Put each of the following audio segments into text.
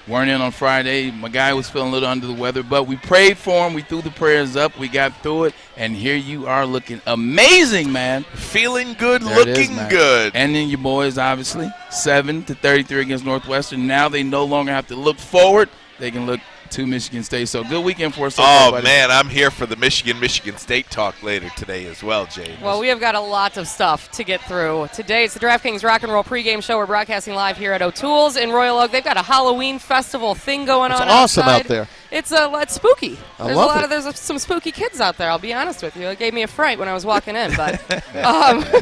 weren't in on Friday. My guy was feeling a little under the weather, but we prayed for him. We threw the prayers up. We got through it, and here you are looking amazing, man. Feeling good, There it looking is, good. And then your boys, obviously, 7-33 against Northwestern. Now they no longer have to look forward. They can look to Michigan State. So good weekend for us. Oh, man, I'm here for the Michigan State talk later today as well, Jay. Well, we have got a lot of stuff to get through. Today it's the DraftKings Rock and Roll pregame show. We're broadcasting live here at O'Toole's in Royal Oak. They've got a Halloween festival thing going on awesome outside. out there. It's spooky. There's some spooky kids out there, I'll be honest with you. It gave me a fright when I was walking in. But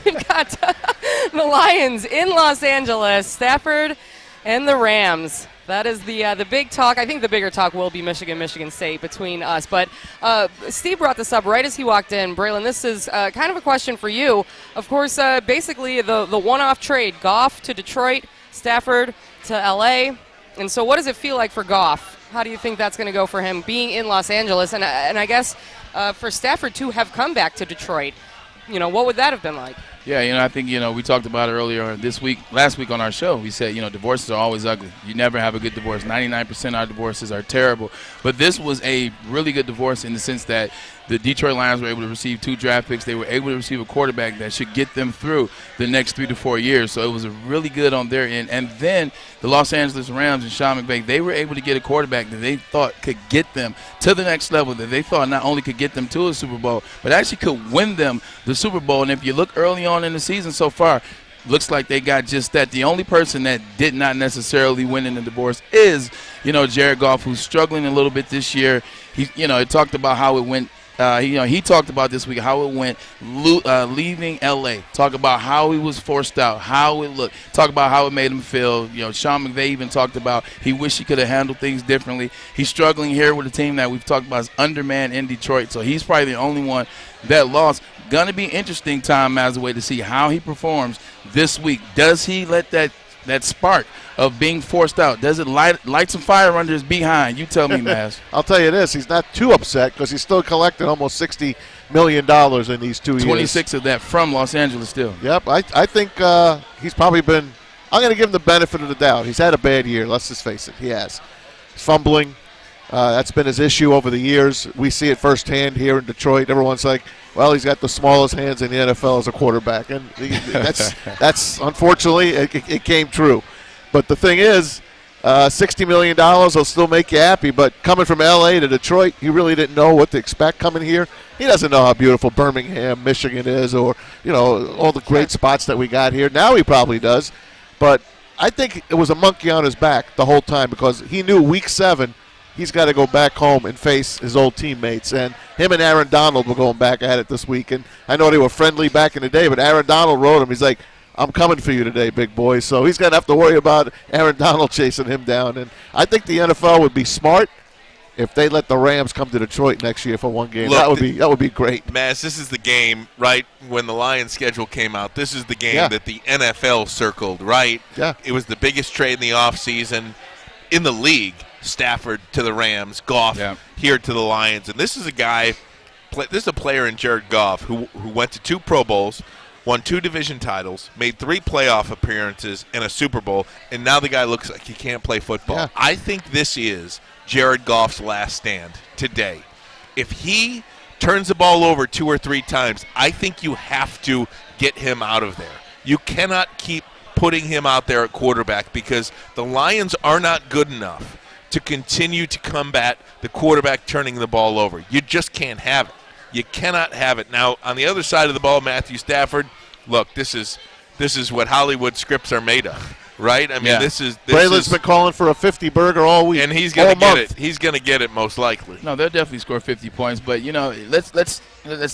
we've got the Lions in Los Angeles, Stafford, and the Rams. That is the big talk. I think the bigger talk will be Michigan State between us. But Steve brought this up right as he walked in. Braylon, this is kind of a question for you. Of course, basically the one-off trade, Goff to Detroit, Stafford to L.A. And so what does it feel like for Goff? How do you think that's going to go for him being in Los Angeles? And I guess for Stafford to have come back to Detroit, what would that have been like? Yeah, I think, we talked about it earlier last week on our show. We said, divorces are always ugly. You never have a good divorce. 99% of our divorces are terrible. But this was a really good divorce in the sense that the Detroit Lions were able to receive 2 draft picks. They were able to receive a quarterback that should get them through the next 3 to 4 years. So it was really good on their end. And then the Los Angeles Rams and Sean McVay, they were able to get a quarterback that they thought could get them to the next level, that they thought not only could get them to a Super Bowl, but actually could win them the Super Bowl. And if you look early on in the season so far, looks like they got just that. The only person that did not necessarily win in the divorce is, Jared Goff, who's struggling a little bit this year. He, it talked about how it went. He talked about this week how it went leaving L.A. Talk about how he was forced out, how it looked. Talk about how it made him feel. Sean McVay even talked about he wished he could have handled things differently. He's struggling here with a team that we've talked about is undermanned in Detroit, so he's probably the only one that lost. Going to be interesting time as a way to see how he performs this week. Does he let that spark of being forced out, does it light some fire under his behind? You tell me, Maz. I'll tell you this, he's not too upset because he's still collecting almost $60 million in these 2 years. 26 of that from Los Angeles still. Yep, I think he's probably been – I'm going to give him the benefit of the doubt. He's had a bad year, let's just face it. He has. He's fumbling. That's been his issue over the years. We see it firsthand here in Detroit. Everyone's like, well, he's got the smallest hands in the NFL as a quarterback. And that's unfortunately, it came true. But the thing is, $60 million will still make you happy. But coming from L.A. to Detroit, he really didn't know what to expect coming here. He doesn't know how beautiful Birmingham, Michigan is, or, all the great spots that we got here. Now he probably does. But I think it was a monkey on his back the whole time because he knew week 7 he's got to go back home and face his old teammates. And him and Aaron Donald were going back at it this week. And I know they were friendly back in the day, but Aaron Donald wrote him. He's like, I'm coming for you today, big boy. So he's going to have to worry about Aaron Donald chasing him down. And I think the NFL would be smart if they let the Rams come to Detroit next year for one game. Look, that would be great. Mass, this is the game, right, when the Lions schedule came out. This is the game that the NFL circled, right? Yeah. It was the biggest trade in the offseason in the league. Stafford to the Rams, Goff here to the Lions. And this is a guy, this is a player in Jared Goff who went to 2 Pro Bowls, won 2 division titles, made 3 playoff appearances and a Super Bowl, and now the guy looks like he can't play football. Yeah. I think this is Jared Goff's last stand today. If he turns the ball over 2 or 3 times, I think you have to get him out of there. You cannot keep putting him out there at quarterback because the Lions are not good enough to continue to combat the quarterback turning the ball over. You just can't have it. You cannot have it. Now, on the other side of the ball, Matthew Stafford, look, this is what Hollywood scripts are made of, right? I mean, this is Braylon's been calling for a 50 burger all week. And he's going to get it. He's going to get it most likely. No, they'll definitely score 50 points, but let's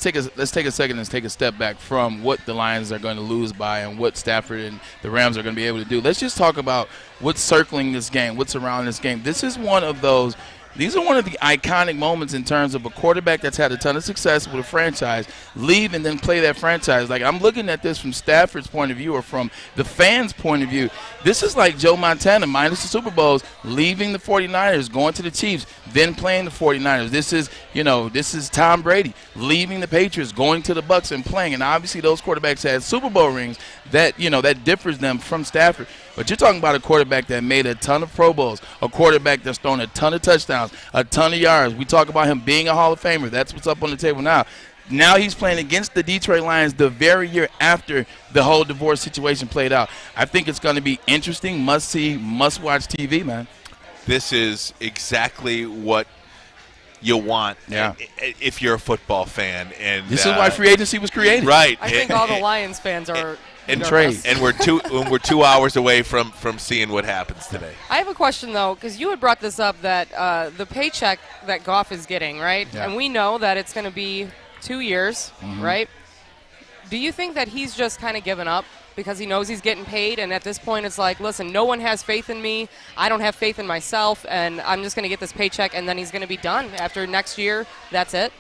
take a second and take a step back from what the Lions are going to lose by and what Stafford and the Rams are going to be able to do. Let's just talk about what's circling this game, what's around this game. These are one of the iconic moments in terms of a quarterback that's had a ton of success with a franchise, leave and then play that franchise. Like, I'm looking at this from Stafford's point of view or from the fans' point of view. This is like Joe Montana minus the Super Bowls, leaving the 49ers, going to the Chiefs, then playing the 49ers. This is Tom Brady leaving the Patriots, going to the Bucs and playing. And obviously those quarterbacks had Super Bowl rings that differs them from Stafford. But you're talking about a quarterback that made a ton of Pro Bowls, a quarterback that's thrown a ton of touchdowns, a ton of yards. We talk about him being a Hall of Famer. That's what's up on the table now. Now he's playing against the Detroit Lions the very year after the whole divorce situation played out. I think it's going to be interesting, must-see, must-watch TV, man. This is exactly what you want if you're a football fan. And this is why free agency was created. Right. I think all the Lions fans are and nervous. And we're 2 hours away from seeing what happens today. I have a question, though, because you had brought this up that the paycheck that Goff is getting, right? Yeah. And we know that it's going to be 2 years, Mm-hmm. right? Do you think that he's just kind of given up because he knows he's getting paid, and at this point it's like, listen, no one has faith in me, I don't have faith in myself, and I'm just going to get this paycheck, and then he's going to be done after next year? That's it?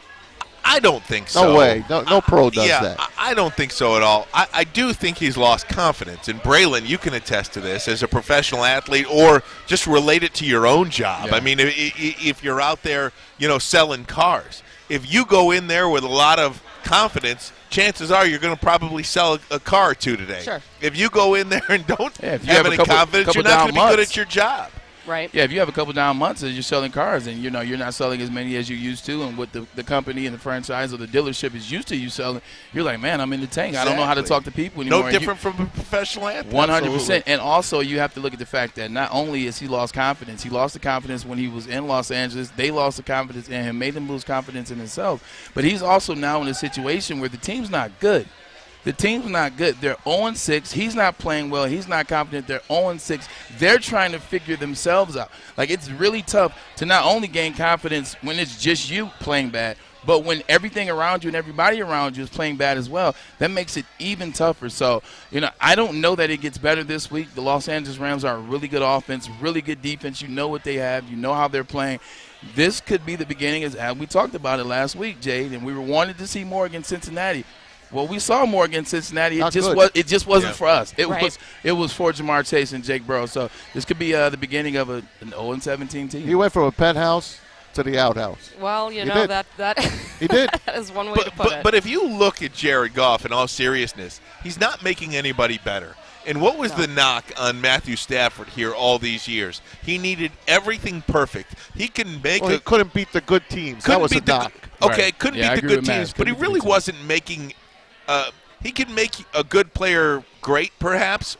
I don't think so. No way. No pro does that. I don't think so at all. I do think he's lost confidence. And Braylon, you can attest to this as a professional athlete or just relate it to your own job. Yeah. I mean, if you're out there, selling cars, if you go in there with a lot of confidence, chances are you're going to probably sell a car or two today. Sure. If you go in there and don't if you have have any confidence, you're not going to be good at your job. Right. Yeah, if you have a couple down months as you're selling cars and you're not selling as many as you used to, and what the company and the franchise or the dealership is used to you selling, you're like, man, I'm in the tank. I don't know how to talk to people anymore. No different from a professional athlete. 100%. And also you have to look at the fact that not only has he lost confidence, he lost the confidence when he was in Los Angeles. They lost the confidence in him, made him lose confidence in himself. But he's also now in a situation where the team's not good. The team's not good. They're 0-6. He's not playing well. He's not confident. They're 0-6. They're trying to figure themselves out. Like, it's really tough to not only gain confidence when it's just you playing bad, but when everything around you and everybody around you is playing bad as well. That makes it even tougher. So, I don't know that it gets better this week. The Los Angeles Rams are a really good offense, really good defense. You know what they have. You know how they're playing. This could be the beginning, as we talked about it last week, Jade, and we wanted to see more against Cincinnati. Well, we saw more against Cincinnati. It just wasn't for us. It was for Jamar Chase and Jake Burrow. So this could be the beginning of an 0-17 team. He went from a penthouse to the outhouse. Well, He that He did. that is one way to put it. But if you look at Jared Goff in all seriousness, he's not making anybody better. And what was the knock on Matthew Stafford here all these years? He needed everything perfect. He can make he couldn't beat the good teams. That was a knock. Okay, couldn't beat the good teams, but he Couldn't really beat the wasn't making he could make a good player great, perhaps,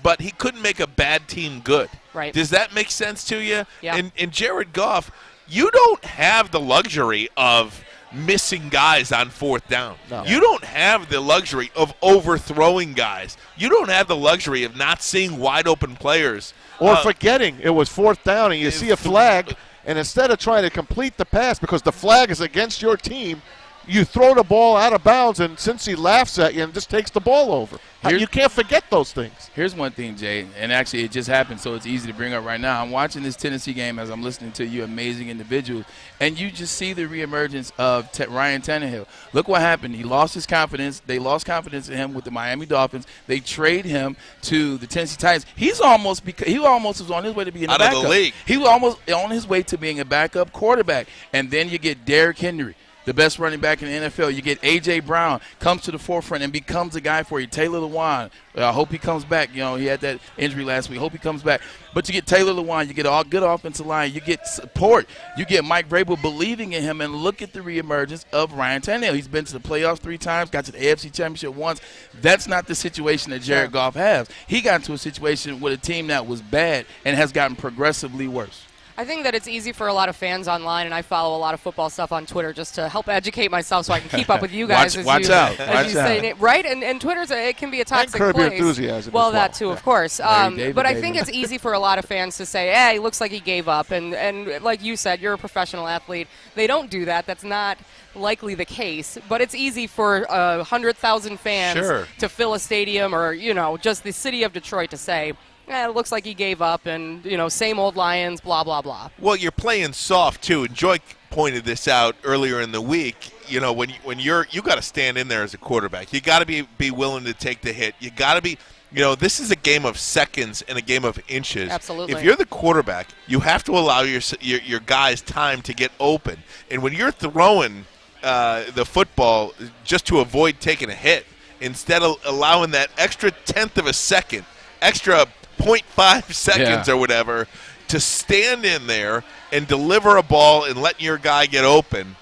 but he couldn't make a bad team good. Right. Does that make sense to you? Yeah. And Jared Goff, you don't have the luxury of missing guys on fourth down. No. You don't have the luxury of overthrowing guys. You don't have the luxury of not seeing wide open players. Or forgetting it was fourth down and you see a flag, and instead of trying to complete the pass because the flag is against your team, you throw the ball out of bounds, and since he laughs at you and just takes the ball over. You can't forget those things. Here's one thing, Jay, and actually it just happened, so it's easy to bring up right now. I'm watching this Tennessee game as I'm listening to you amazing individuals, and you just see the reemergence of Ryan Tannehill. Look what happened. He lost his confidence. They lost confidence in him with the Miami Dolphins. They trade him to the Tennessee Titans. He almost was on his way to being a backup. Out of the league. He was almost on his way to being a backup quarterback, and then you get Derrick Henry, the best running back in the NFL. You get A.J. Brown, comes to the forefront and becomes a guy for you. Taylor Lewan, I hope he comes back. He had that injury last week. Hope he comes back. But you get Taylor Lewan, you get a good offensive line, you get support. You get Mike Vrabel believing in him, and look at the reemergence of Ryan Tannehill. He's been to the playoffs 3 times, got to the AFC Championship once. That's not the situation that Jared Goff has. He got into a situation with a team that was bad and has gotten progressively worse. I think that it's easy for a lot of fans online, and I follow a lot of football stuff on Twitter just to help educate myself so I can keep up with you guys. Watch out. Say, right? And Twitter's it can be a toxic and curb place. your enthusiasm. Well, that too, of course. But I think David. it's easy for a lot of fans to say, "Hey, it looks like he gave up." And like you said, you're a professional athlete. They don't do that. That's not likely the case. But it's easy for 100,000 fans to fill a stadium, or just the city of Detroit to say, it looks like he gave up, and, same old Lions, blah, blah, blah. Well, you're playing soft, too. And Joy pointed this out earlier in the week. When you got to stand in there as a quarterback. You got to be willing to take the hit. You got to be This is a game of seconds and a game of inches. Absolutely. If you're the quarterback, you have to allow your guys time to get open. And when you're throwing the football just to avoid taking a hit, instead of allowing that extra tenth of a second, extra 0.5 seconds or whatever, to stand in there and deliver a ball and let your guy get open,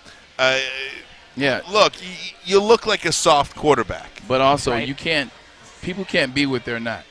look, you look like a soft quarterback. But also, Right. people can't be what they're not.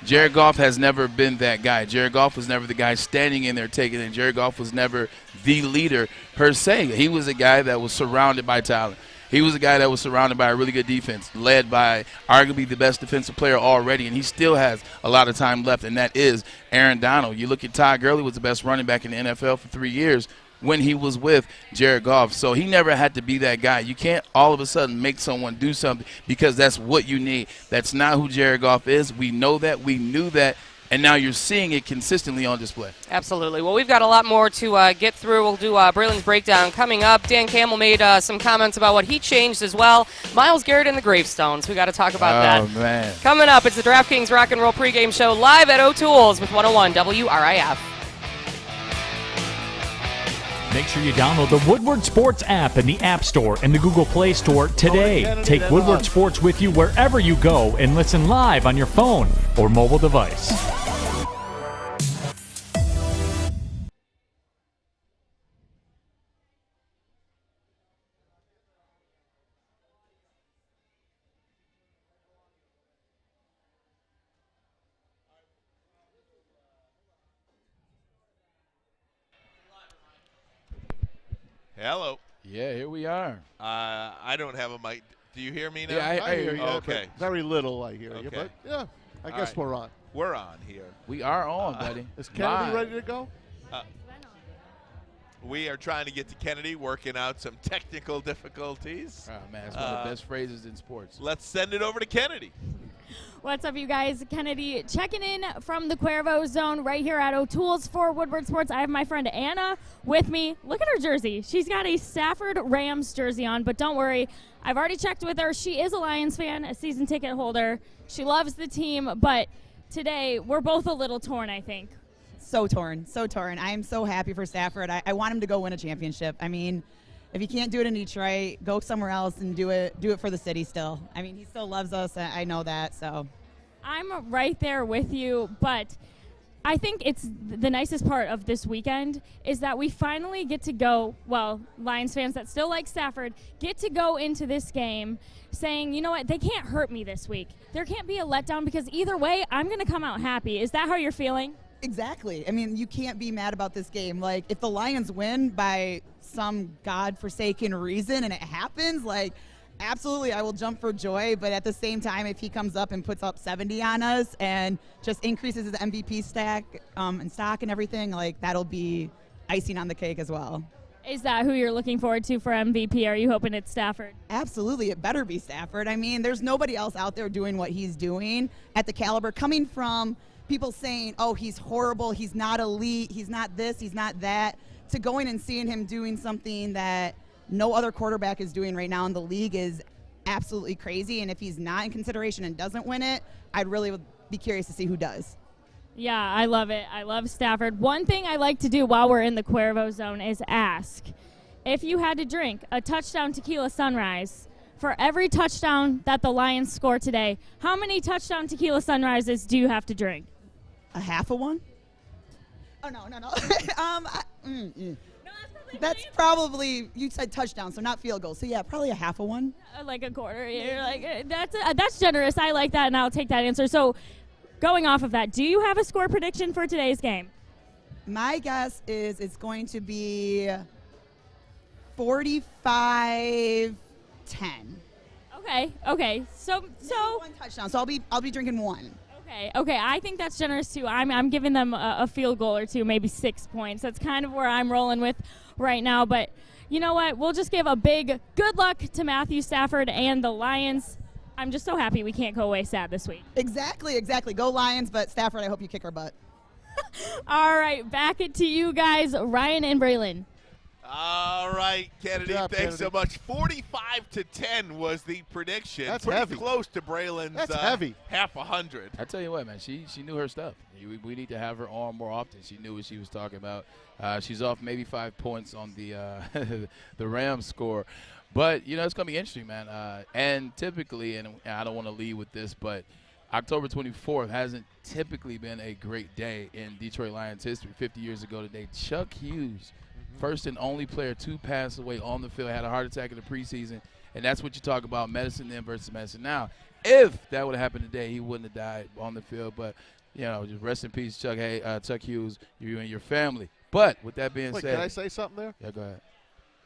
Jared Goff has never been that guy. Jared Goff was never the guy standing in there taking it. Jared Goff was never the leader per se. He was a guy that was surrounded by talent. He was a guy that was surrounded by a really good defense, led by arguably the best defensive player already, and he still has a lot of time left, and that is Aaron Donald. You look at Todd Gurley was the best running back in the NFL for 3 years when he was with Jared Goff. So he never had to be that guy. You can't all of a sudden make someone do something because that's what you need. That's not who Jared Goff is. We know that. We knew that. And now you're seeing it consistently on display. Absolutely. Well, we've got a lot more to get through. We'll do Braylon's breakdown coming up. Dan Campbell made some comments about what he changed as well. Myles Garrett and the Gravestones. We got to talk about that. Oh, man. Coming up, it's the DraftKings Rock and Roll pregame show live at O'Toole's with 101 WRIF. Make sure you download the Woodward Sports app in the App Store and the Google Play Store today. Take Woodward Sports with you wherever you go and listen live on your phone or mobile device. Hello. Yeah, here we are. I don't have a mic. Do you hear me now? Yeah, I hear you. Okay. But very little I hear you. Okay. But, I guess right. we're on. We're on here. We are on, buddy. Is Kennedy Live. ready to go? We are trying to get to Kennedy, working out some technical difficulties. Oh, man, it's one of the best phrases in sports. Let's send it over to Kennedy. What's up, you guys? Kennedy checking in from the Cuervo zone right here at O'Toole's for Woodward Sports. I have my friend Anna with me. Look at her jersey. She's got a Stafford Rams jersey on, but don't worry. I've already checked with her. She is a Lions fan, a season ticket holder. She loves the team, but today we're both a little torn, I think. So torn. I'm so happy for Stafford. I want him to go win a championship. I mean, if he can't do it in Detroit, go somewhere else and do it for the city still. I mean, he still loves us. I know that, so. I'm right there with you, but I think it's the nicest part of this weekend is that we finally get to go, well, Lions fans that still like Stafford, get to go into this game saying, you know what, they can't hurt me this week. There can't be a letdown because either way, I'm going to come out happy. Is that how you're feeling? Exactly. I mean, you can't be mad about this game. Like, if the Lions win by some godforsaken reason and it happens, like, absolutely, I will jump for joy. But at the same time, if he comes up and puts up 70 on us and just increases his MVP stack and stock and everything, like, that'll be icing on the cake as well. Is that who you're looking forward to for MVP? Are you hoping it's Stafford? Absolutely. It better be Stafford. I mean, there's nobody else out there doing what he's doing at the caliber, coming from people saying, oh, he's horrible, he's not elite, he's not this, he's not that, to going and seeing him doing something that no other quarterback is doing right now in the league is absolutely crazy. And if he's not in consideration and doesn't win it, I'd really be curious to see who does. Yeah, I love it. I love Stafford. One thing I like to do while we're in the Cuervo zone is ask, if you had to drink a touchdown tequila sunrise for every touchdown that the Lions score today, how many touchdown tequila sunrises do you have to drink? A half of one? Oh, no. That's probably, you said touchdown, so not field goal. So, yeah, probably a half of one. Like a quarter. You're like, that's generous. I like that, and I'll take that answer. So, going off of that, do you have a score prediction for today's game? My guess is it's going to be 45-10. Okay. So one touchdown. So I'll be drinking one. Okay. I think that's generous too. I'm giving them a field goal or two, maybe 6 points. That's kind of where I'm rolling with right now. But you know what? We'll just give a big good luck to Matthew Stafford and the Lions. I'm just so happy we can't go away sad this week. Exactly. Go Lions, but Stafford, I hope you kick our butt. All right, back it to you guys, Ryan and Braylon. All right, Kennedy, Good job, thanks so Kennedy. much. 45-10 was the prediction. That's pretty heavy. close to Braylon's That's heavy. half 100. I tell you what, man, she knew her stuff. We need to have her on more often. She knew what she was talking about. She's off maybe 5 points on the the Rams score. But, you know, it's going to be interesting, man. And typically, and I don't want to lead with this, but October 24th hasn't typically been a great day in Detroit Lions history. 50 years ago today, Chuck Hughes, first and only player to pass away on the field, had a heart attack in the preseason. And that's what you talk about, medicine then versus medicine now. If that would have happened today, he wouldn't have died on the field. But, you know, just rest in peace, Chuck. Hey, Chuck Hughes, you and your family. But with that being said, Can I say something there? Yeah, go ahead.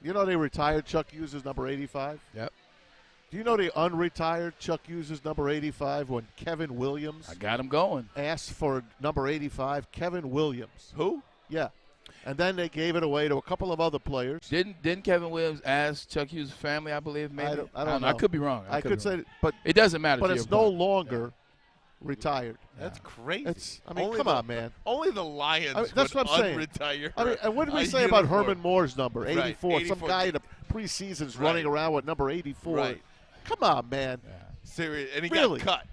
You know they retired Chuck Hughes as number 85? Yep. Do you know they unretired Chuck Hughes as number 85 when Kevin Williams I got him going. asked for number 85? Kevin Williams. Who? Yeah. And then they gave it away to a couple of other players. Didn't Kevin Williams ask Chuck Hughes' family, I believe, maybe? I don't know. I could be wrong. I could say, but it doesn't matter. but to it's your no point. longer retired. That's crazy. Come on, man. Only the Lions that's would what I'm saying. unretire I mean, and what did we a say about uniform. Herman Moore's number, 84? Right, Some 84. guy in the preseason's Right. running around with number 84. Right. Come on, man. Serious. And he Really? got cut.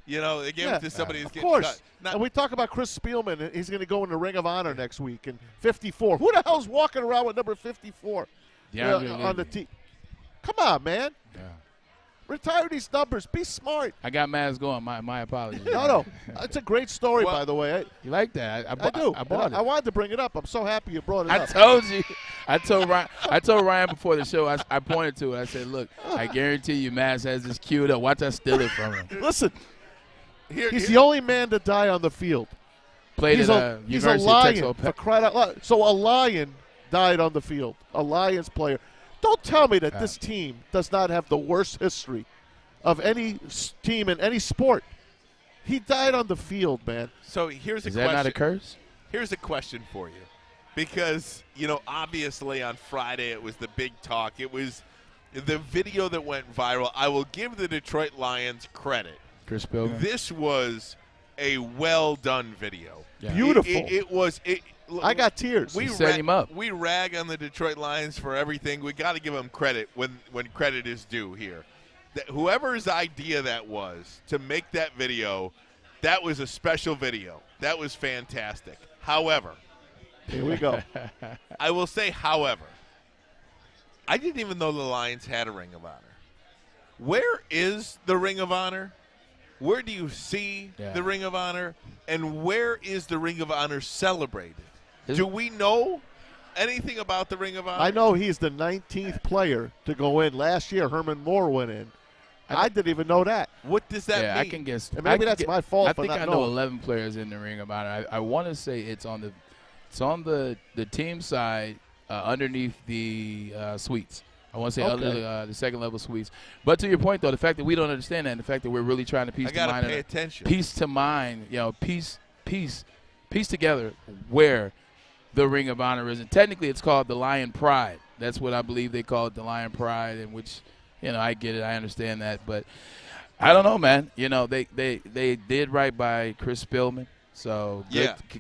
You know, they gave it to somebody who's Of getting course. cut. Not- And we talk about Chris Spielman, and he's going to go in the Ring of Honor next week. And 54. Who the hell's walking around with number 54 on the team? Come on, man. Yeah. Retire these numbers. Be smart. I got Maz going. My apologies. No. It's a great story, Well, by the way. You like that? I do. I bought it. I wanted to bring it up. I'm so happy you brought it I up. told you. I told Ryan before the show. I pointed to it. I said, "Look, I guarantee you, Maz has this queued up. Watch I steal it from him." Listen, Here- he's here- the only man to die on the field. Played He's at a University lion, of for Texas. crying out loud. So a lion died on the field. A Lions player. Don't tell me that this team does not have the worst history of any team in any sport. He died on the field, man. So here's a Is question. that not a curse? Here's a question for you. Because, you know, obviously on Friday it was the big talk. It was the video that went viral. I will give the Detroit Lions credit. Chris Spielman. This was a well-done video. Yeah. Beautiful. It was. I got tears. He set him up. We rag on the Detroit Lions for everything. We got to give them credit when credit is due here. Whoever's idea that was to make that video, that was a special video. That was fantastic. However, Here we go. I will say, however, I didn't even know the Lions had a Ring of Honor. Where is the Ring of Honor? Where do you see the Ring of Honor? And where is the Ring of Honor celebrated? Do we know anything about the Ring of Honor? I know he's the 19th player to go in. Last year, Herman Moore went in. I didn't even know that. What does that mean? I can guess. And maybe that's my fault I for think not I know knowing. 11 players in the Ring of Honor. I want to say it's on the team side underneath the suites. I want to say under the second level suites. But to your point, though, the fact that we don't understand that, and the fact that we're really trying to piece I gotta to mind, pay attention. piece to mind, piece together where the Ring of Honor is. And technically, it's called the Lion Pride. That's what I believe they call it, the Lion Pride, in which, I get it, I understand that, but I don't know, man. They did right by Chris Spielman. So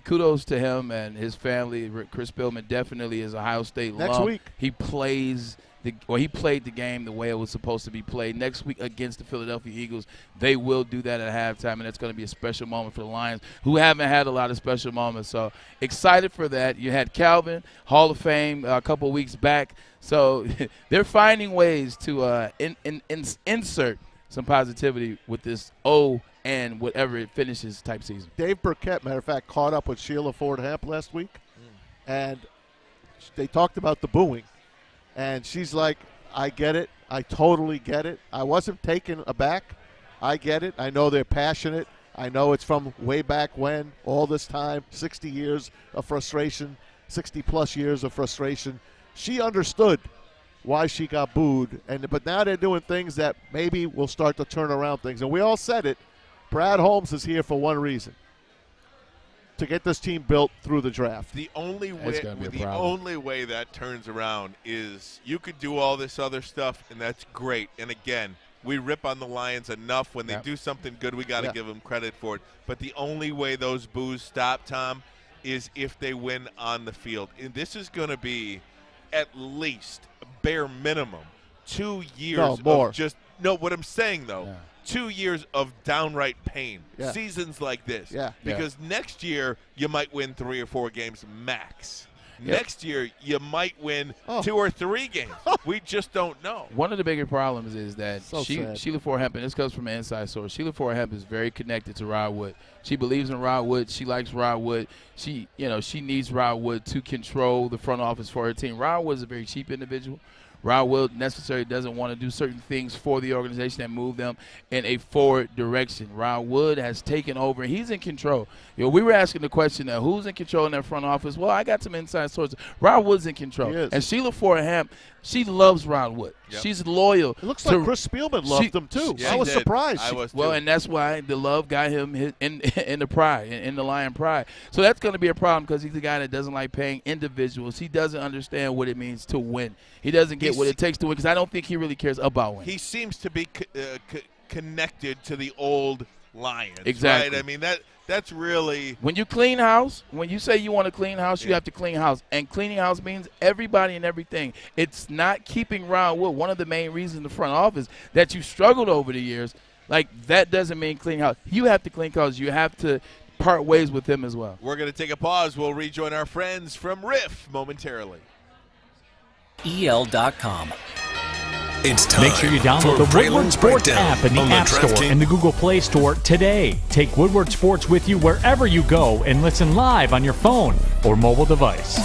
kudos to him and his family. Chris Spielman definitely is Ohio State Next alum. week. He played the game the way it was supposed to be played. Next week against the Philadelphia Eagles, they will do that at halftime, and it's going to be a special moment for the Lions, who haven't had a lot of special moments. So excited for that. You had Calvin, Hall of Fame, a couple of weeks back. So they're finding ways to insert some positivity with this and whatever it finishes type season. Dave Burkett, matter of fact, caught up with Sheila Ford Hamp last week, and they talked about the booing. And she's like, I get it. I totally get it. I wasn't taken aback. I get it. I know they're passionate. I know it's from way back when, all this time, 60 years of frustration, 60-plus years of frustration. She understood why she got booed. But now they're doing things that maybe will start to turn around things. And we all said it. Brad Holmes is here for one reason, to get this team built through the draft. The only way that turns around is you could do all this other stuff, and that's great. And again, we rip on the Lions enough when they do something good. We got to give them credit for it. But the only way those boos stop, Tom, is if they win on the field. And this is going to be at least, bare minimum, 2 years No, more. of just – no, what I'm saying, though, Yeah. 2 years of downright pain, Yeah. seasons like this. Yeah. Because next year you might win 3 or 4 games max. Yep. Next year you might win Oh. 2 or 3 games. We just don't know. One of the bigger problems is that So sad. Sheila Ford-Hemp, and this comes from an inside source, Sheila Ford-Hemp is very connected to Rod Wood. She believes in Rod Wood. She likes Rod Wood. She needs Rod Wood to control the front office for her team. Rod Wood is a very cheap individual. Rod Wood necessarily doesn't want to do certain things for the organization that move them in a forward direction. Rod Wood has taken over. He's in control. We were asking the question of who's in control in that front office. Well, I got some inside sources. Rod Wood's in control. He is. And Sheila Ford-Hemp, she loves Rod Wood. Yep. She's loyal. It looks to, like Chris Spielman loved him, too. Yeah, I he was did. surprised. I was, too. Well, and that's why the love got him in the pride, in the Lion pride. So that's going to be a problem because he's a guy that doesn't like paying individuals. He doesn't understand what it means to win. He doesn't get what it takes to win because I don't think he really cares about winning. He seems to be connected to the old Lions. Exactly. Right? I mean, that's really – When you clean house, when you say you want to clean house, you have to clean house. And cleaning house means everybody and everything. It's not keeping Rod Wood. One of the main reasons in the front office that you struggled over the years, like that doesn't mean cleaning house. You have to clean house. You have to part ways with him as well. We're going to take a pause. We'll rejoin our friends from Riff momentarily. EL.com. It's time. Make sure you download the Woodward Sports app in the App Store and the Google Play Store today. Take Woodward Sports with you wherever you go and listen live on your phone or mobile device.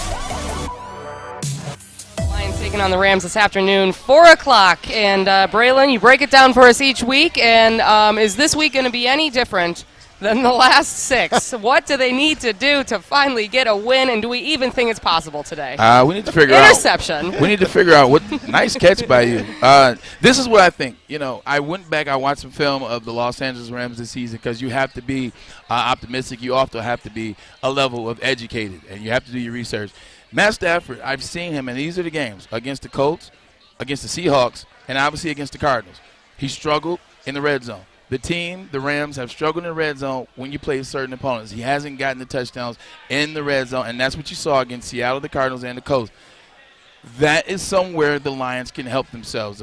Lions taking on the Rams this afternoon, 4 o'clock. And Braylon, you break it down for us each week. And is this week going to be any different than the last 6? What do they need to do to finally get a win? And do we even think it's possible today? We need to figure out. Interception. We need to figure out what. Nice catch by you. This is what I think. I went back. I watched some film of the Los Angeles Rams this season because you have to be optimistic. You also have to be a level of educated, and you have to do your research. Matt Stafford, I've seen him, and these are the games against the Colts, against the Seahawks, and obviously against the Cardinals. He struggled in the red zone. The Rams, have struggled in the red zone when you play certain opponents. He hasn't gotten the touchdowns in the red zone, and that's what you saw against Seattle, the Cardinals, and the Colts. That is somewhere the Lions can help themselves.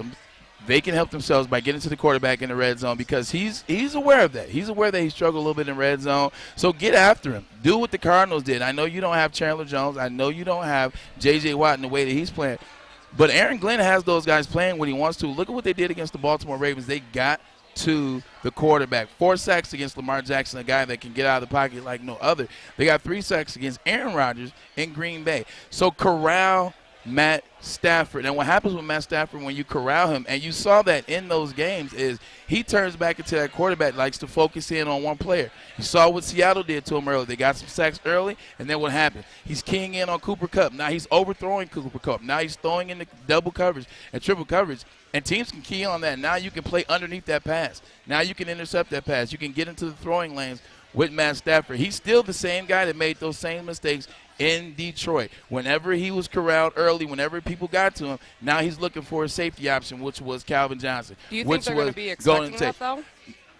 They can help themselves by getting to the quarterback in the red zone because he's aware of that. He's aware that he struggled a little bit in the red zone. So get after him. Do what the Cardinals did. I know you don't have Chandler Jones. I know you don't have J.J. Watt in the way that he's playing. But Aaron Glenn has those guys playing when he wants to. Look at what they did against the Baltimore Ravens. They got to the quarterback. 4 sacks against Lamar Jackson, a guy that can get out of the pocket like no other. They got 3 sacks against Aaron Rodgers in Green Bay. So corral Matt Stafford. And what happens with Matt Stafford when you corral him, and you saw that in those games, is he turns back into that quarterback, likes to focus in on one player. You saw what Seattle did to him early. They got some sacks early, and then what happened? He's keying in on Cooper Kupp. Now he's overthrowing Cooper Kupp. Now he's throwing in the double coverage and triple coverage, and teams can key on that. Now you can play underneath that pass. Now you can intercept that pass. You can get into the throwing lanes with Matt Stafford. He's still the same guy that made those same mistakes in Detroit. Whenever he was corralled early, whenever people got to him, now he's looking for a safety option, which was Calvin Johnson. Do you think they're going to be expecting that, though?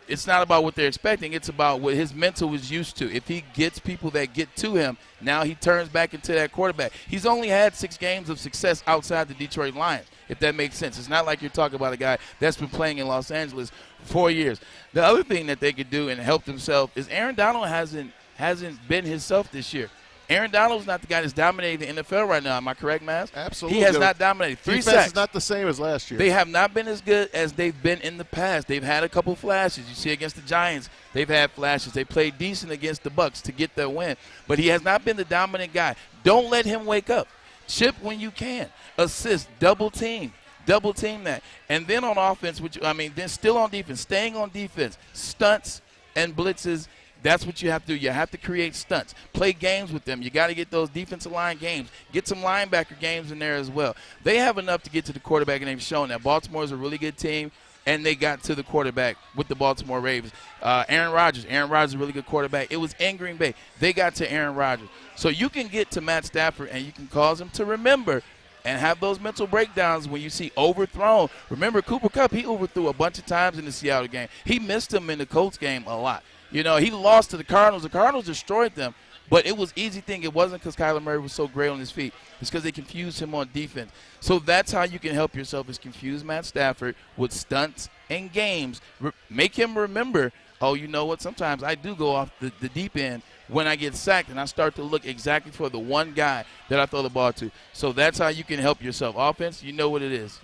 It's not about what they're expecting. It's about what his mental is used to. If he gets people that get to him, now he turns back into that quarterback. He's only had 6 games of success outside the Detroit Lions, if that makes sense. It's not like you're talking about a guy that's been playing in Los Angeles 4 years. The other thing that they could do and help themselves is Aaron Donald hasn't been himself this year. Aaron Donald's not the guy that's dominating the NFL right now. Am I correct, Maz? Absolutely. He has not dominated. 3 Defense sacks. is not the same as last year. They have not been as good as they've been in the past. They've had a couple flashes. You see against the Giants, they've had flashes. They played decent against the Bucs to get their win. But he has not been the dominant guy. Don't let him wake up. Chip when you can. Assist. Double team. Double team that. And then on offense, then still on defense, staying on defense, stunts and blitzes. That's what you have to do. You have to create stunts. Play games with them. You got to get those defensive line games. Get some linebacker games in there as well. They have enough to get to the quarterback, and they've shown that. Baltimore is a really good team, and they got to the quarterback with the Baltimore Ravens. Aaron Rodgers is a really good quarterback. It was in Green Bay. They got to Aaron Rodgers. So you can get to Matt Stafford, and you can cause him to remember and have those mental breakdowns when you see overthrown. Remember, Cooper Kupp, he overthrew a bunch of times in the Seattle game. He missed him in the Colts game a lot. He lost to the Cardinals. The Cardinals destroyed them, But it was easy thing. It wasn't because Kyler Murray was so great on his feet. It's because they confused him on defense. So that's how you can help yourself is confuse Matt Stafford with stunts and games. Make him remember, oh, you know what, sometimes I do go off the deep end when I get sacked, and I start to look exactly for the one guy that I throw the ball to. So that's how you can help yourself. Offense, you know what it is.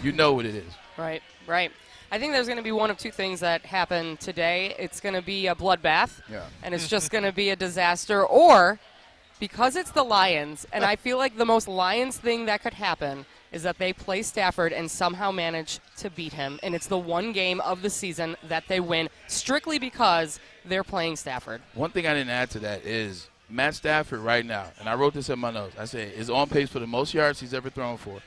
You know what it is. Right. I think there's going to be one of two things that happen today. It's going to be a bloodbath, and it's just going to be a disaster. Or, because it's the Lions, and I feel like the most Lions thing that could happen is that they play Stafford and somehow manage to beat him. And it's the one game of the season that they win strictly because they're playing Stafford. One thing I didn't add to that is Matt Stafford right now, and I wrote this in my notes, I said, is on pace for the most yards he's ever thrown for,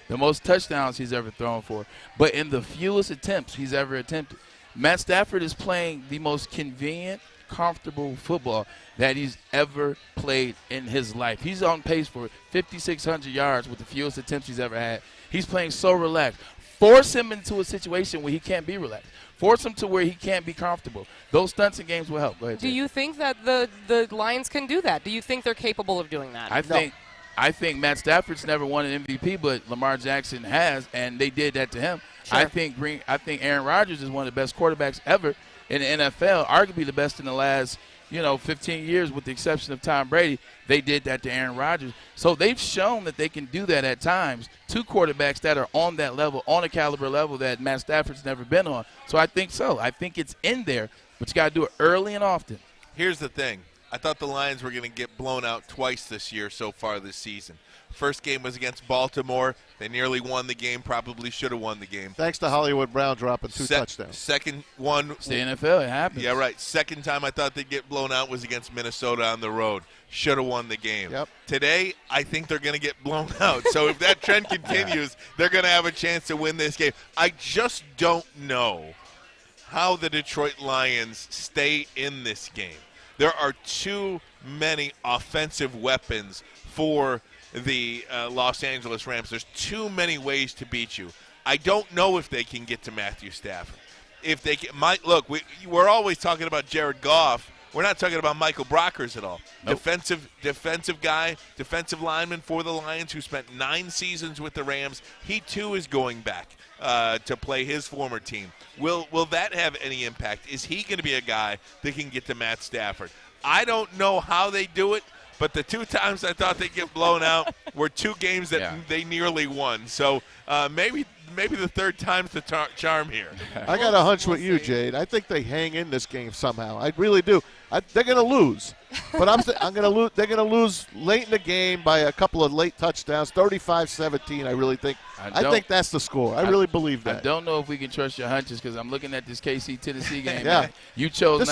the most touchdowns he's ever thrown for, but in the fewest attempts he's ever attempted. Matt Stafford is playing the most convenient, comfortable football that he's ever played in his life. He's on pace for 5,600 yards with the fewest attempts he's ever had. He's playing so relaxed. Force him into a situation where he can't be relaxed. Force him to where he can't be comfortable. Those stunts and games will help. Go ahead, Do you think that the Lions can do that? Do you think they're capable of doing that? I think Matt Stafford's never won an MVP, but Lamar Jackson has, and they did that to him. Sure. I think Aaron Rodgers is one of the best quarterbacks ever in the NFL, arguably the best in the last 15 years with the exception of Tom Brady. They did that to Aaron Rodgers. So they've shown that they can do that at times to quarterbacks that are on that level, on a caliber level that Matt Stafford's never been on. So I think so. I think it's in there, but you got to do it early and often. Here's the thing. I thought the Lions were going to get blown out twice this year so far this season. First game was against Baltimore. They nearly won the game, probably should have won the game. Thanks to Hollywood Brown dropping two touchdowns. Second one. It's the NFL. It happens. Yeah, right. Second time I thought they'd get blown out was against Minnesota on the road. Should have won the game. Yep. Today, I think they're going to get blown out. So if that trend continues, they're going to have a chance to win this game. I just don't know how the Detroit Lions stay in this game. There are too many offensive weapons for the Los Angeles Rams. There's too many ways to beat you. I don't know if they can get to Matthew Stafford. If they can, we're always talking about Jared Goff. We're not talking about Michael Brockers at all. Nope. Defensive guy, defensive lineman for the Lions who spent 9 seasons with the Rams. He too is going back to play his former team. Will that have any impact? Is he going to be a guy that can get to Matt Stafford? I don't know how they do it, but the 2 times I thought they'd get blown out were 2 games that they nearly won. So maybe the third time's the charm here. I got a hunch with you, Jade. I think they hang in this game somehow. I really do. They're going to lose, but I'm going to lose. They're going to lose late in the game by a couple of late touchdowns, 35-17. I really think. I think that's the score. I really believe that. I don't know if we can trust your hunches because I'm looking at this KC Tennessee game. Yeah. You chose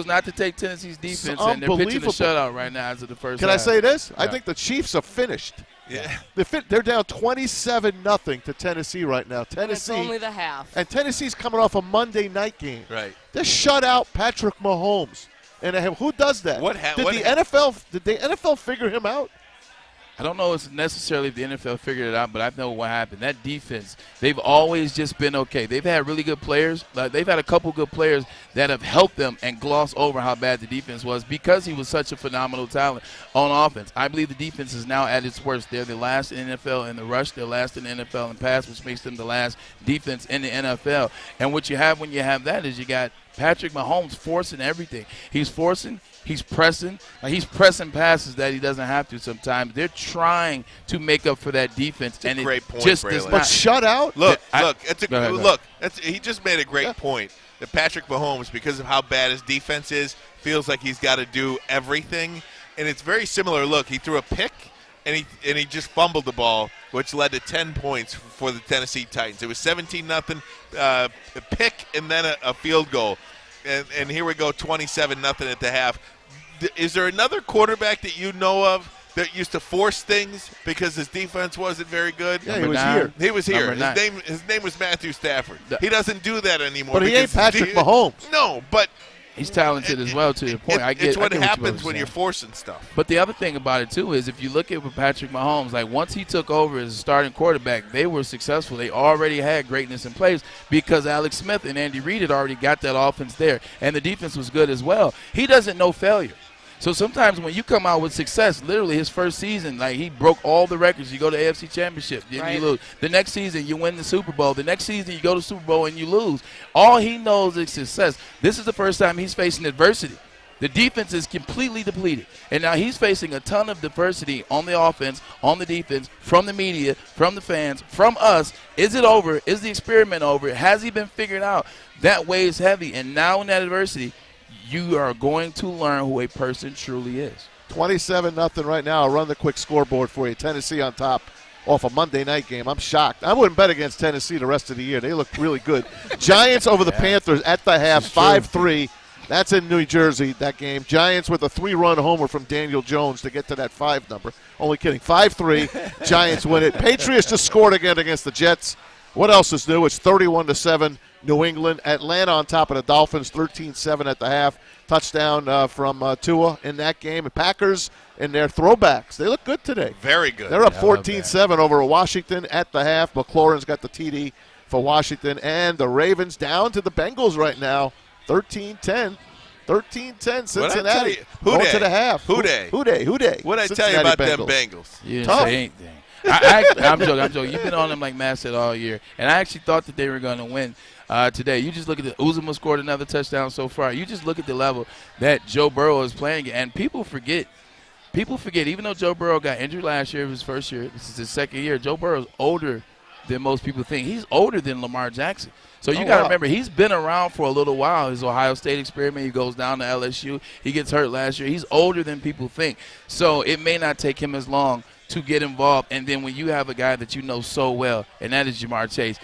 not to take Tennessee's defense, and they're pitching a shutout right now as of the first. Can half. I say this? Yeah. I think the Chiefs are finished. Yeah. They're down 27-0 to Tennessee right now. Tennessee. And it's only the half. And Tennessee's coming off a Monday night game. Right. They shut out Patrick Mahomes. And who does that? Did the NFL figure him out? I don't know if necessarily if the NFL figured it out, but I know what happened. That defense, they've always just been okay. They've had really good players. They've had a couple good players that have helped them and gloss over how bad the defense was because he was such a phenomenal talent on offense. I believe the defense is now at its worst. They're the last in the NFL in the rush. They're last in the NFL in pass, which makes them the last defense in the NFL. And what you have when you have that is you got Patrick Mahomes forcing everything. He's pressing. He's pressing passes that he doesn't have to sometimes. They're trying to make up for that defense. That's a great point, just Braylon. But shut out? He just made a great point that Patrick Mahomes, because of how bad his defense is, feels like he's got to do everything. And it's very similar. Look, he threw a pick, and he just fumbled the ball, which led to 10 points for the Tennessee Titans. It was 17-0, a pick, and then a field goal. And here we go, 27-0 at the half. Is there another quarterback that you know of that used to force things because his defense wasn't very good? Yeah, he was here. He was here. His name was Matthew Stafford. He doesn't do that anymore. But he ain't Patrick Mahomes. No, but he's talented as well, to your point. It's what happens when you're forcing stuff. But the other thing about it, too, is if you look at Patrick Mahomes, like once he took over as a starting quarterback, they were successful. They already had greatness in place because Alex Smith and Andy Reid had already got that offense there, and the defense was good as well. He doesn't know failure. So sometimes when you come out with success, literally his first season, like he broke all the records. You go to AFC Championship, then you lose. The next season, you win the Super Bowl. The next season, you go to Super Bowl and you lose. All he knows is success. This is the first time he's facing adversity. The defense is completely depleted. And now he's facing a ton of diversity on the offense, on the defense, from the media, from the fans, from us. Is it over? Is the experiment over? Has he been figured out? That weighs heavy. And now in that adversity, you are going to learn who a person truly is. 27-0 right now. I'll run the quick scoreboard for you. Tennessee on top off a Monday night game. I'm shocked. I wouldn't bet against Tennessee the rest of the year. They look really good. Giants over the Panthers at the half, 5-3. That's in New Jersey, that game. Giants with a 3-run homer from Daniel Jones to get to that 5 number. Only kidding. 5-3. Giants win it. Patriots just scored again against the Jets. What else is new? It's 31-7. New England. Atlanta on top of the Dolphins, 13-7 at the half. Touchdown from Tua in that game. And Packers in their throwbacks. They look good today. Very good. They're up 14-7 over Washington at the half. McLaurin's got the TD for Washington. And the Ravens down to the Bengals right now. 13-10. 13-10 Cincinnati. Going to the half. Who dey? What'd I tell you about them Bengals? You didn't say anything. I'm joking. You've been on them like Matt said all year. And I actually thought that they were going to win today. You just look at Uzomah scored another touchdown so far. You just look at the level that Joe Burrow is playing. And people forget, even though Joe Burrow got injured last year, his first year, this is his second year, Joe Burrow's older than most people think. He's older than Lamar Jackson. So you got to remember, he's been around for a little while. His Ohio State experiment, he goes down to LSU. He gets hurt last year. He's older than people think. So it may not take him as long to get involved. And then when you have a guy that you know so well, and that is Jamar Chase,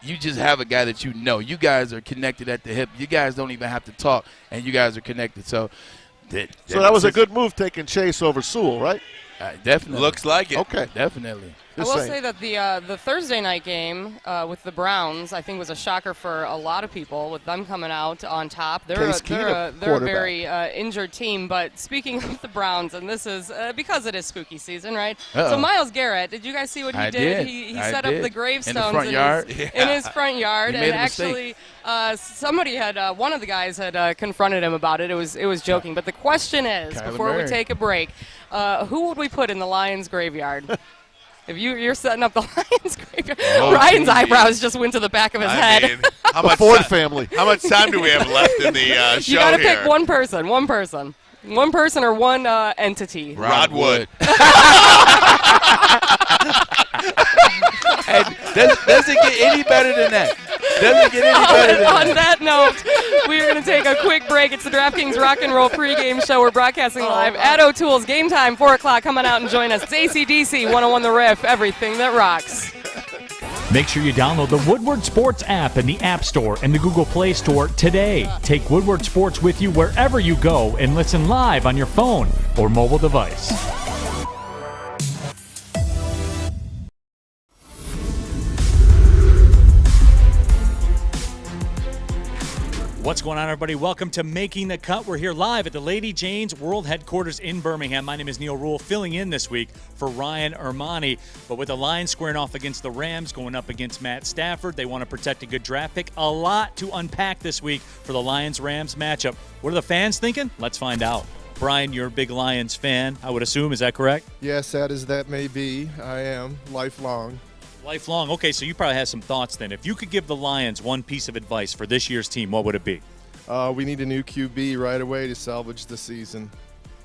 you just have a guy that you know. You guys are connected at the hip. You guys don't even have to talk, and you guys are connected. So that was a good move taking Chase over Sewell, right? Definitely. Looks like it. Okay. Definitely. I will say that the Thursday night game with the Browns, I think, was a shocker for a lot of people with them coming out on top. They're a very injured team. But speaking of the Browns, and this is because it is spooky season, right? Uh-oh. So Myles Garrett, did you guys see what he did? He set up the gravestones in his front yard, and actually somebody had one of the guys had confronted him about it. It was joking. But the question is, before we take a break, who would we put in the Lions' graveyard? If you're setting up the Lions graveyard, Ryan's eyebrows just went to the back of his head. Mean, how much Ford family. How much time do we have left in the show? You got to pick one person or one entity. Rod Wood. Does it get any better than that? On that note, we are going to take a quick break. It's the DraftKings Rock and Roll pregame show. We're broadcasting live at O'Toole's. Game time, 4 o'clock. Come on out and join us. It's AC/DC 101 The Riff, everything that rocks. Make sure you download the Woodward Sports app in the App Store and the Google Play Store today. Take Woodward Sports with you wherever you go and listen live on your phone or mobile device. What's going on, everybody? Welcome to Making the Cut. We're here live at the Lady Jane's World Headquarters in Birmingham. My name is Neil Rule, filling in this week for Ryan Ermani. But with the Lions squaring off against the Rams, going up against Matt Stafford, they want to protect a good draft pick. A lot to unpack this week for the Lions-Rams matchup. What are the fans thinking? Let's find out. Brian, you're a big Lions fan, I would assume. Is that correct? Yes, sad as that may be, I am lifelong. Lifelong. Okay, so you probably have some thoughts then. If you could give the Lions one piece of advice for this year's team, what would it be? We need a new QB right away to salvage the season.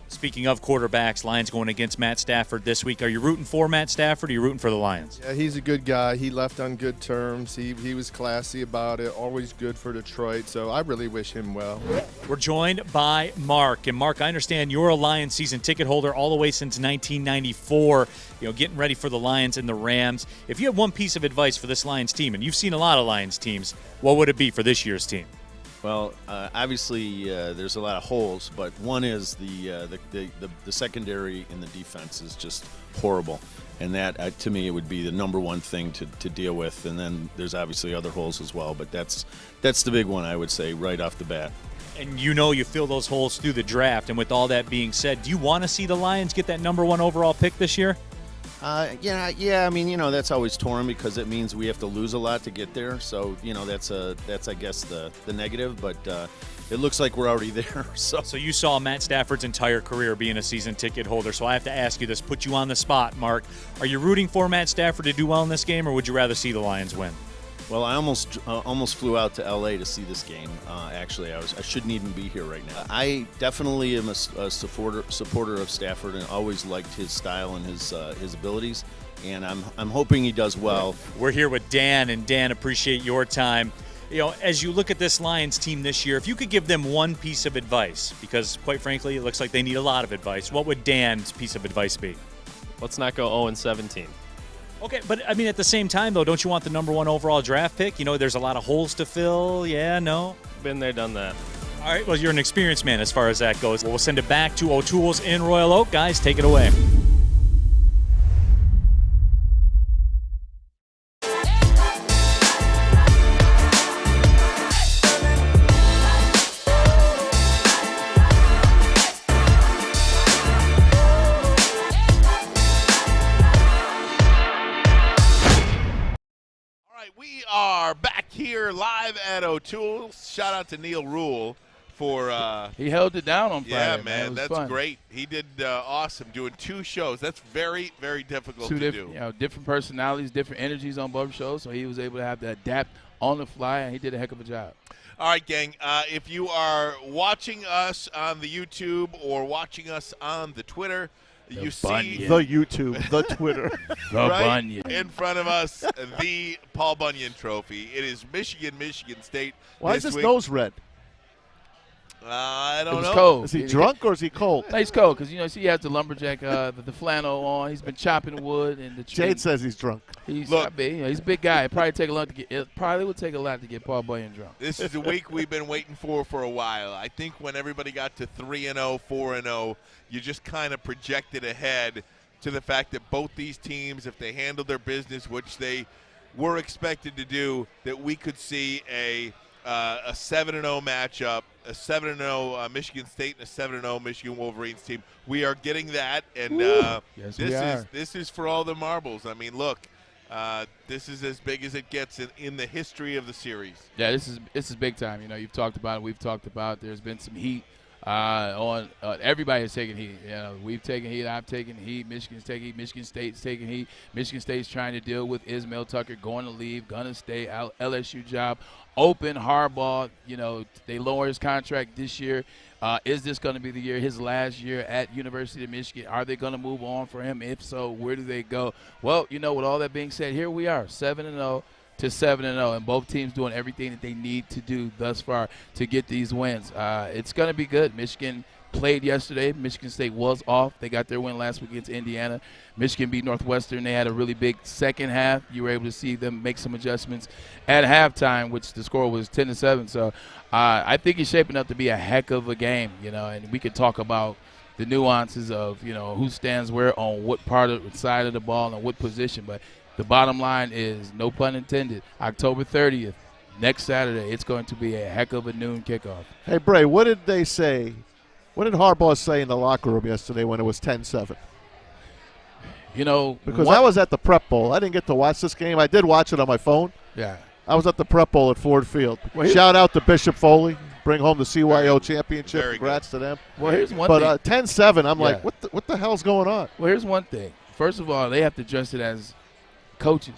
Speaking of quarterbacks, Lions going against Matt Stafford this week. Are you rooting for Matt Stafford or are you rooting for the Lions? Yeah, he's a good guy. He left on good terms. He was classy about it, always good for Detroit, so I really wish him well. We're joined by Mark. And Mark, I understand you're a Lions season ticket holder all the way since 1994, getting ready for the Lions and the Rams. If you have one piece of advice for this Lions team, and you've seen a lot of Lions teams, what would it be for this year's team? Well, obviously there's a lot of holes, but one is the secondary in the defense is just horrible, and that to me it would be the number one thing to deal with. And then there's obviously other holes as well, but that's the big one, I would say, right off the bat. And you fill those holes through the draft. And with all that being said, do you want to see the Lions get that number one overall pick this year? Yeah. I mean, that's always torn because it means we have to lose a lot to get there. So, that's I guess the negative. But it looks like we're already there. So you saw Matt Stafford's entire career being a season ticket holder. So I have to ask you this, put you on the spot, Mark. Are you rooting for Matt Stafford to do well in this game, or would you rather see the Lions win? Well, I almost flew out to L.A. to see this game. Actually, I shouldn't even be here right now. I definitely am a supporter of Stafford and always liked his style and his abilities. And I'm hoping he does well. We're here with Dan, and Dan, appreciate your time. As you look at this Lions team this year, if you could give them one piece of advice, because quite frankly, it looks like they need a lot of advice, what would Dan's piece of advice be? Let's not go 0-17. Okay, but I mean, at the same time, though, don't you want the number 1 overall draft pick? There's a lot of holes to fill. Yeah, no? Been there, done that. All right, well, you're an experienced man as far as that goes. We'll send it back to O'Toole's in Royal Oak. Guys, take it away. We are back here live at O'Toole's. Shout out to Neil Rule for he held it down on Friday. Yeah, man, that's fun. great. He did awesome doing 2 shows. That's very, very difficult to do. Different personalities, different energies on both shows, so he was able to have to adapt on the fly, and he did a heck of a job. All right, gang. If you are watching us on the YouTube or watching us on the Twitter, you see the YouTube, the Twitter, the right Bunyan in front of us, the Paul Bunyan Trophy. It is Michigan State. Why is his nose red? I don't know. Cold. Is he drunk or is he cold? No, he's cold because he has the lumberjack, the flannel on. He's been chopping wood and the tree. Jade says he's drunk. He's a big guy. It probably would take a lot to get Paul Bunyan drunk. This is the week we've been waiting for a while. I think when everybody got to 3-0, 4-0, you just kind of projected ahead to the fact that both these teams, if they handled their business, which they were expected to do, that we could see a 7-0 matchup, a 7-0 Michigan State and a 7-0 Michigan Wolverines team. We are getting that, and yes, this is for all the marbles. I mean, look, this is as big as it gets in the history of the series. Yeah, this is big time. You've talked about it. We've talked about it. There's been some heat on everybody has taken heat. We've taken heat. I've taken heat. Michigan's taking heat. Michigan State's taking heat. Michigan State's trying to deal with Ismail Tucker going to leave, gonna stay. LSU job open. Harbaugh, they lower his contract this year. Is this going to be the year, his last year at University of Michigan? Are they going to move on for him? If so, where do they go? Well, with all that being said, here we are, 7-0 to 7-0, and both teams doing everything that they need to do thus far to get these wins. It's going to be good. Michigan played yesterday. Michigan State was off. They got their win last week against Indiana. Michigan beat Northwestern. They had a really big second half. You were able to see them make some adjustments at halftime, which the score was 10-7. So I think it's shaping up to be a heck of a game, and we could talk about the nuances of, who stands where on what part of the side of the ball and what position. But the bottom line is, no pun intended, October 30th, next Saturday, it's going to be a heck of a noon kickoff. Hey, Bray, what did they say? What did Harbaugh say in the locker room yesterday when it was 10-7? Because I was at the Prep Bowl. I didn't get to watch this game. I did watch it on my phone. Yeah. I was at the Prep Bowl at Ford Field. Shout out to Bishop Foley. Bring home the CYO championship. Congrats to them. Well, here's one thing. But 10-7, I'm like, what the hell's going on? Well, here's one thing. First of all, they have to address it as coaches.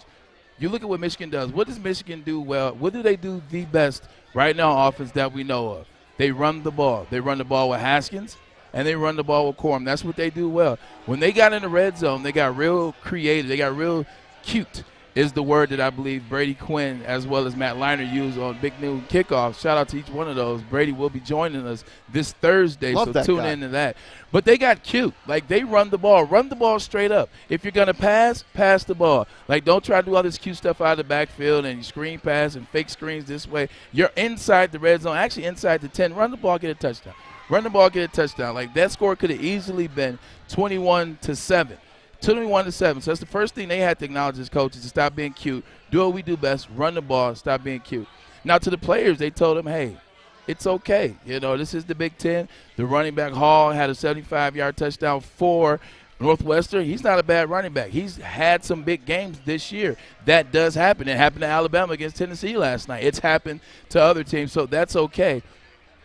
You look at what Michigan does. What does Michigan do well? What do they do the best right now on offense that we know of? They run the ball. They run the ball with Haskins, and they run the ball with Corum. That's what they do well. When they got in the red zone, they got real creative. They got real cute is the word that I believe Brady Quinn as well as Matt Liner used on Big Noon Kickoff. Shout out to each one of those. Brady will be joining us this Thursday, so tune into that. But they got cute. Like, they run the ball straight up. If you're going to pass the ball. Like, don't try to do all this cute stuff out of the backfield and you screen pass and fake screens this way. You're inside the red zone, actually inside the 10. Run the ball, get a touchdown. Run the ball, get a touchdown. Like, that score could have easily been 21-7. 21-7. So that's the first thing they had to acknowledge as coaches, to stop being cute, do what we do best, run the ball, stop being cute. Now to the players, they told them, hey, it's okay. This is the Big Ten. The running back Hall had a 75-yard touchdown for Northwestern. He's not a bad running back. He's had some big games this year. That does happen. It happened to Alabama against Tennessee last night. It's happened to other teams, so that's okay.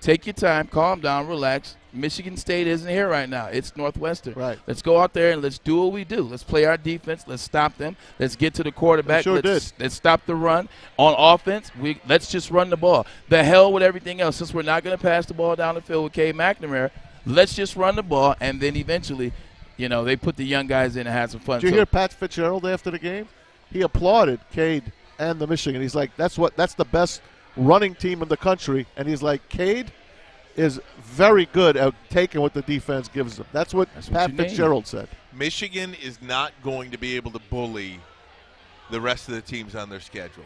take your time, calm down, relax. Michigan State isn't here right now. It's Northwestern. Right. Let's go out there and let's do what we do. Let's play our defense. Let's stop them. Let's get to the quarterback. Let's stop the run. On offense, let's just run the ball. The hell with everything else. Since we're not going to pass the ball down the field with Cade McNamara, let's just run the ball, and then eventually, they put the young guys in and had some fun. Did you hear Pat Fitzgerald after the game? He applauded Cade and the Michigan. He's like, that's the best running team in the country. And he's like, Cade is very good at taking what the defense gives them. That's what Pat Fitzgerald said. Michigan is not going to be able to bully the rest of the teams on their schedule.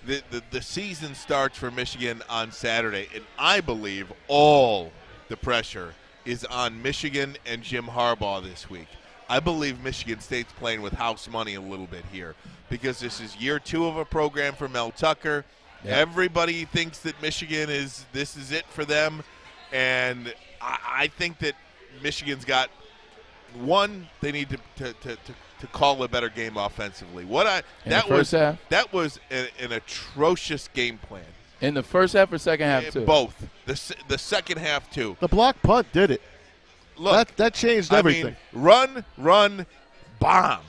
The season starts for Michigan on Saturday, and I believe all the pressure is on Michigan and Jim Harbaugh this week. I believe Michigan State's playing with house money a little bit here because this is year 2 of a program for Mel Tucker. Yeah. Everybody thinks that Michigan this is it for them, and I think that Michigan's got they need to call a better game offensively. That was an atrocious game plan. In the first half or second half too? Both. The second half too. The block punt did it. Look, that changed everything. Run, bomb.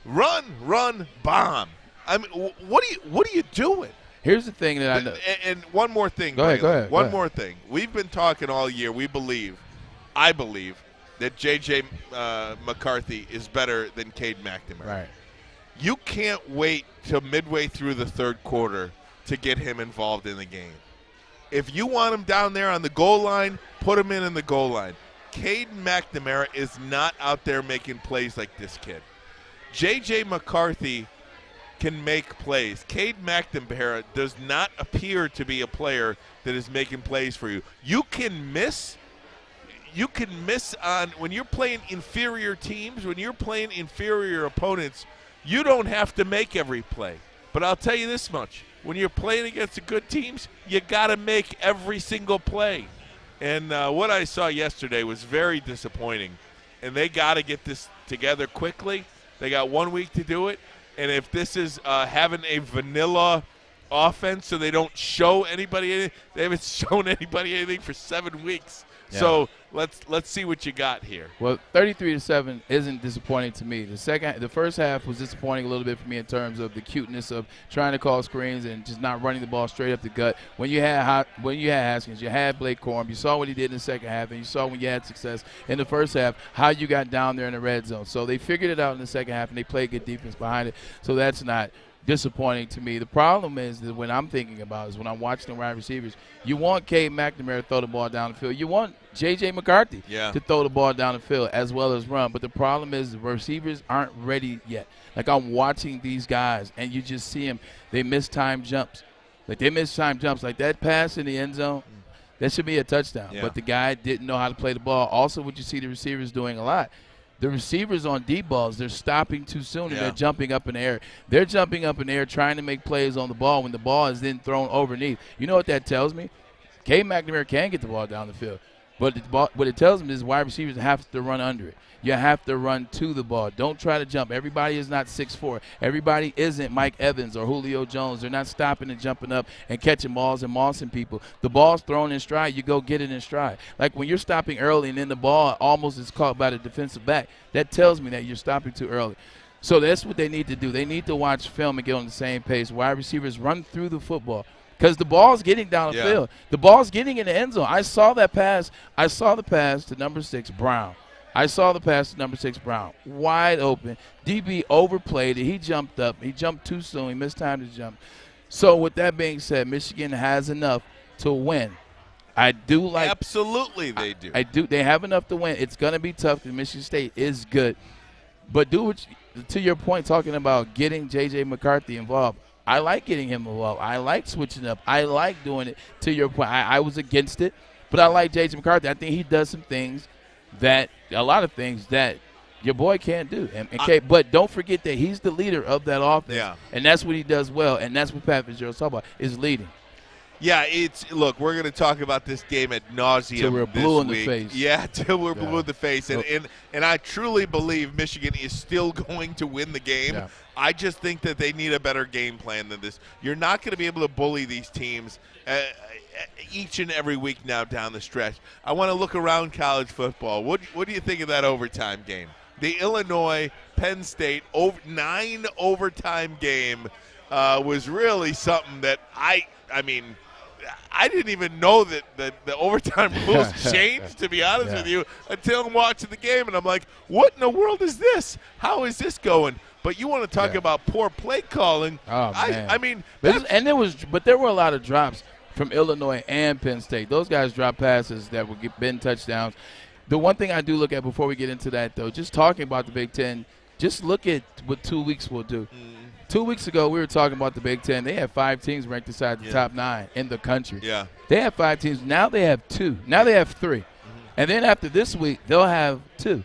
Run, bomb. I mean, what are you doing? Here's the thing that I know. And one more thing. Go ahead. One more thing. We've been talking all year. I believe, that J.J. McCarthy is better than Cade McNamara. Right. You can't wait till midway through the third quarter to get him involved in the game. If you want him down there on the goal line, put him in the goal line. Cade McNamara is not out there making plays like this kid. J.J. McCarthy can make plays. Cade McNamara does not appear to be a player that is making plays for you. You can miss on when you're playing inferior teams, when you're playing inferior opponents, you don't have to make every play. But I'll tell you this much. When you're playing against the good teams, you got to make every single play. And what I saw yesterday was very disappointing. And they got to get this together quickly. They got 1 week to do it. And if this is having a vanilla offense so they don't show anybody anything, they haven't shown anybody anything for 7 weeks. Yeah. So let's see what you got here. Well, 33-7 isn't disappointing to me. The first half was disappointing a little bit for me in terms of the cuteness of trying to call screens and just not running the ball straight up the gut. When you had Haskins, you had Blake Corum, you saw what he did in the second half, and you saw when you had success in the first half how you got down there in the red zone. So they figured it out in the second half, and they played good defense behind it. So that's not disappointing to me. The problem is that when I'm thinking about is when I'm watching the wide receivers, you want Cade McNamara to throw the ball down the field. You want J.J. McCarthy to throw the ball down the field as well as run. But the problem is the receivers aren't ready yet. Like I'm watching these guys, and you just see them. They miss time jumps. Like that pass in the end zone, that should be a touchdown. Yeah. But the guy didn't know how to play the ball. Also, what you see the receivers doing a lot, the receivers on deep balls, they're stopping too soon and they're jumping up in the air. They're jumping up in the air trying to make plays on the ball when the ball is then thrown overneath. You know what that tells me? Cade McNamara can get the ball down the field. But what it tells me is wide receivers have to run under it. You have to run to the ball. Don't try to jump. Everybody is not 6'4". Everybody isn't Mike Evans or Julio Jones. They're not stopping and jumping up and catching balls and mossing people. The ball's thrown in stride. You go get it in stride. Like when you're stopping early and then the ball almost is caught by the defensive back, that tells me that you're stopping too early. So that's what they need to do. They need to watch film and get on the same pace. Wide receivers run through the football. Because the ball's getting down the field. The ball's getting in the end zone. I saw that pass. I saw the pass to number 6, Brown. Wide open. DB overplayed it. He jumped up. He jumped too soon. He missed time to jump. So with that being said, Michigan has enough to win. I do like. Absolutely, they do. I do. They have enough to win. It's going to be tough because Michigan State is good. But to your point, talking about getting J.J. McCarthy involved, I like getting him involved. I like switching up. I like doing it. To your point, I was against it, but I like J.J. McCarthy. I think he does a lot of things that your boy can't do. But don't forget that he's the leader of that offense, and that's what he does well, and that's what Pat Fitzgerald's talking about, is leading. Yeah, look, we're going to talk about this game at nauseum Till we're blue in the week. face. Yeah, till we're blue in the face. And I truly believe Michigan is still going to win the game. Yeah. I just think that they need a better game plan than this. You're not going to be able to bully these teams each and every week now down the stretch. I want to look around college football. What do you think of that overtime game? The Illinois-Penn State 9 overtime game was really something that I didn't even know that the overtime rules changed, to be honest with you, until I'm watching the game, and I'm like, what in the world is this? How is this going? But you want to talk about poor play calling. Oh, man. There were a lot of drops from Illinois and Penn State. Those guys dropped passes that would get been touchdowns. The one thing I do look at before we get into that, though, just talking about the Big Ten, just look at what 2 weeks will do. 2 weeks ago, we were talking about the Big Ten. They had 5 teams ranked inside the top 9 in the country. Yeah. They have 5 teams. Now they have 2. Now they have 3. And then after this week, they'll have 2.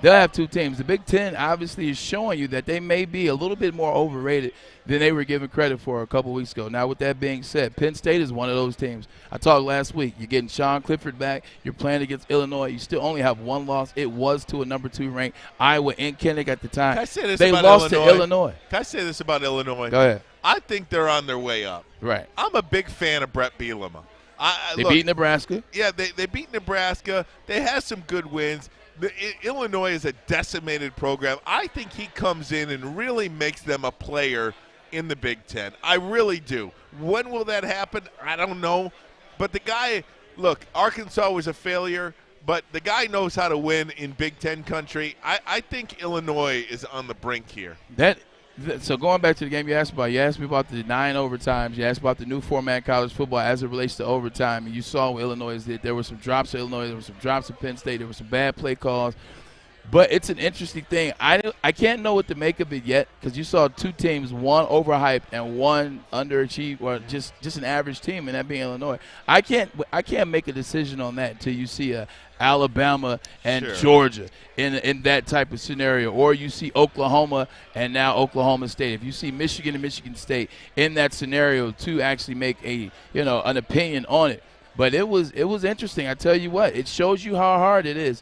They'll have 2 teams. The Big Ten obviously is showing you that they may be a little bit more overrated than they were given credit for a couple weeks ago. Now, with that being said, Penn State is one of those teams. I talked last week. You're getting Sean Clifford back. You're playing against Illinois. You still only have 1 loss. It was to a number 2 ranked Iowa in Kinnick at the time. Can I say this they about lost Illinois? to Illinois. Can I say this about Illinois? Go ahead. I think they're on their way up. Right. I'm a big fan of Brett Bielema. They beat Nebraska. Yeah, they beat Nebraska. They have some good wins. Illinois is a decimated program. I think he comes in and really makes them a player in the Big Ten. I really do. When will that happen? I don't know. But the guy, look, Arkansas was a failure, but the guy knows how to win in Big Ten country. I think Illinois is on the brink here. So going back to the game you asked me about the 9 overtimes. You asked about the new format in college football as it relates to overtime. And you saw what Illinois did. There were some drops at Illinois. There were some drops at Penn State. There were some bad play calls. But it's an interesting thing. I can't know what to make of it yet because you saw 2 teams, one overhyped and one underachieved, or just an average team, and that being Illinois. I can't make a decision on that until you see Alabama and Georgia in that type of scenario, or you see Oklahoma and now Oklahoma State. If you see Michigan and Michigan State in that scenario to actually make an opinion on it. But it was interesting. I tell you what, it shows you how hard it is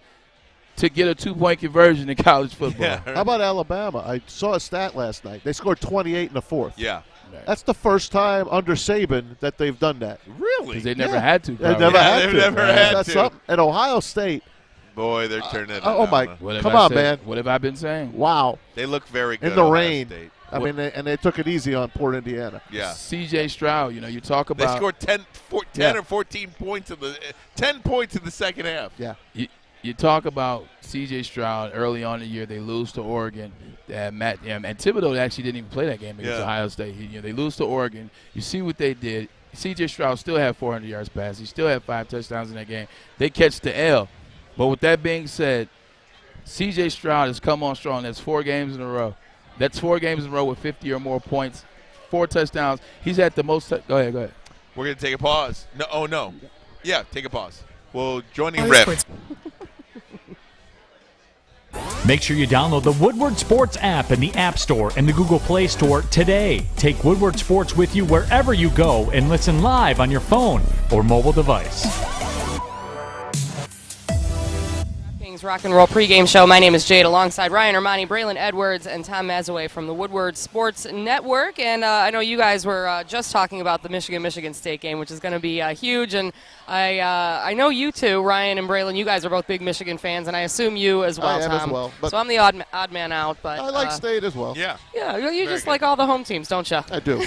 to get a 2-point conversion in college football. Yeah. How about Alabama? I saw a stat last night. They scored 28 in the 4th. Yeah. That's the first time under Saban that they've done that. Really? Because they never had to. They've never had to. Something. At Ohio State. Boy, they're turning it Oh, my. Come on, man. What have I been saying? Wow. They look very good in the Ohio rain. State. I mean, they took it easy on poor Indiana. Yeah. C.J. Stroud, you talk about. They scored 10 or 14 points 10 points in the second half. Yeah. You talk about C.J. Stroud early on in the year. They lose to Oregon. And Thibodeau actually didn't even play that game against Ohio State. They lose to Oregon. You see what they did. C.J. Stroud still had 400 yards passed. He still had 5 touchdowns in that game. They catch the L. But with that being said, C.J. Stroud has come on strong. That's 4 games in a row. That's 4 games in a row with 50 or more points, 4 touchdowns. He's had the most. Go ahead. We're going to take a pause. No. Yeah, take a pause. Well, joining Rip. Make sure you download the Woodward Sports app in the App Store and the Google Play Store today. Take Woodward Sports with you wherever you go and listen live on your phone or mobile device. Rock and Roll pregame show. My name is Jade, alongside Ryan Armani, Braylon Edwards, and Tom Mazaway from the Woodward Sports Network. And I know you guys were just talking about the Michigan State game, which is going to be huge. And I know you two, Ryan and Braylon, you guys are both big Michigan fans, and I assume you as well, I am Tom. as well, but so I'm the odd man out. But I like State as well. Yeah. Yeah, you just like all the home teams, don't you? I do.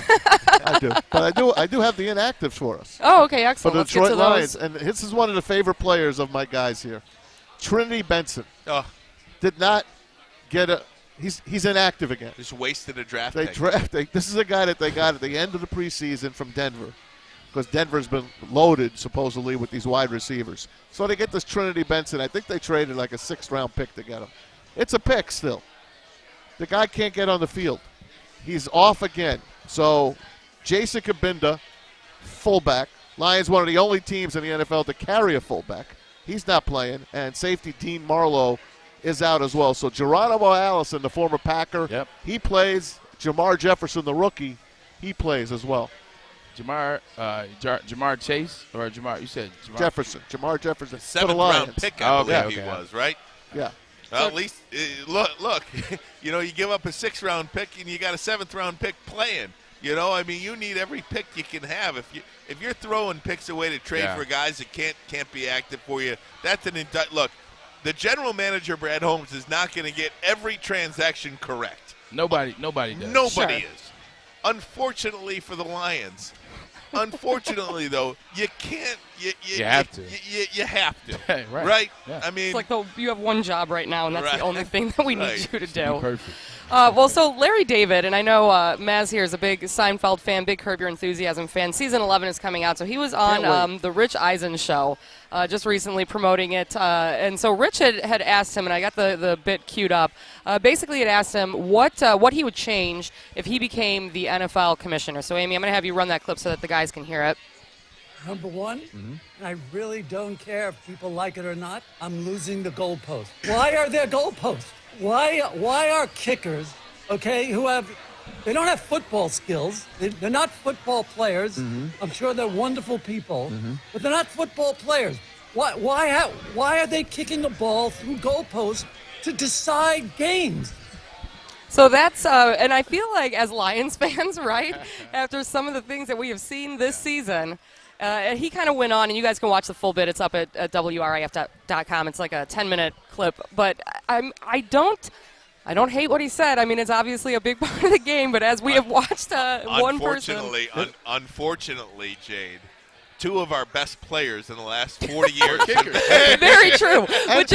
I do. But I do have the inactives for us. Oh, okay, excellent. For the Let's get Detroit to those. Lions. And this is one of the favorite players of my guys here. Trinity Benson did not get a – he's inactive again. Just wasted a draft pick. This is a guy that they got at the end of the preseason from Denver, because Denver's been loaded supposedly with these wide receivers. So they get this Trinity Benson. I think they traded like a 6th-round pick to get him. It's a pick still. The guy can't get on the field. He's off again. So Jason Kabinda, fullback. Lions one of the only teams in the NFL to carry a fullback. He's not playing, and safety Dean Marlowe is out as well. So Geronimo Allison, the former Packer, he plays. Jamar Jefferson, the rookie, he plays as well. Jamar Chase or Jamar? You said Jamar Jamar Jefferson. Seventh round pick, I believe he was, right? Yeah. Well, at least look, you give up a 6th round pick and you got a 7th round pick playing. I mean, you need every pick you can have. If you're throwing picks away to trade for guys that can't be active for you, that's an look. The general manager Brad Holmes is not going to get every transaction correct. Nobody does. Nobody is. Unfortunately for the Lions. Unfortunately, though, you can't. You have to. You have to. Right. Yeah. I mean, it's like you have one job right now, and that's the only thing that we need you to do. Perfect. So Larry David, and I know Maz here is a big Seinfeld fan, big Curb Your Enthusiasm fan. Season 11 is coming out, so he was on the Rich Eisen show just recently promoting it. And so Rich had asked him, and I got the bit queued up, basically had asked him what he would change if he became the NFL commissioner. So, Amy, I'm going to have you run that clip so that the guys can hear it. Number one, I really don't care if people like it or not, I'm losing the goalpost. Why are there goalposts? Why are kickers, they don't have football skills. They're not football players. I'm sure they're wonderful people, but they're not football players. Why are they kicking the ball through goalposts to decide games? So that's, and I feel like as Lions fans, right, after some of the things that we have seen this season, and he kind of went on, and you guys can watch the full bit. It's up at WRIF.com. It's like a 10-minute clip. But I don't hate what he said. I mean, it's obviously a big part of the game. But as we have watched one person. Unfortunately, Jade, 2 of our best players in the last 40 years. Very true, which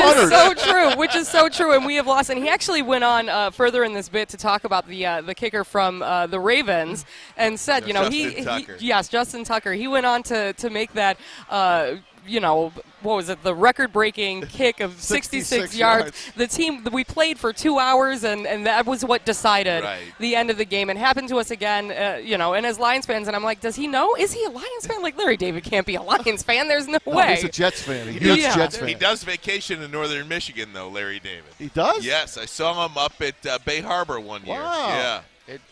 is so true. And we have lost. And he actually went on further in this bit to talk about the kicker from the Ravens and said, Justin Tucker. He went on to make that. What was it, the record-breaking kick of 66 yards. The team, we played for 2 hours, and that was what decided the end of the game. It happened to us again, and as Lions fans, and I'm like, does he know? Is he a Lions fan? Like, Larry David can't be a Lions fan. There's no way. He's a Jets fan. Jets fan. He does vacation in northern Michigan, though, Larry David. He does? Yes, I saw him up at Bay Harbor one year. Wow.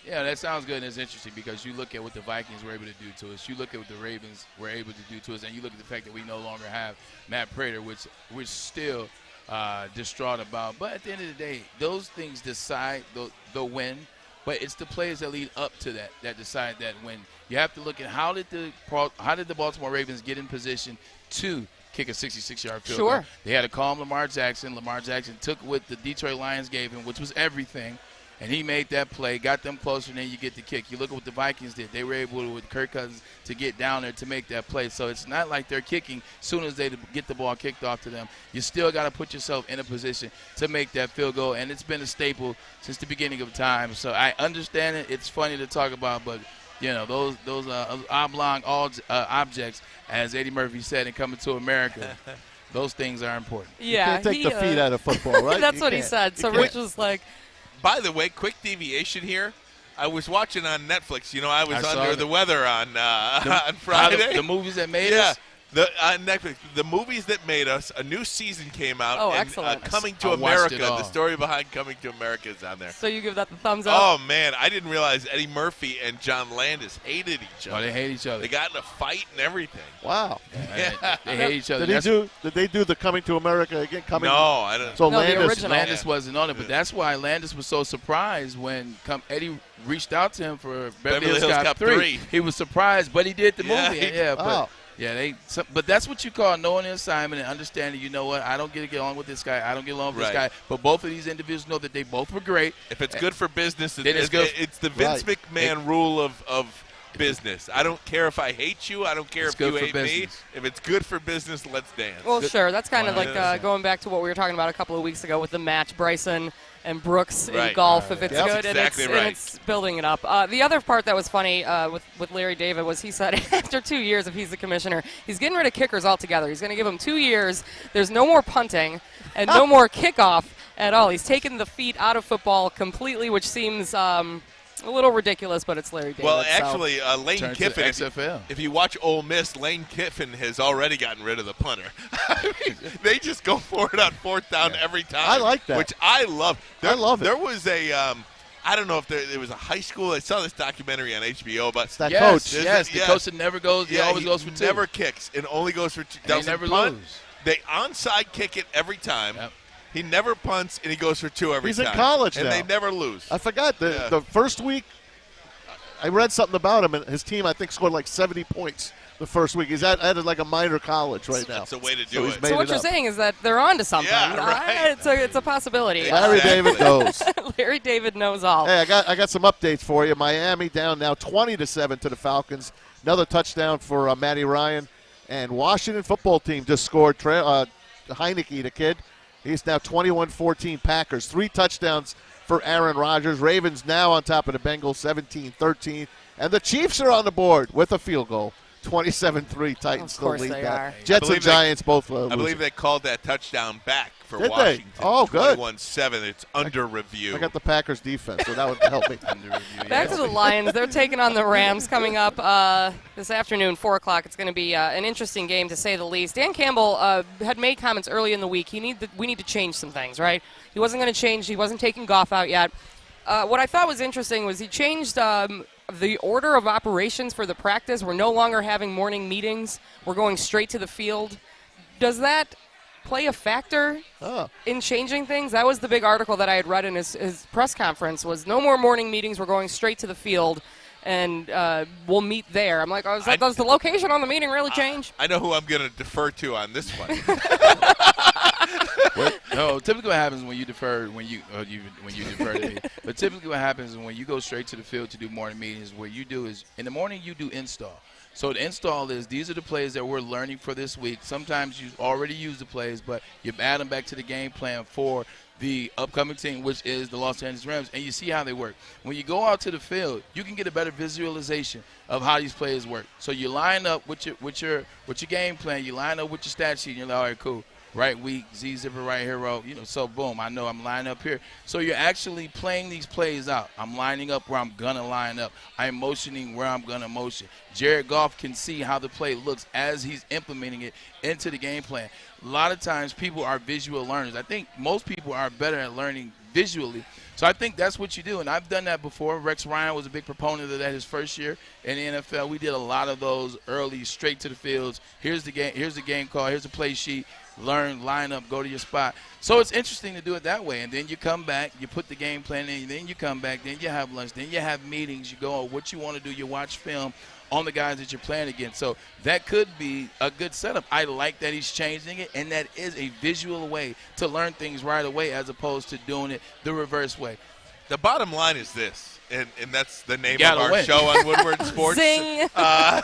Yeah. That sounds good, and it's interesting because you look at what the Vikings were able to do to us, you look at what the Ravens were able to do to us, and you look at the fact that we no longer have Matt Prater, which we're still distraught about. But at the end of the day, those things decide the win, but it's the players that lead up to that decide that win. You have to look at how did the Baltimore Ravens get in position to kick a 66-yard field goal. They had to call him Lamar Jackson. Lamar Jackson took what the Detroit Lions gave him, which was everything. And he made that play, got them closer, and then you get the kick. You look at what the Vikings did. They were able, with Kirk Cousins, to get down there to make that play. So it's not like they're kicking as soon as they get the ball kicked off to them. You still got to put yourself in a position to make that field goal, and it's been a staple since the beginning of time. So I understand it. It's funny to talk about, but, those oblong objects, as Eddie Murphy said in Coming to America, those things are important. Yeah, you can't take the feet out of football, right? That's what he said. So Rich was like, by the way, quick deviation here. I was watching on Netflix. I was under the weather on Friday. The movies that made us? On Netflix, the movies that made us. A new season came out. Oh, and, excellent. Coming to America. The story behind Coming to America is on there. So you give that the thumbs up? Oh, man. I didn't realize Eddie Murphy and John Landis hated each other. Oh, they hate each other. They got in a fight and everything. Wow. They hate each other. Did they do the Coming to America again? No, I don't. So no, Landis wasn't on it, but that's why Landis was so surprised when Eddie reached out to him for Beverly Hills Cop 3. He was surprised, but he did the movie. But that's what you call knowing the assignment and understanding, you know what, I don't get along with this guy, I don't get along with this guy. But both of these individuals know that they both were great. If it's good for business, it's good. It's the Vince McMahon rule of business. I don't care if I hate you. I don't care if you hate me. If it's good for business, let's dance. Well, sure. That's kind of like going back to what we were talking about a couple of weeks ago with the match, Bryson and Brooks in golf. If it's good, and it's building it up. The other part that was funny with Larry David was he said after 2 years, if he's the commissioner, he's getting rid of kickers altogether. He's going to give them 2 years. There's no more punting and no more kickoff at all. He's taken the feet out of football completely, which seems a little ridiculous, but it's Larry David. Well, actually, Lane Kiffin, XFL. If you watch Ole Miss, Lane Kiffin has already gotten rid of the punter. I mean, they just go for it on fourth down every time. I like that. Which I love. I love it. There was a I don't know if there was a high school. I saw this documentary on HBO, but It's that Yes, coach. yes, the coach that never goes. He always goes for 2. Never kicks and only goes for 2. And they Doesn't never punt. lose. They onside kick it every time. Yep. He never punts and he goes for 2 every He's time. in college and now. they never lose. I forgot the first week. I read something about him, and his team I think scored like 70 points the first week. He's at like a minor college right now. That's the way to So do he's it. made So what it you're up. saying is that they're on to something. Yeah, right. It's a possibility. Larry David knows. Larry David knows all. Hey, I got some updates for you. Miami down now 20-7 to the Falcons. Another touchdown for Matty Ryan. And Washington football team just scored. Heineke, the kid, he's now 21-14 Packers. 3 touchdowns for Aaron Rodgers. Ravens now on top of the Bengals, 17-13. And the Chiefs are on the board with a field goal. 27-3 Titans Of still course lead they that. are. Jets and Giants both I believe they called that touchdown back for Did they? Washington. Oh, good. 21-7. It's under review. I got the Packers defense, so that would help me. Under review. Back to the Lions. They're taking on the Rams coming up this afternoon, 4 o'clock. It's going to be an interesting game, to say the least. Dan Campbell had made comments early in the week. We need to change some things, right? He wasn't going to change. He wasn't taking Goff out yet. What I thought was interesting was he changed the order of operations for the practice. We're no longer having morning meetings. We're going straight to the field. Does that play a factor in changing things? That was the big article that I had read in his press conference, was no more morning meetings. We're going straight to the field, and we'll meet there. I'm like, does the location on the meeting really change? I know who I'm going to defer to on this one. No, typically what happens when you defer, when you defer to me, but typically what happens is when you go straight to the field to do morning meetings, what you do is in the morning you do install. So the install is these are the plays that we're learning for this week. Sometimes you already use the plays, but you add them back to the game plan for the upcoming team, which is the Los Angeles Rams, and you see how they work. When you go out to the field, you can get a better visualization of how these plays work. So you line up with your game plan, you line up with your stat sheet, and you're like, all right, cool. Right week, Z zipper, right hero, so boom, I know I'm lining up here. So you're actually playing these plays out. I'm lining up where I'm going to line up. I'm motioning where I'm going to motion. Jared Goff can see how the play looks as he's implementing it into the game plan. A lot of times people are visual learners. I think most people are better at learning visually. So I think that's what you do, and I've done that before. Rex Ryan was a big proponent of that his first year in the NFL. We did a lot of those early, straight to the fields. Here's the game call. Here's the play sheet. Learn, line up, go to your spot. So it's interesting to do it that way. And then you come back, you put the game plan in, then you come back, then you have lunch, then you have meetings, you go on what you want to do, you watch film on the guys that you're playing against. So that could be a good setup. I like that he's changing it, and that is a visual way to learn things right away as opposed to doing it the reverse way. The bottom line is this, and that's the name of our win. show on Woodward Sports. Zing. I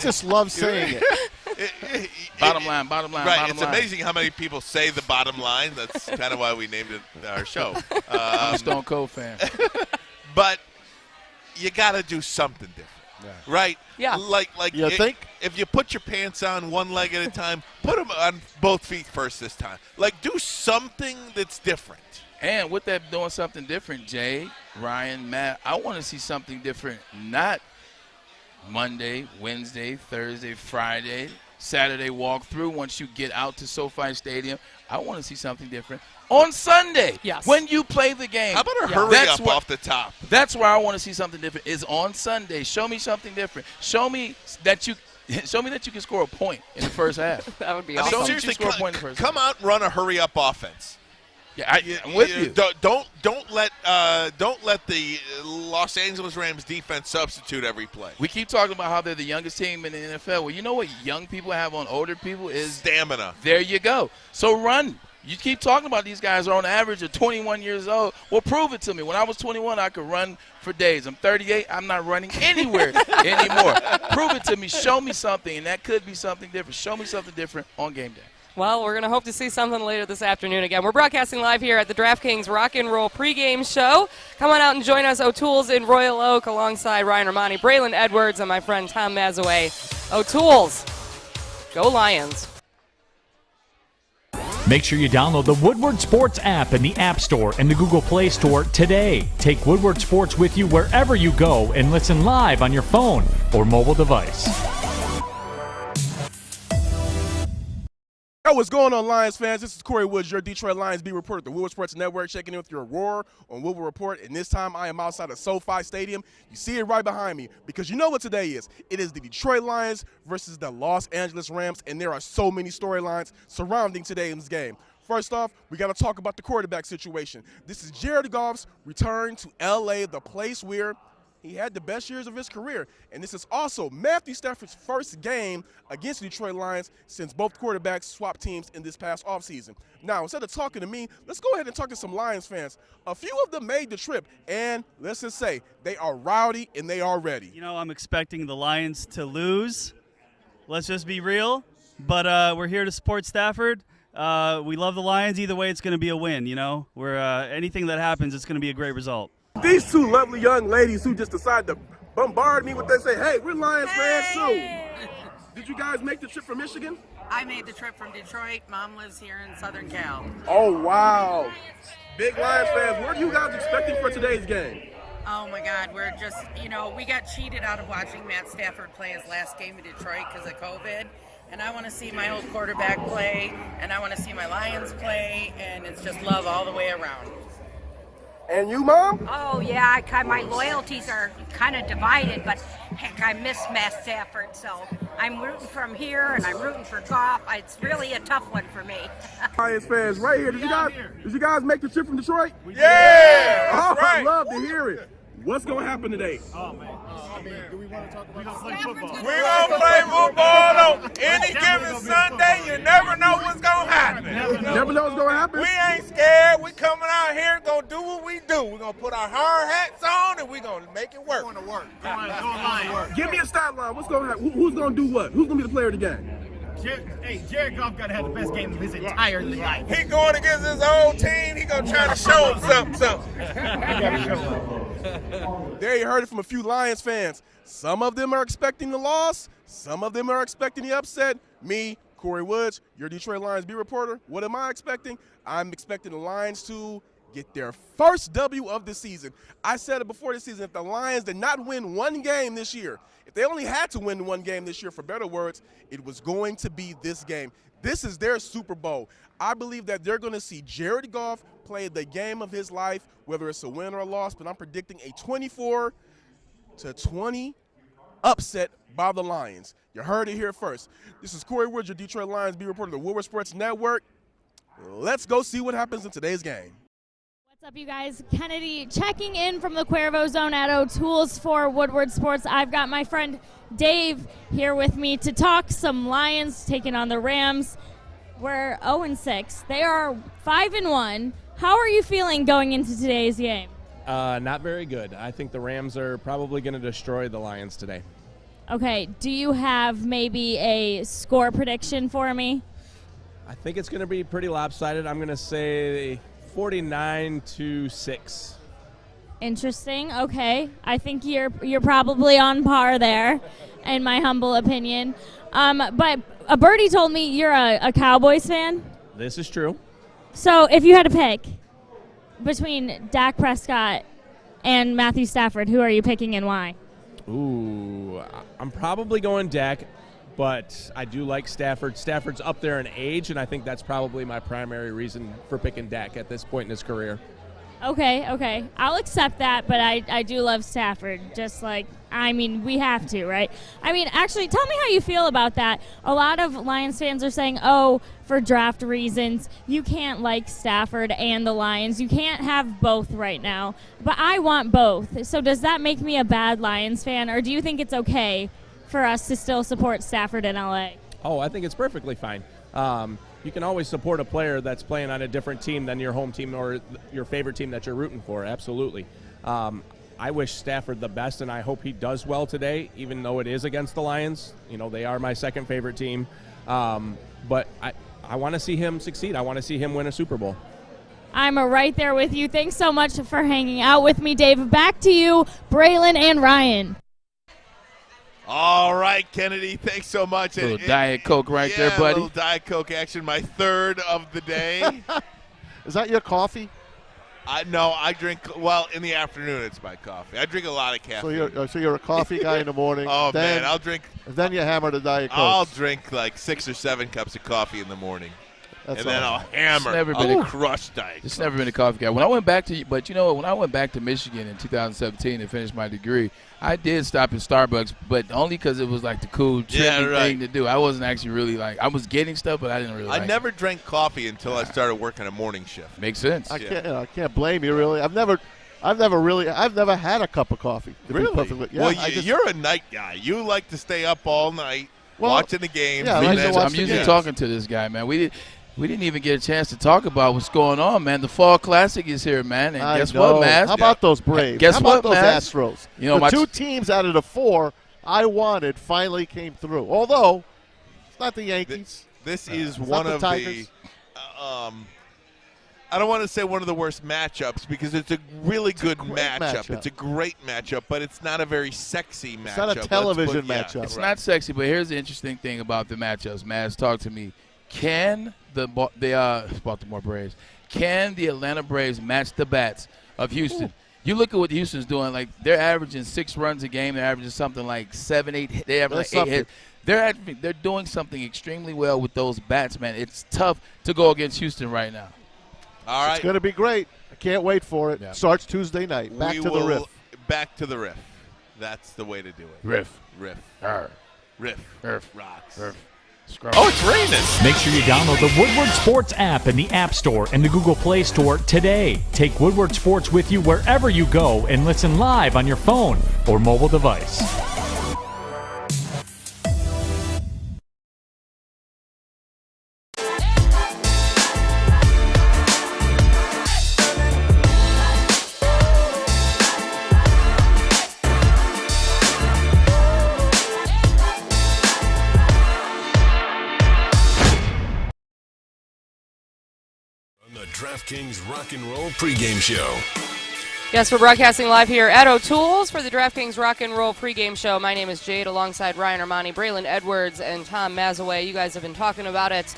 just love saying it. Bottom line. Right, it's amazing how many people say the bottom line. That's kind of why we named it our show. I'm a Stone Cold fan. But you got to do something different, right? Yeah. Like You think? If you put your pants on one leg at a time, put them on both feet first this time. Like, do something that's different. And with that doing something different, Jay, Ryan, Matt, I want to see something different, not Monday, Wednesday, Thursday, Friday, Saturday walkthrough. Once you get out to SoFi Stadium, I want to see something different on Sunday. Yes. When you play the game. How about a hurry up off the top? That's where I want to see something different is on Sunday. Show me something different. Show me that you can score a point in the first half. That would be I mean, awesome. seriously, Score a point in the first come out and run a hurry up offense. Yeah, I'm with you. Don't let the Los Angeles Rams defense substitute every play. We keep talking about how they're the youngest team in the NFL. Well, you know what young people have on older people is Stamina. There you go. So run. You keep talking about these guys are on average of 21 years old. Well, prove it to me. When I was 21, I could run for days. I'm 38. I'm not running anywhere anymore. Prove it to me. Show me something, and that could be something different. Show me something different on game day. Well, we're going to hope to see something later this afternoon again. We're broadcasting live here at the DraftKings Rock and Roll pregame show. Come on out and join us, O'Toole's in Royal Oak, alongside Ryan Romani, Braylon Edwards, and my friend Tom Mazaway. O'Toole's, go Lions. Make sure you download the Woodward Sports app in the App Store and the Google Play Store today. Take Woodward Sports with you wherever you go and listen live on your phone or mobile device. Yo, what's going on, Lions fans? This is Corey Woods, your Detroit Lions beat reporter at the Woodward Sports Network, checking in with your Roar on Woodward Report. And this time I am outside of SoFi Stadium. You see it right behind me because you know what today is. It is the Detroit Lions versus the Los Angeles Rams, and there are so many storylines surrounding today's game. First off, we got to talk about the quarterback situation. This is Jared Goff's return to L.A., the place where he had the best years of his career. And this is also Matthew Stafford's first game against the Detroit Lions since both quarterbacks swapped teams in this past offseason. Now, instead of talking to me, let's go ahead and talk to some Lions fans. A few of them made the trip, and let's just say they are rowdy and they are ready. You know, I'm expecting the Lions to lose. Let's just be real. But we're here to support Stafford. We love the Lions. Either way, it's going to be a win, you know. Anything that happens, it's going to be a great result. These two lovely young ladies who just decided to bombard me with they say, hey, we're Lions fans too. Did you guys make the trip from Michigan? I made the trip from Detroit. Mom lives here in Southern Cal. Oh, wow. Big Lions fans. What are you guys expecting for today's game? Oh, my God. We're just, you know, we got cheated out of watching Matt Stafford play his last game in Detroit because of COVID. And I want to see my old quarterback play, and I want to see my Lions play, and it's just love all the way around. And you, Mom? Oh, yeah, my loyalties are kind of divided, but heck, I miss Matt Stafford, so I'm rooting from here, and I'm rooting for Goff. It's really a tough one for me. Lions fans, right here. Did you guys make the trip from Detroit? Yeah! Oh, Right. I love to hear it. What's going to happen today? Oh, man. Do we want to talk about football? We're going to play football on any given Sunday. You never know what's going to happen. Never know what's going to happen? We ain't scared. We coming out here going to do what we do. We're going to put our hard hats on and we're going to make it work. We're going to work. Give me a stat line. What's going to happen? Who's going to do what? Who's going to be the player of the game? Jared Goff got to have the best game of his entire life. He going against his old team. He going to try to show him something. There you heard it from a few Lions fans. Some of them are expecting the loss. Some of them are expecting the upset. Me, Corey Woods, your Detroit Lions beat reporter. What am I expecting? I'm expecting the Lions to get their first W of the season. I said it before the season, if the Lions did not win one game this year, if they only had to win one game this year, for better words, it was going to be this game. This is their Super Bowl. I believe that they're going to see Jared Goff play the game of his life, whether it's a win or a loss, but I'm predicting a 24-20 upset by the Lions. You heard it here first. This is Corey Woods, your Detroit Lions beat reporter of the Woodward Sports Network. Let's go see what happens in today's game. What's up, you guys? Kennedy checking in from the Cuervo Zone at O'Toole's for Woodward Sports. I've got my friend Dave here with me to talk some Lions taking on the Rams. We're 0-6. They are 5-1. How are you feeling going into today's game? Not very good. I think the Rams are probably going to destroy the Lions today. Okay, do you have maybe a score prediction for me? I think it's going to be pretty lopsided. I'm going to say 49-6. Interesting. Okay, I think you're probably on par there, in my humble opinion. But a birdie told me you're a Cowboys fan. This is true. So if you had to pick between Dak Prescott and Matthew Stafford, who are you picking and why? Ooh, I'm probably going Dak, but I do like Stafford. Stafford's up there in age, and I think that's probably my primary reason for picking Dak at this point in his career. Okay. I'll accept that, but I do love Stafford. We have to, right? Actually, tell me how you feel about that. A lot of Lions fans are saying, for draft reasons, you can't like Stafford and the Lions. You can't have both right now. But I want both. So does that make me a bad Lions fan, or do you think it's okay for us to still support Stafford in L.A.? Oh, I think it's perfectly fine. You can always support a player that's playing on a different team than your home team or your favorite team that you're rooting for. Absolutely. I wish Stafford the best, and I hope he does well today, even though it is against the Lions. You know, they are my second favorite team. But I want to see him succeed. I want to see him win a Super Bowl. I'm right there with you. Thanks so much for hanging out with me, Dave. Back to you, Braylon and Ryan. All right, Kennedy, thanks so much. A little Diet Coke right there, buddy. A little Diet Coke action, my third of the day. Is that your coffee? No, I drink, well, in the afternoon it's my coffee. I drink a lot of caffeine. So you're a coffee guy in the morning. Oh, then, man, I'll drink. Then you hammer the Diet Coke. I'll drink like 6 or 7 cups of coffee in the morning. That's and then all. I'll hammer. I'll crush Diet Coke. It's never been a coffee guy. When I went back to, but you know what? When I went back to Michigan in 2017 and finished my degree, I did stop at Starbucks, but only because it was like the cool, trendy thing to do. I wasn't actually really like, I was getting stuff, but I didn't really like I never drank coffee until I started working a morning shift. Makes sense. I can't blame you really. I've never had a cup of coffee. To be perfectly, yeah, Well, you're a night guy. You like to stay up all night watching the games. Yeah, I'm usually talking to this guy, man. We didn't even get a chance to talk about what's going on, man. The Fall Classic is here, man. And guess what, Maz? How about those Braves? Guess How about what, those Maz? Astros? You know, the 2 teams out of the 4 I wanted finally came through. Although it's not the Yankees. This is it's one not of Tigers. I don't want to say one of the worst matchups because it's a really good matchup. It's a great matchup, but it's not a very sexy matchup. It's not a television matchup. It's not sexy, but here's the interesting thing about the matchups. Maz, talk to me. Can the Baltimore Braves, can the Atlanta Braves match the bats of Houston? Ooh. You look at what Houston's doing. Like, they're averaging 6 runs a game. They're averaging something like 7, 8. They average like 8 hits. They're doing something extremely well with those bats, man. It's tough to go against Houston right now. All right. It's going to be great. I can't wait for it. Yeah. Starts Tuesday night. Back to the riff. Back to the riff. That's the way to do it. Riff. Riff. Riff. Rocks. Riff. Oh, it's raining. Make sure you download the Woodward Sports app in the App Store and the Google Play Store today. Take Woodward Sports with you wherever you go and listen live on your phone or mobile device. DraftKings Rock and Roll Pregame Show. Yes, we're broadcasting live here at O'Toole's for the DraftKings Rock and Roll Pregame Show. My name is Jade, alongside Ryan Armani, Braylon Edwards, and Tom Mazaway. You guys have been talking about it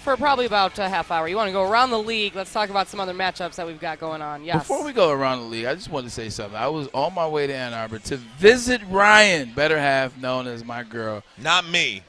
for probably about a half hour. You want to go around the league. Let's talk about some other matchups that we've got going on. Yes. Before we go around the league, I just wanted to say something. I was on my way to Ann Arbor to visit Ryan, better half known as my girl. Not me.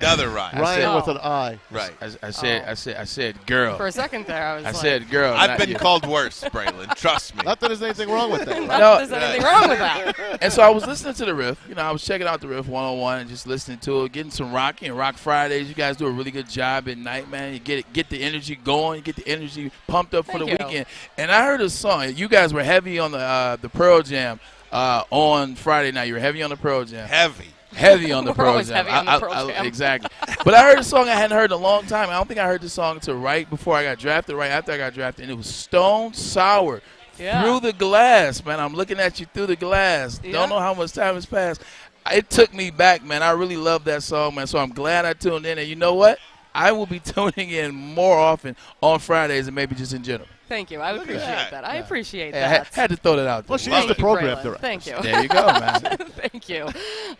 Another Ryan. Ryan with an I. Right. I said girl. For a second there, I said girl. I've been called worse, Braylon. Trust me. Not that there's anything wrong with that. Not that there's anything wrong with that. And so I was listening to the riff. You know, I was checking out the riff 101 and just listening to it, getting some rocky and Rock Fridays. You guys do a really good job at night, man. You get the energy going, you get the energy pumped up for the weekend. And I heard a song. You guys were heavy on the Pearl Jam on Friday night. You were heavy on the Pearl Jam. Heavy on the Pearl Jam. Exactly. But I heard a song I hadn't heard in a long time. I don't think I heard the song until right before I got drafted, right after I got drafted, and it was Stone Sour. Yeah. Through the Glass, man. I'm looking at you through the glass. Yeah. Don't know how much time has passed. It took me back, man. I really love that song, man. So I'm glad I tuned in. And you know what? I will be tuning in more often on Fridays and maybe just in general. Thank you. I appreciate that. I appreciate I that. had to throw that out there. Well, she is the program director. Thank you. There you go, man. Thank you.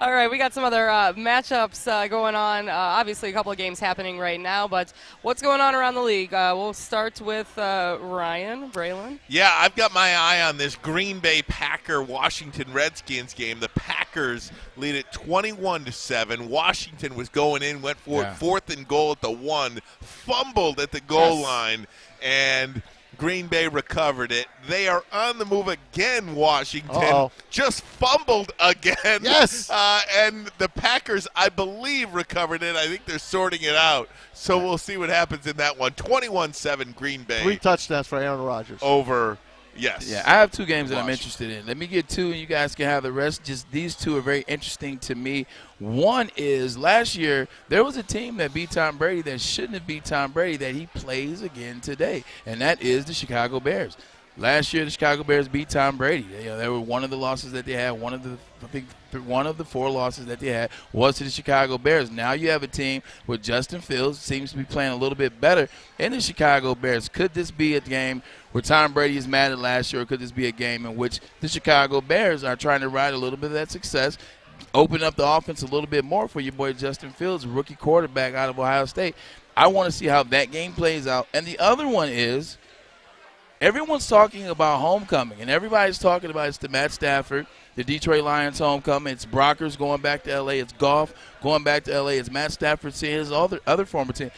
All right, we got some other matchups going on. Obviously, a couple of games happening right now, but what's going on around the league? We'll start with Ryan, Braylon. Yeah, I've got my eye on this Green Bay Packer-Washington Redskins game. The Packers lead it 21-7. Washington was going in, went for it, 4th and goal at the 1, fumbled at the goal line, and Green Bay recovered it. They are on the move again, Washington. Uh-oh. Just fumbled again. Yes. And the Packers, I believe, recovered it. I think they're sorting it out. So we'll see what happens in that one. 21-7 Green Bay. 3 touchdowns for Aaron Rodgers. Over, yes. Yeah, I have 2 games that I'm interested in. Let me get 2, and you guys can have the rest. Just these 2 are very interesting to me. One is last year there was a team that beat Tom Brady that shouldn't have beat Tom Brady that he plays again today, and that is the Chicago Bears. Last year the Chicago Bears beat Tom Brady. They were one of the losses that they had. One of the 4 losses that they had was to the Chicago Bears. Now you have a team with Justin Fields seems to be playing a little bit better in the Chicago Bears. Could this be a game where Tom Brady is mad at last year, or could this be a game in which the Chicago Bears are trying to ride a little bit of that success, open up the offense a little bit more for your boy Justin Fields, rookie quarterback out of Ohio State? I want to see how that game plays out. And the other one is everyone's talking about homecoming, and everybody's talking about it's the Matt Stafford, the Detroit Lions homecoming. It's Brockers going back to L.A. It's Goff going back to L.A. It's Matt Stafford seeing his other former team.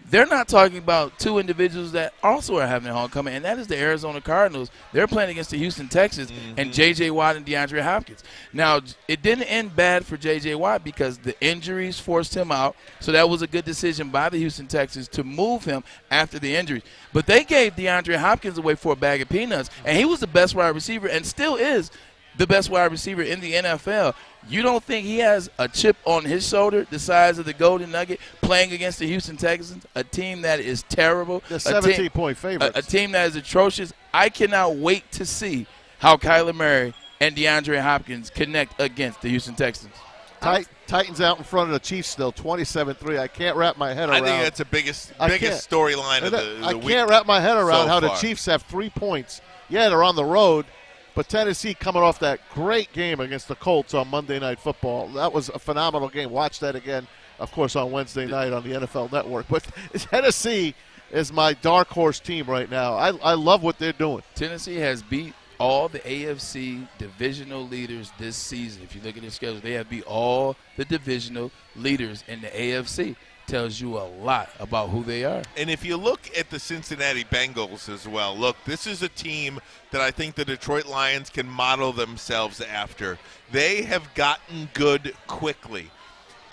They're not talking about two individuals that also are having a homecoming, and that is the Arizona Cardinals. They're playing against the Houston Texans and J.J. Watt and DeAndre Hopkins. Now, it didn't end bad for J.J. Watt because the injuries forced him out, so that was a good decision by the Houston Texans to move him after the injuries. But they gave DeAndre Hopkins away for a bag of peanuts, and he was the best wide receiver and still is the best wide receiver in the NFL. You don't think he has a chip on his shoulder the size of the Golden Nugget playing against the Houston Texans, a team that is terrible? The 17-point favorites. A team that is atrocious. I cannot wait to see how Kyler Murray and DeAndre Hopkins connect against the Houston Texans. Titans out in front of the Chiefs still, 27-3. I can't wrap my head around. I think that's the biggest storyline of the week. I can't wrap my head around how the far. Chiefs have 3 points. Yeah, they're on the road. But Tennessee coming off that great game against the Colts on Monday Night Football. That was a phenomenal game. Watch that again, of course, on Wednesday night on the NFL Network. But Tennessee is my dark horse team right now. I love what they're doing. Tennessee has beat all the AFC divisional leaders this season. If you look at their schedule, they have beat all the divisional leaders in the AFC. Tells you a lot about who they are. And if you look at the Cincinnati Bengals as well, look, this is a team that I think the Detroit Lions can model themselves after. They have gotten good quickly.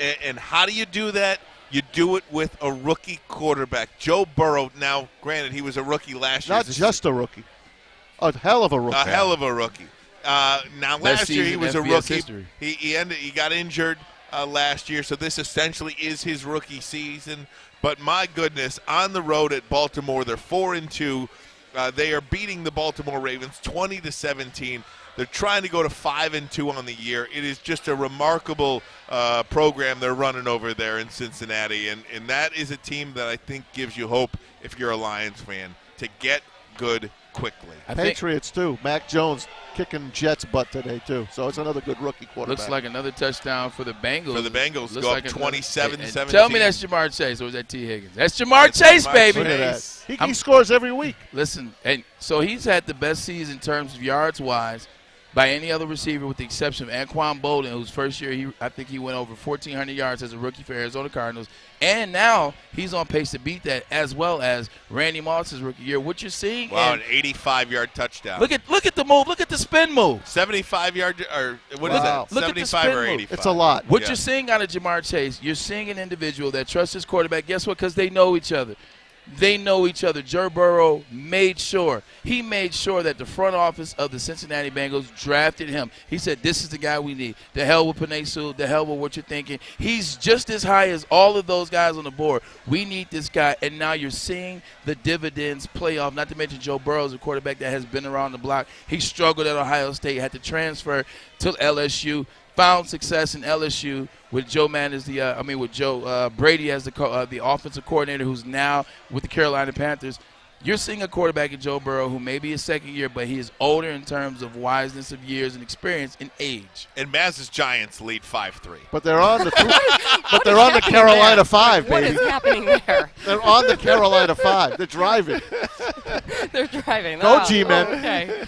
And how do you do that? You do it with a rookie quarterback. Joe Burrow, now, granted, he was a rookie last year. Not just a rookie. A hell of a rookie. A hell of a rookie. Now, last year he was a rookie. He got injured last year, so this essentially is his rookie season. But my goodness, on the road at Baltimore, they're 4-2. They are beating the Baltimore Ravens 20-17. They're trying to go to 5-2 on the year. It is just a remarkable program they're running over there in Cincinnati, and that is a team that I think gives you hope if you're a Lions fan to get good quickly. Patriots too. Mac Jones kicking Jets' butt today too. So it's another good rookie quarterback. Looks like another touchdown for the Bengals. For the Bengals, Looks go like up 27-17. Tell me that's Jamar Chase, or was that T. Higgins? That's Jamar Chase, baby. Look at that. He scores every week. Listen, and so he's had the best season in terms of yards-wise by any other receiver with the exception of Anquan Bolden, whose first year I think he went over 1,400 yards as a rookie for Arizona Cardinals. And now he's on pace to beat that, as well as Randy Moss's rookie year. What you're seeing, wow, an 85-yard touchdown. Look at the move. Look at the spin move. 75-yard, or what is that? Look 75 or 85? It's a lot. What you're seeing out of Jamar Chase, you're seeing an individual that trusts his quarterback. Guess what? Because they know each other. They know each other. Joe Burrow made sure that the front office of the Cincinnati Bengals drafted him. He said, this is the guy we need. The hell with Penei Sewell. The hell with what you're thinking. He's just as high as all of those guys on the board. We need this guy. And now you're seeing the dividends play off, not to mention Joe Burrow is a quarterback that has been around the block. He struggled at Ohio State, had to transfer to LSU. Found success in LSU with Joe Brady as the offensive coordinator, who's now with the Carolina Panthers. You're seeing a quarterback in Joe Burrow who may be his second year, but he is older in terms of wiseness of years and experience and age. And Maz's Giants lead 5-3. But they're on the the Carolina 5, baby. What is happening there? They're on the Carolina 5. They're driving. They're driving. Go G-Men. Okay.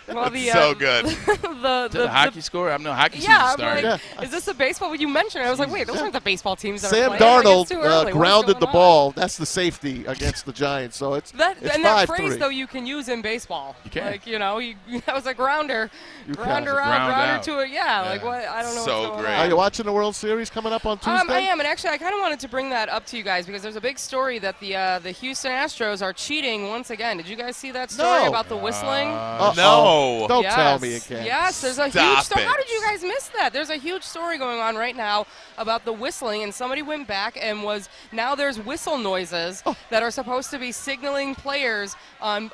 Well, so good. the hockey score? I'm no hockey season I'm starting. like, is this a baseball? When you mentioned it, I was like, wait, those aren't the baseball teams that Sam are playing. Darnold It's too early. grounded the ball. That's the safety against the Giants. So it's that 5-3. phrase, though, you can use in baseball. You can. Like, that was a grounder. Grounder out. to it. Yeah, like what? I don't know So what's going great. on. Are you watching the World Series coming up on Tuesday? I am, and actually, I kind of wanted to bring that up to you guys because there's a big story that the Houston Astros are cheating once again. Did you guys see that story about the whistling? No. Don't tell me again. Yes, there's a Stop huge story. it. How did you guys miss that? There's a huge story going on right now about the whistling, and somebody went back and now there's whistle noises that are supposed to be signaling players on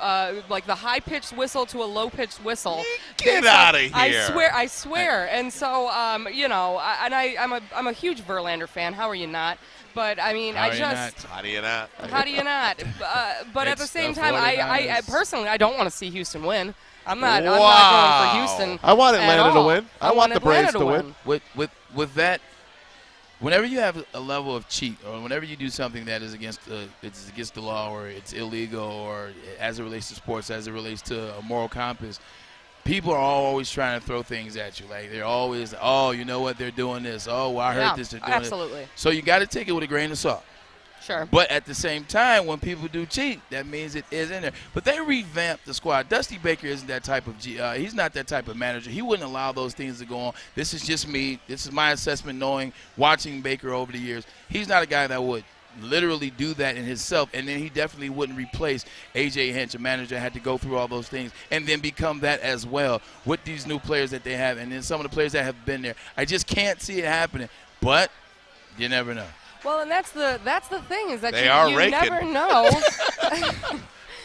like the high-pitched whistle to a low-pitched whistle. Get out of here. I swear. And so, I'm a huge Verlander fan. How are you not? But I mean, How do you not? How do you not? But at the same time, I personally I don't want to see Houston win. I'm not going for Houston. I want Atlanta to win. I want the Atlanta Braves to win. With that, whenever you have a level of cheat, or whenever you do something that is against the law, or it's illegal, or as it relates to sports, as it relates to a moral compass, people are always trying to throw things at you. Like, they're always, oh, you know what, they're doing this. Oh, well, I heard this, they're doing absolutely. it. So you got to take it with a grain of salt. Sure. But at the same time, when people do cheat, that means it is in there. But they revamped the squad. Dusty Baker isn't that type of he's not that type of manager. He wouldn't allow those things to go on. This is just me. This is my assessment, watching Baker over the years. He's not a guy that would literally do that in himself, and then he definitely wouldn't replace A.J. Hinch, a manager that had to go through all those things and then become that as well with these new players that they have, and then some of the players that have been there. I just can't see it happening, but you never know. Well, and that's the thing, is that They you raking. never know.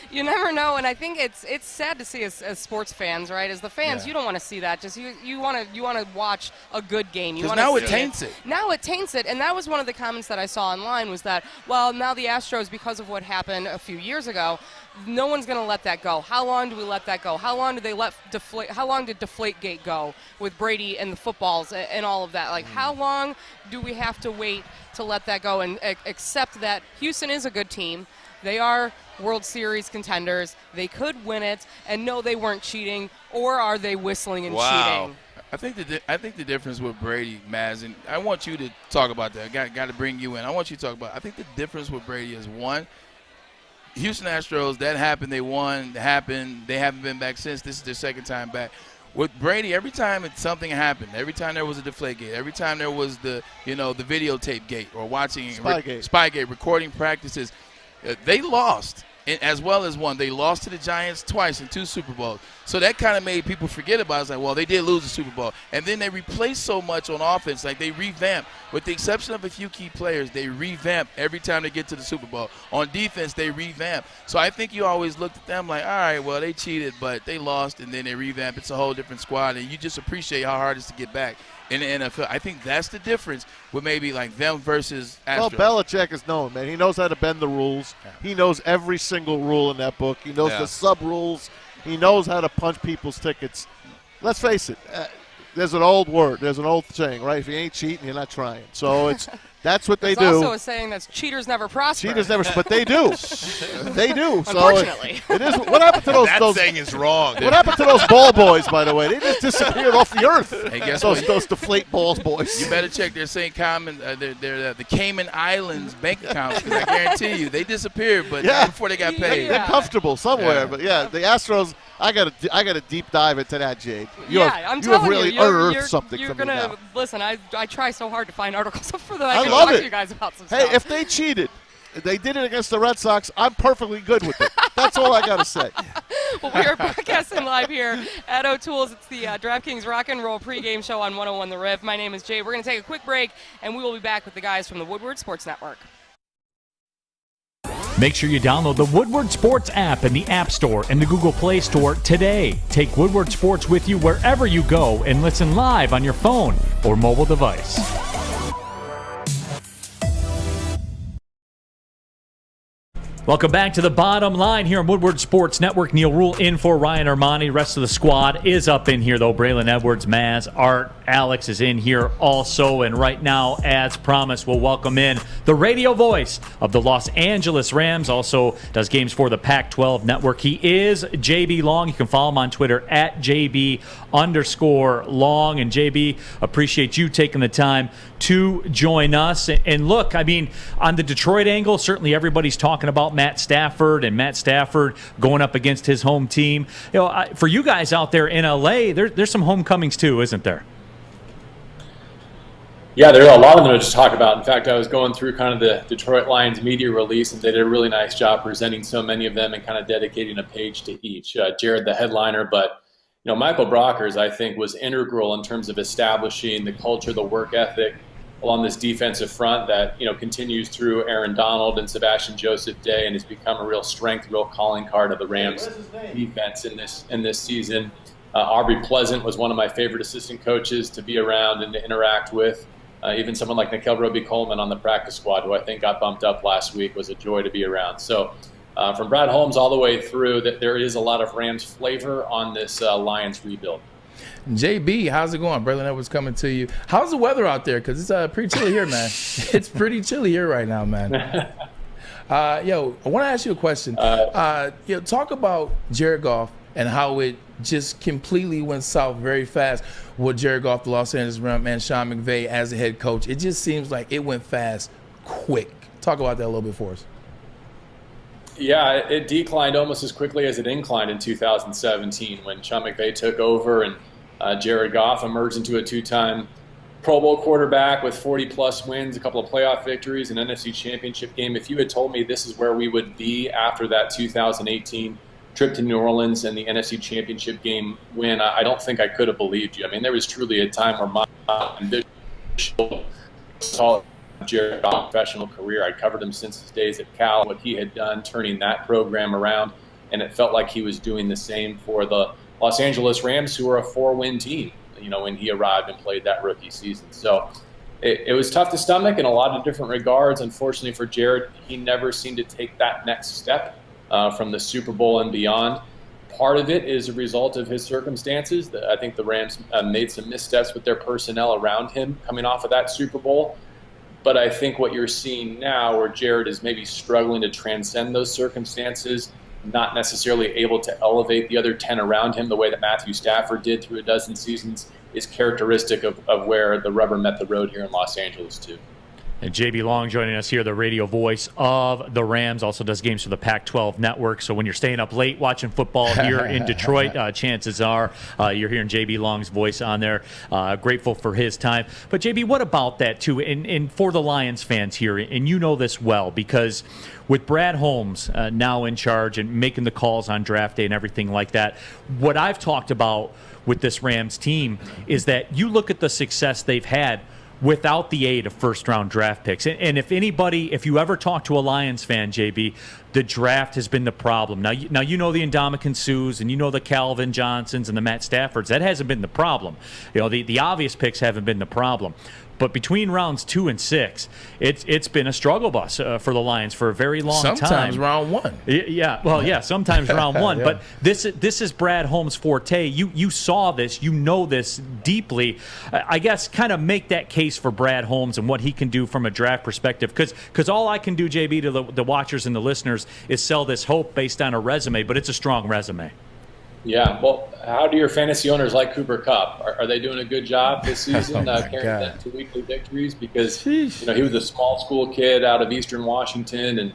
You never know, and I think it's sad to see as sports fans, right? As the fans, you don't want to see that. Just you want to watch a good game. Because now it taints it. Now it taints it, and that was one of the comments that I saw online, was that, well, now the Astros, because of what happened a few years ago, no one's going to let that go. How long do we let that go? How long do they let deflate? How long did Deflategate go with Brady and the footballs and all of that? Like, how long do we have to wait to let that go and accept that Houston is a good team? They are World Series contenders. They could win it, and no, they weren't cheating, or are they whistling and cheating? I think the difference with Brady, Maz, and I want you to talk about that. Got to bring you in. I want you to talk about. I think the difference with Brady is, one, Houston Astros, that happened. They won. It happened. They haven't been back since. This is their second time back. With Brady, every time something happened, every time there was a Deflategate, every time there was the videotape gate or watching Spygate, recording practices, they lost as well as won. They lost to the Giants twice in 2 Super Bowls. So that kind of made people forget about it. It's like, well, they did lose the Super Bowl. And then they replaced so much on offense. Like, they revamped. With the exception of a few key players, they revamp every time they get to the Super Bowl. On defense, they revamp. So I think you always looked at them like, all right, well, they cheated, but they lost, and then they revamp. It's a whole different squad, and you just appreciate how hard it is to get back in the NFL. I think that's the difference with maybe like them versus Astros. Well, Belichick is known, man. He knows how to bend the rules. He knows every single rule in that book. He knows the sub-rules. He knows how to punch people's tickets. Let's face it. There's an old word. There's an old saying, right? If you ain't cheating, you're not trying. So that's what they do. There's also a saying that's cheaters never prosper. Cheaters never, but they do. They do. Unfortunately. So it is. What happened to those? That saying is wrong. What happened to those ball boys, by the way? They just disappeared off the earth. Hey, guess those what? deflate balls boys. You better check their St. Common, the Cayman Islands bank accounts, because I guarantee you they disappeared, but not before they got paid. They're comfortable somewhere, but the Astros. I got a deep dive into that, Jade. You I'm have telling really you, unearthed something you're from gonna me now. listen. I try so hard to find articles for that. I can love talk it. to you guys about some Hey, stuff. if they cheated, they did it against the Red Sox, I'm perfectly good with it. That's all I got to say. Well, we are broadcasting live here at O'Toole's. It's the DraftKings Rock and Roll pregame show on 101 The Riff. My name is Jay. We're going to take a quick break, and we will be back with the guys from the Woodward Sports Network. Make sure you download the Woodward Sports app in the App Store and the Google Play Store today. Take Woodward Sports with you wherever you go and listen live on your phone or mobile device. Welcome back to the bottom line here on Woodward Sports Network. Neil Rule in for Ryan Armani. Rest of the squad is up in here, though. Braylon Edwards, Maz, Art, Alex is in here also. And right now, as promised, we'll welcome in the radio voice of the Los Angeles Rams. Also does games for the Pac-12 Network. He is JB Long. You can follow him on Twitter at JB_Long. And JB, appreciate you taking the time to join us. And look, I mean, on the Detroit angle, certainly everybody's talking about Matt Stafford and Matt Stafford going up against his home team. You know, for you guys out there in LA, there's some homecomings too, isn't there? Yeah, there are a lot of them to talk about. In fact, I was going through kind of the Detroit Lions media release, and they did a really nice job presenting so many of them and kind of dedicating a page to each. Jared, the headliner, but Michael Brockers, I think, was integral in terms of establishing the culture, the work ethic along this defensive front that continues through Aaron Donald and Sebastian Joseph Day, and has become a real strength, real calling card of the Rams defense in this season. Aubrey Pleasant was one of my favorite assistant coaches to be around and to interact with. Even someone like Nickel Roby-Coleman on the practice squad, who I think got bumped up last week, was a joy to be around. So from Brad Holmes all the way through, that there is a lot of Rams flavor on this Lions rebuild. JB, how's it going? Berlin Edwards coming to you. How's the weather out there? Because it's pretty chilly here, man. It's pretty chilly here right now, man. I want to ask you a question. Talk about Jared Goff and how it just completely went south very fast with Jared Goff, the Los Angeles Rams, and Sean McVay as the head coach. It just seems like it went fast, quick. Talk about that a little bit for us. Yeah, it declined almost as quickly as it inclined in 2017 when Sean McVay took over and Jared Goff emerged into a two-time Pro Bowl quarterback with 40-plus wins, a couple of playoff victories, an NFC Championship game. If you had told me this is where we would be after that 2018 trip to New Orleans and the NFC Championship game win, I don't think I could have believed you. I mean, there was truly a time where my ambition was Jared Goff's professional career. I covered him since his days at Cal, what he had done turning that program around, and it felt like he was doing the same for the Los Angeles Rams, who were a 4-win team, when he arrived and played that rookie season. So it was tough to stomach in a lot of different regards. Unfortunately for Jared, he never seemed to take that next step from the Super Bowl and beyond. Part of it is a result of his circumstances. I think the Rams made some missteps with their personnel around him coming off of that Super Bowl. But I think what you're seeing now, where Jared is maybe struggling to transcend those circumstances, not necessarily able to elevate the other 10 around him the way that Matthew Stafford did through a dozen seasons, is characteristic of where the rubber met the road here in Los Angeles, too. And JB Long joining us here, the radio voice of the Rams, also does games for the Pac-12 network. So when you're staying up late watching football here in Detroit, chances are you're hearing JB Long's voice on there. Grateful for his time. But JB, what about that too? And for the Lions fans here, and you know this well, because with Brad Holmes now in charge and making the calls on draft day and everything like that, what I've talked about with this Rams team is that you look at the success they've had without the aid of first-round draft picks. And if you ever talk to a Lions fan, JB, the draft has been the problem. Now you know the Ndamukong Suhs and you know the Calvin Johnsons and the Matt Staffords. That hasn't been the problem. The obvious picks haven't been the problem. But between rounds 2 and 6, it's been a struggle bus for the Lions for a very long time. Sometimes round 1. Yeah, sometimes round 1. Yeah. But this is Brad Holmes' forte. You saw this. You know this deeply. I guess kind of make that case for Brad Holmes and what he can do from a draft perspective. Because all I can do, JB, to the watchers and the listeners is sell this hope based on a resume, but it's a strong resume. Yeah, well, how do your fantasy owners like Cooper Kupp? Are they doing a good job this season carrying them to weekly victories? Because he was a small school kid out of Eastern Washington, and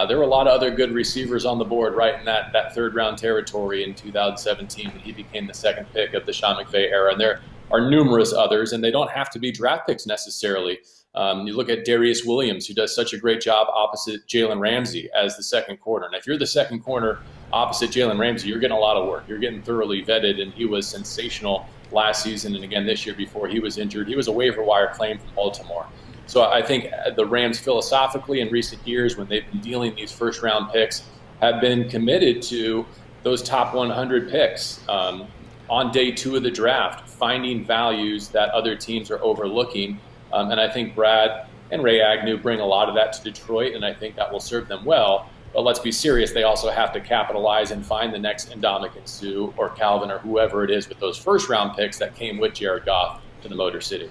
there were a lot of other good receivers on the board right in that third-round territory in 2017 when he became the second pick of the Sean McVay era. And there are numerous others, and they don't have to be draft picks necessarily. You look at Darius Williams, who does such a great job opposite Jalen Ramsey as the second corner. And if you're the second corner opposite Jalen Ramsey, you're getting a lot of work. You're getting thoroughly vetted, and he was sensational last season and again this year before he was injured. He was a waiver wire claim from Baltimore. So I think the Rams philosophically in recent years when they've been dealing these first-round picks have been committed to those top 100 picks on day 2 of the draft, finding values that other teams are overlooking. And I think Brad and Ray Agnew bring a lot of that to Detroit, and I think that will serve them well. But let's be serious, they also have to capitalize and find the next Ndamukong Suh or Calvin or whoever it is with those first-round picks that came with Jared Goff to the Motor City.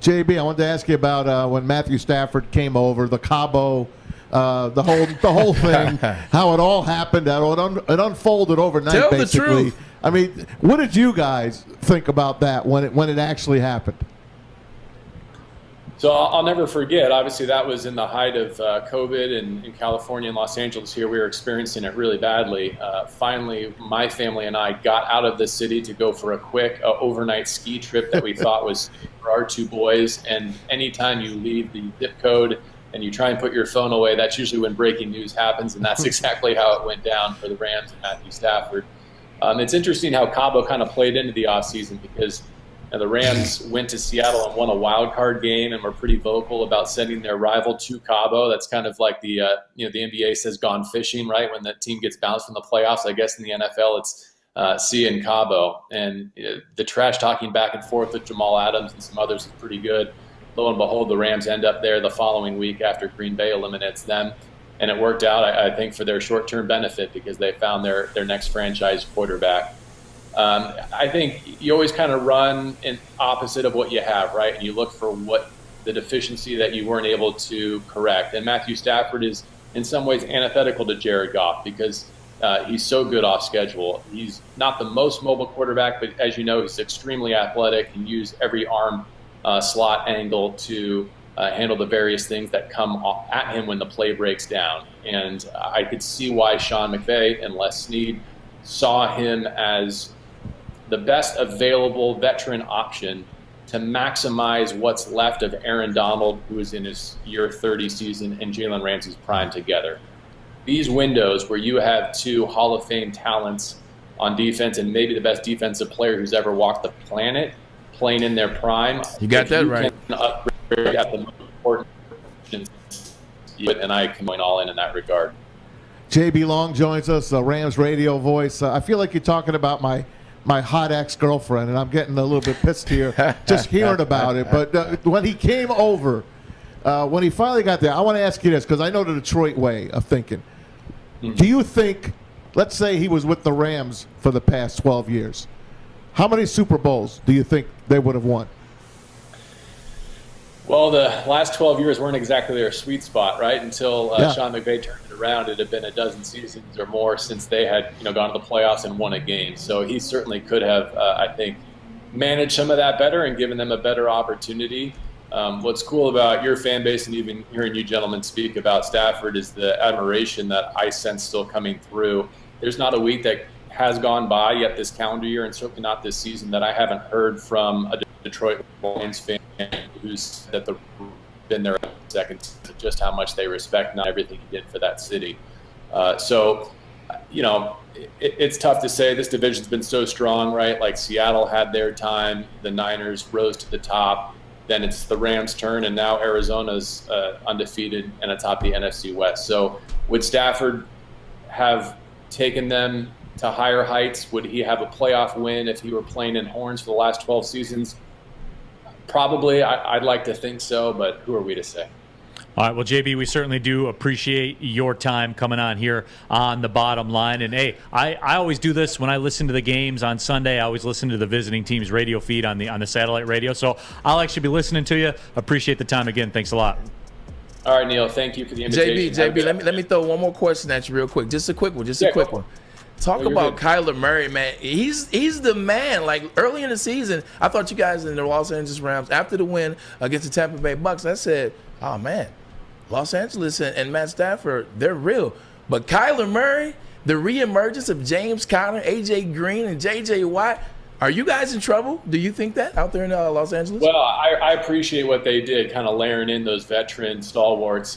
JB, I wanted to ask you about when Matthew Stafford came over, the Cabo, the whole thing, how it all happened, how it unfolded overnight. Tell basically. the truth. I mean, what did you guys think about that when it actually happened? So I'll never forget, obviously that was in the height of COVID and in California and Los Angeles here. We were experiencing it really badly. Finally, my family and I got out of the city to go for a quick overnight ski trip that we thought was for our 2 boys. And anytime you leave the zip code and you try and put your phone away, that's usually when breaking news happens. And that's exactly how it went down for the Rams and Matthew Stafford. It's interesting how Cabo kind of played into the offseason because the Rams went to Seattle and won a wild card game and were pretty vocal about sending their rival to Cabo. That's kind of like the NBA says gone fishing, right? When the team gets bounced from the playoffs, I guess in the NFL it's see in Cabo. And the trash talking back and forth with Jamal Adams and some others is pretty good. Lo and behold, the Rams end up there the following week after Green Bay eliminates them. And it worked out, I think, for their short-term benefit because they found their next franchise quarterback. I think you always kind of run in opposite of what you have, right? And you look for what the deficiency that you weren't able to correct. And Matthew Stafford is in some ways antithetical to Jared Goff because he's so good off schedule. He's not the most mobile quarterback, but as you know, he's extremely athletic and use every arm slot angle to handle the various things that come at him when the play breaks down. And I could see why Sean McVay and Les Snead saw him as the best available veteran option to maximize what's left of Aaron Donald, who is in his year 30 season, and Jalen Ramsey's prime together. These windows where you have two Hall of Fame talents on defense and maybe the best defensive player who's ever walked the planet playing in their prime. You got that right. Can upgrade at the most important positions, and I can join all in that regard. JB Long joins us, Rams radio voice. I feel like you're talking about my hot ex-girlfriend, and I'm getting a little bit pissed here just hearing about it. But when he came over, when he finally got there, I want to ask you this, because I know the Detroit way of thinking. Do you think, let's say he was with the Rams for the past 12 years, how many Super Bowls do you think they would have won? Well, the last 12 years weren't exactly their sweet spot, right? Until Sean McVay turned it around, it had been a dozen seasons or more since they had, gone to the playoffs and won a game. So he certainly could have, I think, managed some of that better and given them a better opportunity. What's cool about your fan base and even hearing you gentlemen speak about Stafford is the admiration that I sense still coming through. There's not a week that has gone by yet this calendar year, and certainly not this season, that I haven't heard from a Detroit Lions fan who's been there a second, just how much they respect not everything he did for that city. It's tough to say. This division's been so strong, right? Like Seattle had their time, the Niners rose to the top, then it's the Rams' turn, and now Arizona's undefeated and atop the NFC West. So would Stafford have taken them to higher heights? Would he have a playoff win if he were playing in horns for the last 12 seasons? Probably. I'd like to think so, but who are we to say? All right, well, JB, we certainly do appreciate your time coming on here on The Bottom Line. And, hey, I always do this when I listen to the games on Sunday. I always listen to the visiting team's radio feed on the satellite radio. So I'll actually be listening to you. Appreciate the time again. Thanks a lot. All right, Neil, thank you for the invitation. JB, let me throw one more question at you real quick. Just a quick one. Talk about Kyler Murray, man. He's the man. Like, early in the season, I thought you guys in the Los Angeles Rams, after the win against the Tampa Bay Bucks, I said, oh, man, Los Angeles and Matt Stafford, they're real. But Kyler Murray, the reemergence of James Conner, A.J. Green, and J.J. Watt, are you guys in trouble? Do you think that out there in Los Angeles? Well, I appreciate what they did, kind of layering in those veteran stalwarts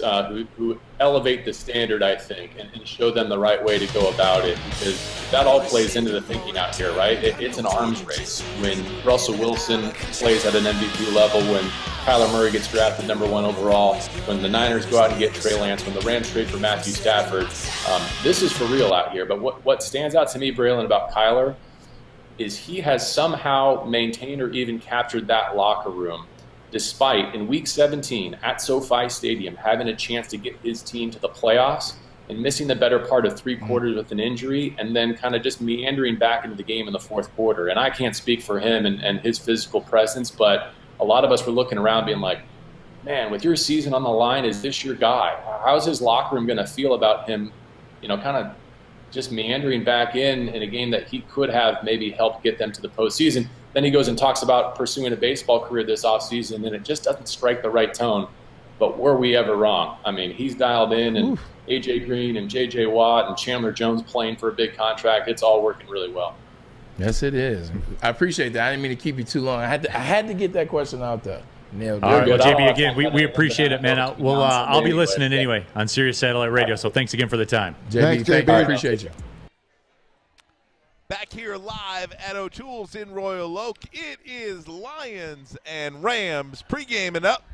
who elevate the standard, I think, and show them the right way to go about it, because that all plays into the thinking out here, right? It's an arms race. When Russell Wilson plays at an MVP level, when Kyler Murray gets drafted #1 overall, when the Niners go out and get Trey Lance, when the Rams trade for Matthew Stafford, this is for real out here. But what stands out to me, Braylon, about Kyler is he has somehow maintained or even captured that locker room, despite in Week 17 at SoFi Stadium having a chance to get his team to the playoffs and missing the better part of 3 quarters with an injury, and then kind of just meandering back into the game in the 4th quarter. And I can't speak for him and his physical presence, but a lot of us were looking around being like, man, with your season on the line, is this your guy? How's his locker room going to feel about him, kind of just meandering back in a game that he could have maybe helped get them to the postseason? Then he goes and talks about pursuing a baseball career this offseason, and it just doesn't strike the right tone. But were we ever wrong? I mean, he's dialed in, and A.J. Green and J.J. Watt and Chandler Jones playing for a big contract. It's all working really well. Yes, it is. I appreciate that. I didn't mean to keep you too long. I had to get that question out there. All right, well, JB, again, we appreciate it, man. I'll be listening anyway on Sirius Satellite Radio, so thanks again for the time. JB, thank you. I appreciate you. Back here live at O'Toole's in Royal Oak, it is Lions and Rams pregaming up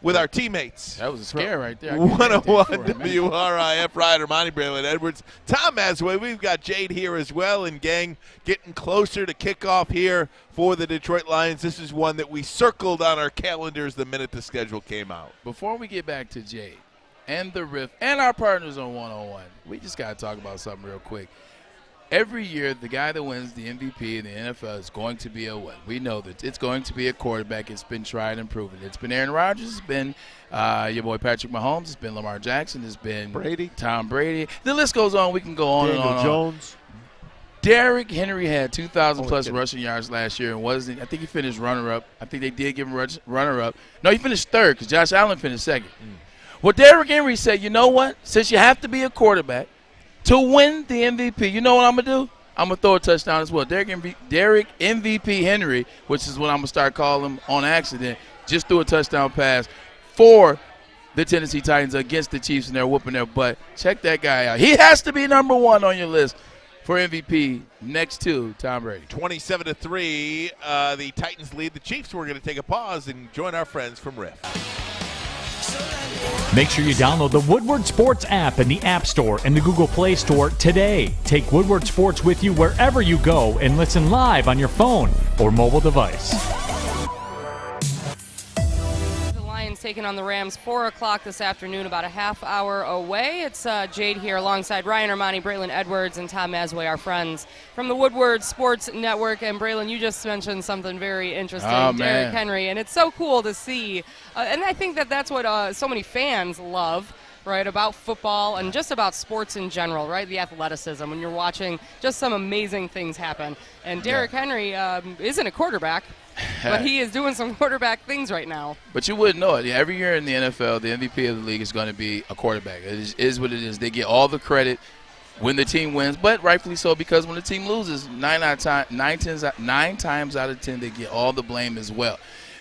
with our teammates. That was a scare right there. 101 WRIF, Ryan Armani, Braylon Edwards, Tom Masway. We've got Jade here as well, and gang getting closer to kickoff here for the Detroit Lions. This is one that we circled on our calendars the minute the schedule came out. Before we get back to Jade and the Riff and our partners on 101, we just got to talk about something real quick. every year the guy that wins the MVP in the NFL is going to be a what? We know that it's going to be a quarterback. It's been tried and proven. It's been Aaron Rodgers. It's been your boy Patrick Mahomes. It's been Lamar Jackson. It's been Tom Brady. The list goes on. We can go on Daniel and on. Jones. Derrick Henry had 2,000-plus rushing yards last year and wasn't. I think he finished runner-up. I think they did give him runner-up. No, he finished third because Josh Allen finished second. Well, Derrick Henry said, you know what? Since you have to be a quarterback to win the MVP, you know what I'm going to do? I'm going to throw a touchdown as well. Derrick MVP Henry, which is what I'm going to start calling him on accident, just threw a touchdown pass for the Tennessee Titans against the Chiefs, and they're whooping their butt. Check that guy out. He has to be number one on your list for MVP next to Tom Brady. 27-3, the Titans lead the Chiefs. We're going to take a pause and join our friends from Riff. Make sure you download the Woodward Sports app in the App Store and the Google Play Store today. Take Woodward Sports with you wherever you go and listen live on your phone or mobile device. Taking on the Rams, 4 o'clock this afternoon, about a half hour away. It's Jade here alongside Ryan Armani, Braylon Edwards, and Tom Masway, our friends from the Woodward Sports Network. And Braylon, you just mentioned something very interesting, Derrick Henry, and it's so cool to see. And I think that's what so many fans love, right, about football and just about sports in general, right, the athleticism, when you're watching just some amazing things happen. And Derrick Henry isn't a quarterback, but he is doing some quarterback things right now. But you wouldn't know it. Every year in the NFL, the MVP of the league is going to be a quarterback. It is what it is. They get all the credit when the team wins, but rightfully so, because when the team loses, 9 times out of 10, they get all the blame as well.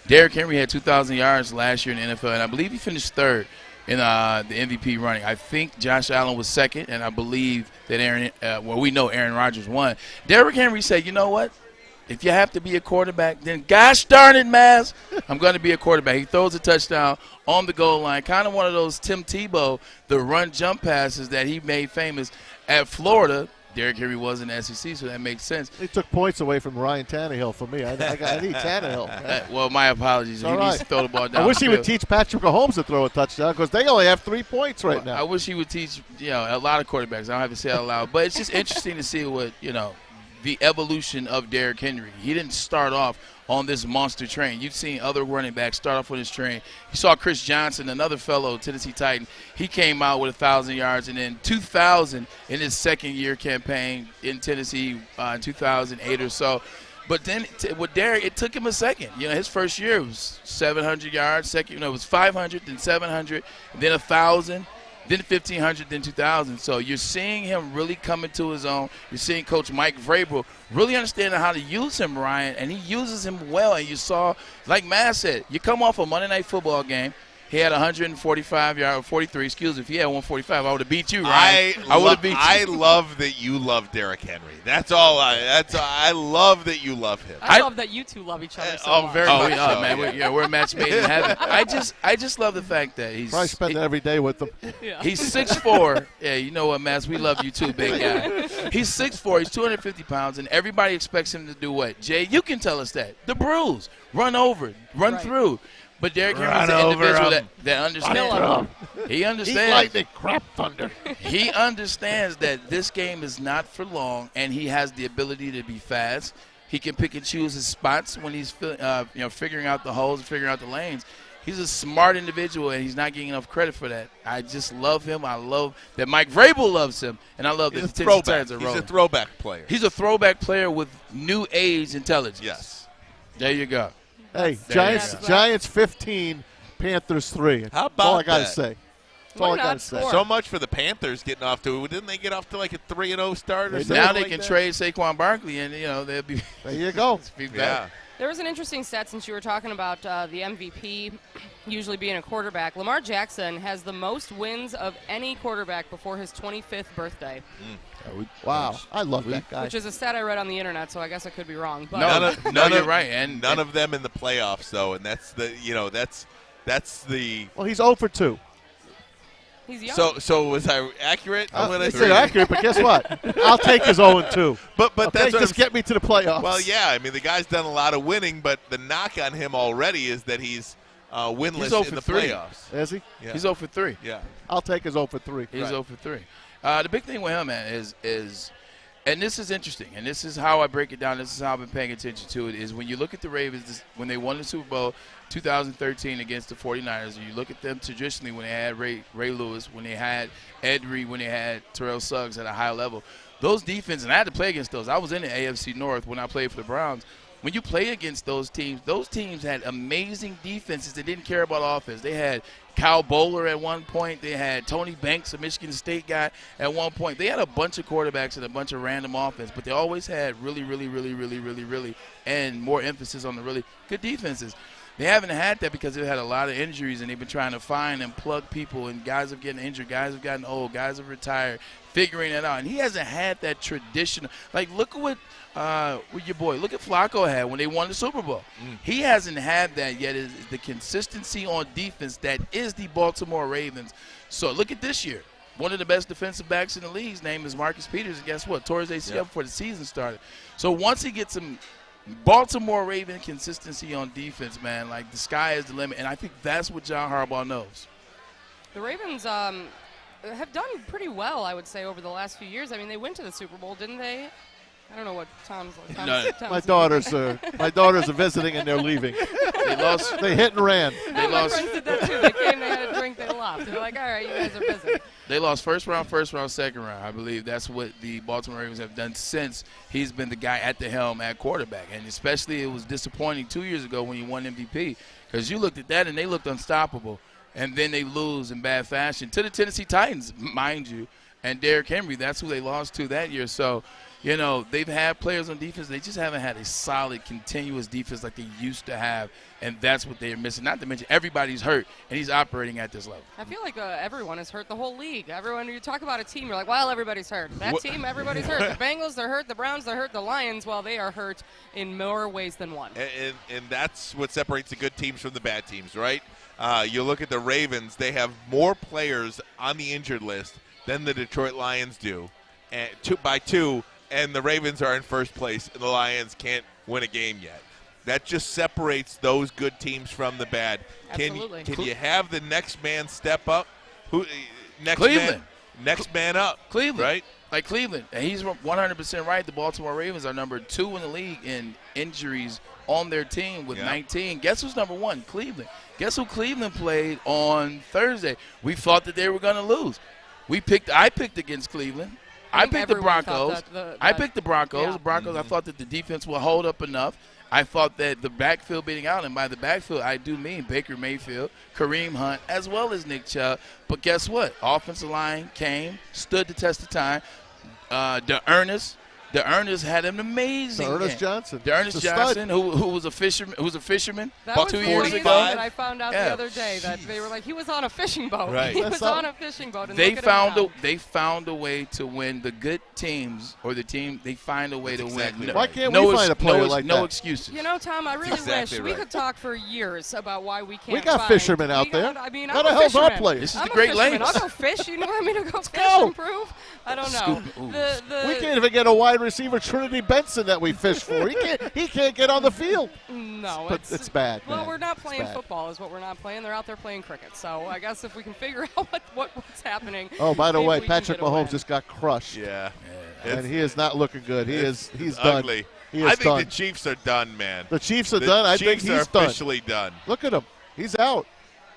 Derrick Henry had 2,000 yards last year in the NFL, and I believe he finished third in the MVP running. I think Josh Allen was second, and I believe that we know Aaron Rodgers won. Derrick Henry said, you know what? If you have to be a quarterback, then gosh darn it, Maz, I'm going to be a quarterback. He throws a touchdown on the goal line, kind of one of those Tim Tebow, the run-jump passes that he made famous at Florida. Derrick Henry was in the SEC, so that makes sense. He took points away from Ryan Tannehill for me. I need Tannehill. Well, my apologies. He needs to throw the ball down. I wish he would teach Patrick Mahomes to throw a touchdown because they only have 3 points right now. I wish he would teach a lot of quarterbacks. I don't have to say it out loud. But it's just interesting to see what, the evolution of Derrick Henry. He didn't start off on this monster train. You've seen other running backs start off on this train. You saw Chris Johnson, another fellow Tennessee Titan. He came out with 1,000 yards, and then 2,000 in his second-year campaign in Tennessee in 2008 or so. But then with Derrick, it took him a second. His first year was 700 yards. Second, it was 500, then 700, then 1,000. Then 1,500, then 2,000. So you're seeing him really come into his own. You're seeing Coach Mike Vrabel really understanding how to use him, Ryan, and he uses him well. And you saw, like Matt said, you come off a Monday Night Football game. He had 145 yards, 43. Excuse me. If he had 145, I would have beat you, Ryan. I would have beat you. I love that you love Derrick Henry. That's all. I love that you love him. I love that you two love each other so much. Very much. Oh, man, we're a match made in heaven. I just love the fact that he's probably spend every day with them. Yeah. He's 6'4". Yeah, you know what, Matt? We love you too, big guy. He's 6'4". He's 250 pounds, and everybody expects him to do what? Jay, you can tell us that. The bruise, run over, run through. But Derrick Henry's an individual that understands. He understands. He like the crap thunder. He understands that this game is not for long, and he has the ability to be fast. He can pick and choose his spots when he's figuring out the holes and figuring out the lanes. He's a smart individual, and he's not getting enough credit for that. I just love him. I love that Mike Vrabel loves him, and I love that the Tennessee Titans are rolling. He's a throwback player. He's a throwback player with new age intelligence. Yes. There you go. Hey, Giants 15, Panthers 3. How about That's all I got to that? say. That's all I got to say. So much for the Panthers getting off to. Didn't they get off to like a 3-0 start or something? Now they can trade Saquon Barkley, and they'll be. There you go. Yeah. There was an interesting stat since you were talking about the MVP usually being a quarterback. Lamar Jackson has the most wins of any quarterback before his 25th birthday. Wow, I love that guy. Which is a stat I read on the internet, so I guess I could be wrong. But you're right. And none of them in the playoffs, though, and that's the that's the. Well, he's 0 for 2. He's young. So was I accurate? I said accurate, but guess what? I'll take his 0-2. But that's just get me to the playoffs. Well, yeah, I mean the guy's done a lot of winning, but the knock on him already is that he's winless in the playoffs. Is he? Yeah. He's 0 for 3. Yeah. I'll take his 0 for 3. He's 0 for 3. The big thing with him, man, is And this is interesting, and this is how I break it down. This is how I've been paying attention to it, is when you look at the Ravens, when they won the Super Bowl 2013 against the 49ers, and you look at them traditionally when they had Ray Lewis, when they had Ed Reed, when they had Terrell Suggs at a high level, those defenses, and I had to play against those. I was in the AFC North when I played for the Browns. When you play against those teams had amazing defenses that didn't care about offense. They had Kyle Bowler at one point. They had Tony Banks, a Michigan State guy, at one point. They had a bunch of quarterbacks and a bunch of random offense, but they always had really, and more emphasis on the really good defenses. They haven't had that because they've had a lot of injuries, and they've been trying to find and plug people, and guys have getting injured, guys have gotten old, guys have retired, figuring it out. And he hasn't had that traditional. Like, look at what your boy, look at Flacco had when they won the Super Bowl. He hasn't had that yet. Is the consistency on defense that is the Baltimore Ravens. So look at this year. One of the best defensive backs in the league, his name is Marcus Peters, and guess what? Tore his ACL before the season started. So once he gets some Baltimore Raven consistency on defense, man, like the sky is the limit, and I think that's what John Harbaugh knows. The Ravens have done pretty well, I would say, over the last few years. I mean, they went to the Super Bowl, didn't they? I don't know what Tom's my daughters are visiting and they're leaving. They lost. They hit and ran. They lost. My friends did that too. They came, they had a drink, they left. They're like, all right, you guys are busy. They lost first round, second round. I believe that's what the Baltimore Ravens have done since he's been the guy at the helm at quarterback. And especially it was disappointing 2 years ago when he won MVP, because you looked at that and they looked unstoppable. And then they lose in bad fashion to the Tennessee Titans, mind you, and Derrick Henry. That's who they lost to that year. So, you know, they've had players on defense. They just haven't had a solid, continuous defense like they used to have, and that's what they're missing. Not to mention everybody's hurt, and he's operating at this level. I feel like everyone is hurt, the whole league. Everyone, you talk about a team, you're like, well, everybody's hurt. That team, everybody's hurt. The Bengals, they're hurt. The Browns, they're hurt. The Lions, well, they are hurt in more ways than one. And that's what separates the good teams from the bad teams, right? You look at the Ravens, they have more players on the injured list than the Detroit Lions do, and by two, and the Ravens are in first place, and the Lions can't win a game yet. That just separates those good teams from the bad. Absolutely. Can you have the next man step up? Cleveland. Next man up. Cleveland. Right? Like Cleveland. And he's 100% right. The Baltimore Ravens are number 2 in the league in injuries on their team with 19. Guess who's number 1? Cleveland. Guess who Cleveland played on Thursday? We thought that they were going to lose. I picked against Cleveland. I picked the Broncos. I picked the Broncos. Yeah. The Broncos, I thought that the defense would hold up enough. I thought that the backfield beating out, and by the backfield, I do mean Baker Mayfield, Kareem Hunt, as well as Nick Chubb. But guess what? Offensive line came, stood the test of time. The Ernest had an amazing game. Johnson. The Ernest Johnson, who was a fisherman, That was 2 years ago. that I found out the other day that they were like, he was on a fishing boat. Right. He was on a fishing boat. And They found a way to win. The good teams or the team, they find a way to win. Why can't we find a player like that? No excuses. You know, Tom, I really wish we right. could talk for years about why we can't. We got find. fishermen out there. I mean, How I'm the a hell's our fisherman. players? This is I'm the a Great fisherman. Lakes. I'll go fish. You want me to go fish and prove? I don't know. We can't even get a wide receiver, Trinity Benson, that we fish for. He can't get on the field. No, But it's bad. Well, man. we're not It's playing bad. football is what we're not playing. They're out there playing cricket. So I guess if we can figure out what's happening. Oh, by the maybe way, we can Patrick get a Mahomes win. just got crushed. Yeah. And he is not looking good. He's ugly. done. He is I think done. the Chiefs are done, man. The Chiefs are done. I think Chiefs he's are done. officially done. Look at him. He's out.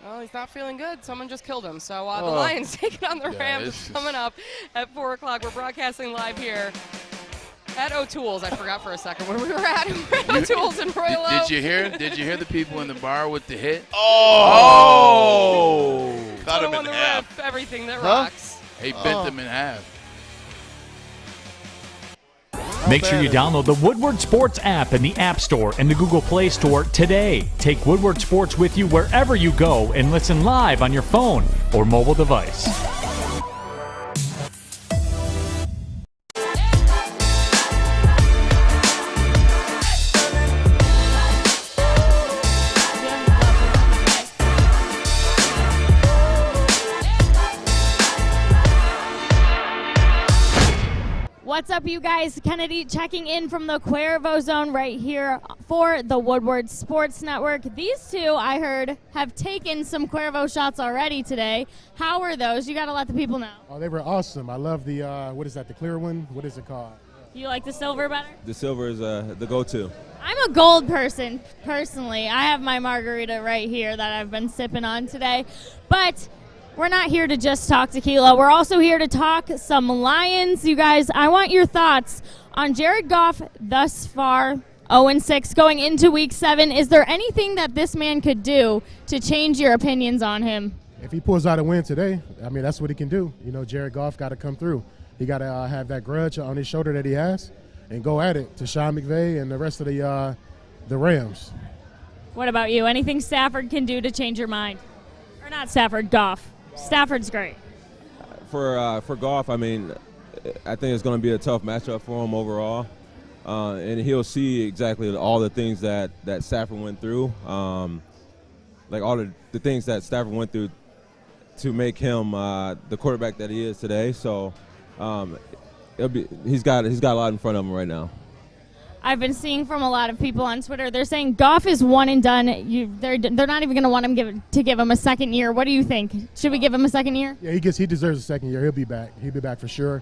Well, he's not feeling good. Someone just killed him. So the Oh. Lions taking on the Yeah, Rams it's just- coming up at 4 o'clock. We're broadcasting live here at O'Toole's. I forgot for a second where we were at. O'Toole's in Royal Oak. Did you hear the people in the bar with the hit? Oh! Cut Put him him on in the half. roof. Everything that Huh? rocks. He bent them in half. Make sure you download the Woodward Sports app in the App Store and the Google Play Store today. Take Woodward Sports with you wherever you go and listen live on your phone or mobile device. What's up, you guys? Kennedy checking in from the Cuervo Zone right here for the Woodward Sports Network. These two, I heard, have taken some Cuervo shots already today. How were those? You got to let the people know. Oh, they were awesome. I love the, what is that, the clear one? What is it called? You like the silver better? The silver is the go-to. I'm a gold person, personally. I have my margarita right here that I've been sipping on today. But we're not here to just talk tequila. We're also here to talk some Lions. You guys, I want your thoughts on Jared Goff thus far, 0-6, going into Week 7. Is there anything that this man could do to change your opinions on him? If he pulls out a win today, I mean, that's what he can do. You know, Jared Goff got to come through. He got to have that grudge on his shoulder that he has and go at it to Sean McVay and the rest of the Rams. What about you? Anything Stafford can do to change your mind? Or not Stafford, Goff. Stafford's great. For Goff, I mean, I think it's going to be a tough matchup for him overall. And he'll see exactly all the things that Stafford went through, like all the things that Stafford went through to make him the quarterback that he is today. So he's got a lot in front of him right now. I've been seeing from a lot of people on Twitter, they're saying Goff is one and done. They're not even going to want him to give him a second year. What do you think? Should we give him a second year? Yeah, he deserves a second year. He'll be back. He'll be back for sure.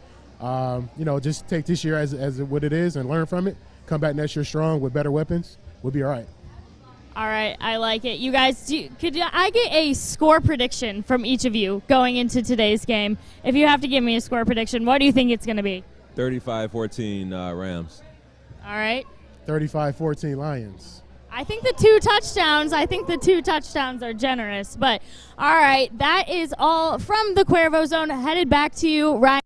Just take this year as what it is and learn from it. Come back next year strong with better weapons. We'll be all right. All right, I like it. You guys, could I get a score prediction from each of you going into today's game? If you have to give me a score prediction, what do you think it's going to be? 35-14 Rams. All right. 35-14 Lions. I think the two touchdowns are generous. But, all right, that is all from the Cuervo Zone. Headed back to you, Ryan.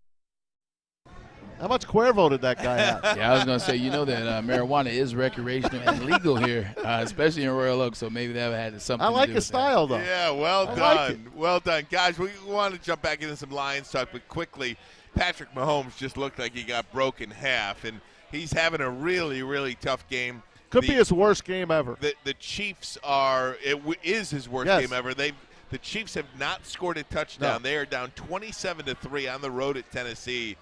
How much Cuervo did that guy have? Yeah, I was going to say, you know that marijuana is recreational and legal here, especially in Royal Oak, so maybe that had something to do with I like his style, though. Yeah, well done. Well done. Guys, we want to jump back into some Lions talk, but quickly, Patrick Mahomes just looked like he got broke in half, and he's having a really, really tough game. Could be his worst game ever. The Chiefs is his worst game ever. The Chiefs have not scored a touchdown. No. They are down 27-3 on the road at Tennessee.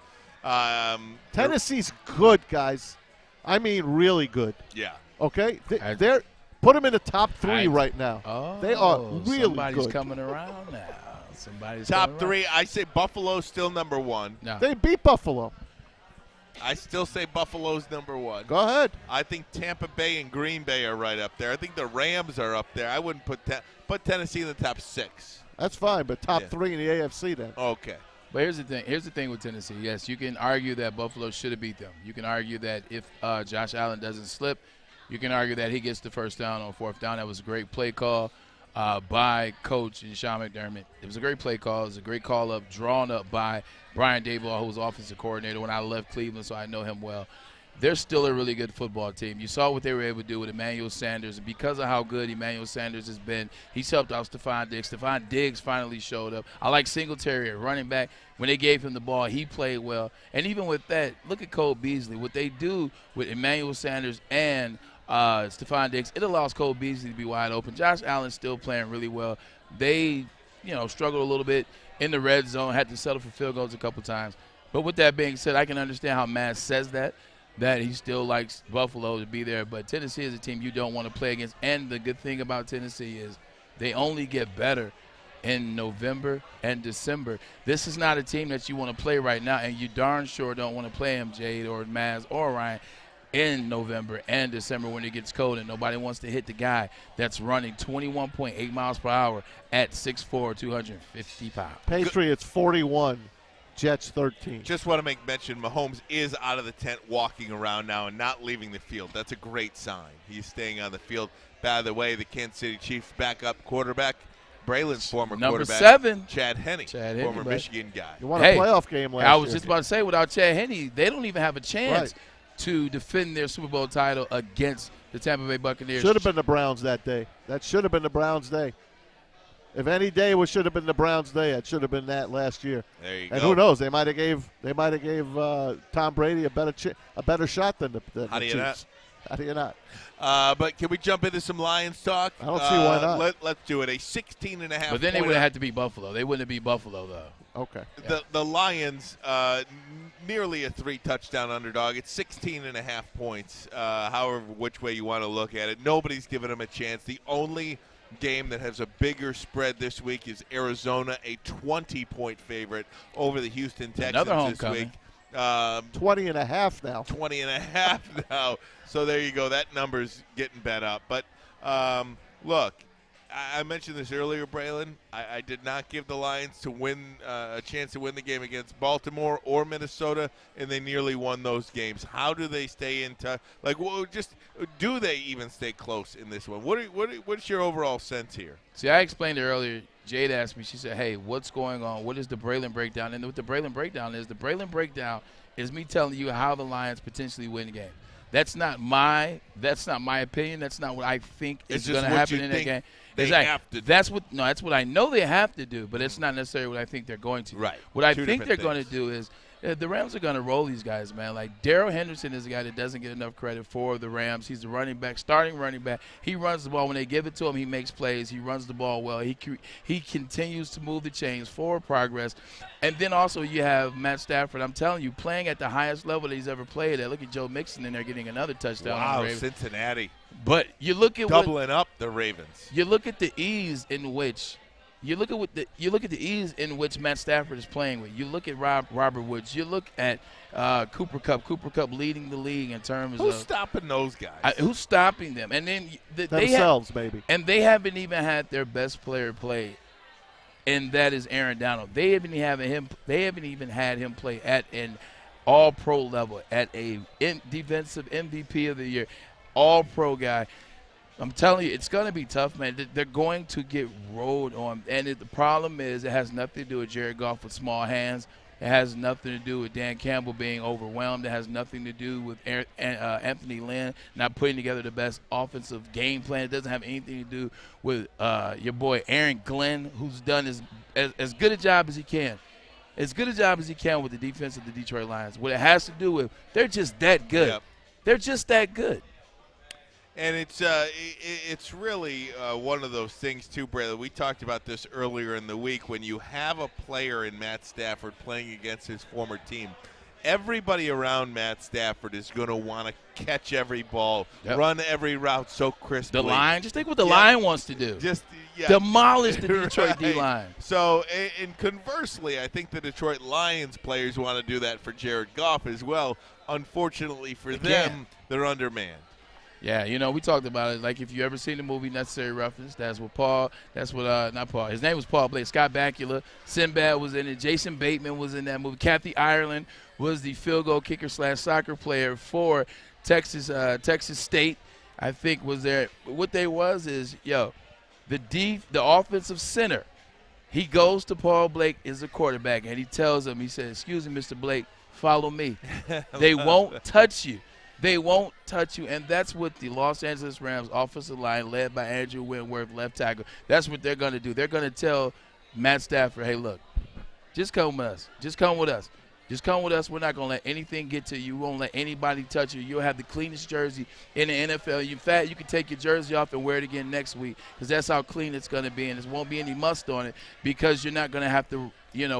Tennessee's good, guys. I mean, really good. Yeah. Okay? They're put them in the top 3 right now. Oh, they are really somebody's good. coming around now. Somebody's top 3. I say Buffalo's still number 1. No. They beat Buffalo. I still say Buffalo's number 1. Go ahead. I think Tampa Bay and Green Bay are right up there. I think the Rams are up there. I wouldn't put Tennessee in the top 6. That's fine, but top 3 in the AFC then. Okay. But here's the thing. Here's the thing with Tennessee. Yes, you can argue that Buffalo should have beat them. You can argue that if Josh Allen doesn't slip, you can argue that he gets the first down on 4th down. That was a great play call by Coach Sean McDermott. It was a great play call. It was a great call up, drawn up by Brian Daboll, who was offensive coordinator when I left Cleveland, so I know him well. They're still a really good football team. You saw what they were able to do with Emmanuel Sanders. And because of how good Emmanuel Sanders has been, he's helped out Stephon Diggs. Stephon Diggs finally showed up. I like Singletary at running back. When they gave him the ball, he played well. And even with that, look at Cole Beasley. What they do with Emmanuel Sanders and Stephon Diggs, it allows Cole Beasley to be wide open. Josh Allen's still playing really well. They, struggled a little bit in the red zone, had to settle for field goals a couple times. But with that being said, I can understand how Matt says that he still likes Buffalo to be there. But Tennessee is a team you don't want to play against. And the good thing about Tennessee is they only get better in November and December. This is not a team that you want to play right now, and you darn sure don't want to play him, Jade or Maz or Ryan, in November and December when it gets cold and nobody wants to hit the guy that's running 21.8 miles per hour at 6'4", 250 pounds. Patriots 41. Jets 13. Just want to make mention, Mahomes is out of the tent walking around now and not leaving the field. That's a great sign. He's staying on the field. By the way, the Kansas City Chiefs backup quarterback, Braylon's former Number quarterback, 7. Chad Henne, former Michigan guy. You won a playoff game last year. I was just about to say, without Chad Henne, they don't even have a chance to defend their Super Bowl title against the Tampa Bay Buccaneers. Should have been the Browns that day. That should have been the Browns' day. If any day should have been the Browns' day, it should have been that last year. There you and go. Who knows? They might have gave Tom Brady a better shot than the How do you Chiefs. not? How do you not? But can we jump into some Lions talk? I don't see why not. Let's do it. A 16.5. But then they would have had to beat Buffalo. They wouldn't have beat Buffalo though. Okay. The Lions, nearly a 3-touchdown underdog. It's 16.5 points. However, which way you want to look at it, nobody's given them a chance. The only game that has a bigger spread this week is Arizona, a 20-point favorite over the Houston Texans Another this homecoming. week. 20 and a half now. 20 and a half now. So there you go. That number's getting bet up. But look, I mentioned this earlier, Braylon. I did not give the Lions to win a chance to win the game against Baltimore or Minnesota, and they nearly won those games. How do they stay in touch? Like, do they even stay close in this one? What's your overall sense here? See, I explained it earlier. Jade asked me, she said, hey, what's going on? What is the Braylon breakdown? And what the Braylon breakdown is me telling you how the Lions potentially win the game. That's not my opinion. That's not what I think is going to happen in that game. That's what I know they have to do, but it's not necessarily what I think they're going to. Right. What I think they're going to do is the Rams are going to roll these guys, man. Like Darrell Henderson is a guy that doesn't get enough credit for the Rams. He's the starting running back. He runs the ball. When they give it to him, he makes plays. He runs the ball well. He continues to move the chains, forward progress. And then also you have Matt Stafford, I'm telling you, playing at the highest level that he's ever played at. Look at Joe Mixon in there getting another touchdown. Wow, Cincinnati. But you look at doubling up the Ravens. You look at the ease in which Matt Stafford is playing with. You look at Robert Woods. You look at Cooper Kupp. Cooper Kupp leading the league in terms Who's of stopping those guys? Who's stopping them? And then themselves, maybe. And they haven't even had their best player play, and that is Aaron Donald. They haven't even had him play at an All-Pro level, at a defensive MVP of the year, All-Pro guy. I'm telling you, it's going to be tough, man. They're going to get rolled on. And the problem is it has nothing to do with Jared Goff with small hands. It has nothing to do with Dan Campbell being overwhelmed. It has nothing to do with Anthony Lynn not putting together the best offensive game plan. It doesn't have anything to do with your boy Aaron Glenn, who's done as good a job as he can. As good a job as he can with the defense of the Detroit Lions. What it has to do with, they're just that good. Yep. They're just that good. And it's really one of those things, too, Braylon. We talked about this earlier in the week. When you have a player in Matt Stafford playing against his former team, everybody around Matt Stafford is going to want to catch every ball, run every route so crisply. The line, just think what the line wants to do. Demolish the Detroit D-line. So, and conversely, I think the Detroit Lions players want to do that for Jared Goff as well. Unfortunately for them, they're undermanned. Yeah, we talked about it. Like, if you ever seen the movie Necessary Roughness, not Paul. His name was Paul Blake. Scott Bakula, Sinbad was in it. Jason Bateman was in that movie. Kathy Ireland was the field goal kicker / soccer player for Texas State, I think, was there. What they was is, the offensive center, he goes to Paul Blake as a quarterback, and he tells him, he says, excuse me, Mr. Blake, follow me. They won't touch you. They won't touch you, and that's what the Los Angeles Rams offensive line, led by Andrew Whitworth, left tackle, that's what they're going to do. They're going to tell Matt Stafford, hey, look, just come with us. Just come with us. Just come with us. We're not going to let anything get to you. We won't let anybody touch you. You'll have the cleanest jersey in the NFL. In fact, you can take your jersey off and wear it again next week because that's how clean it's going to be, and there won't be any must on it because you're not going to have to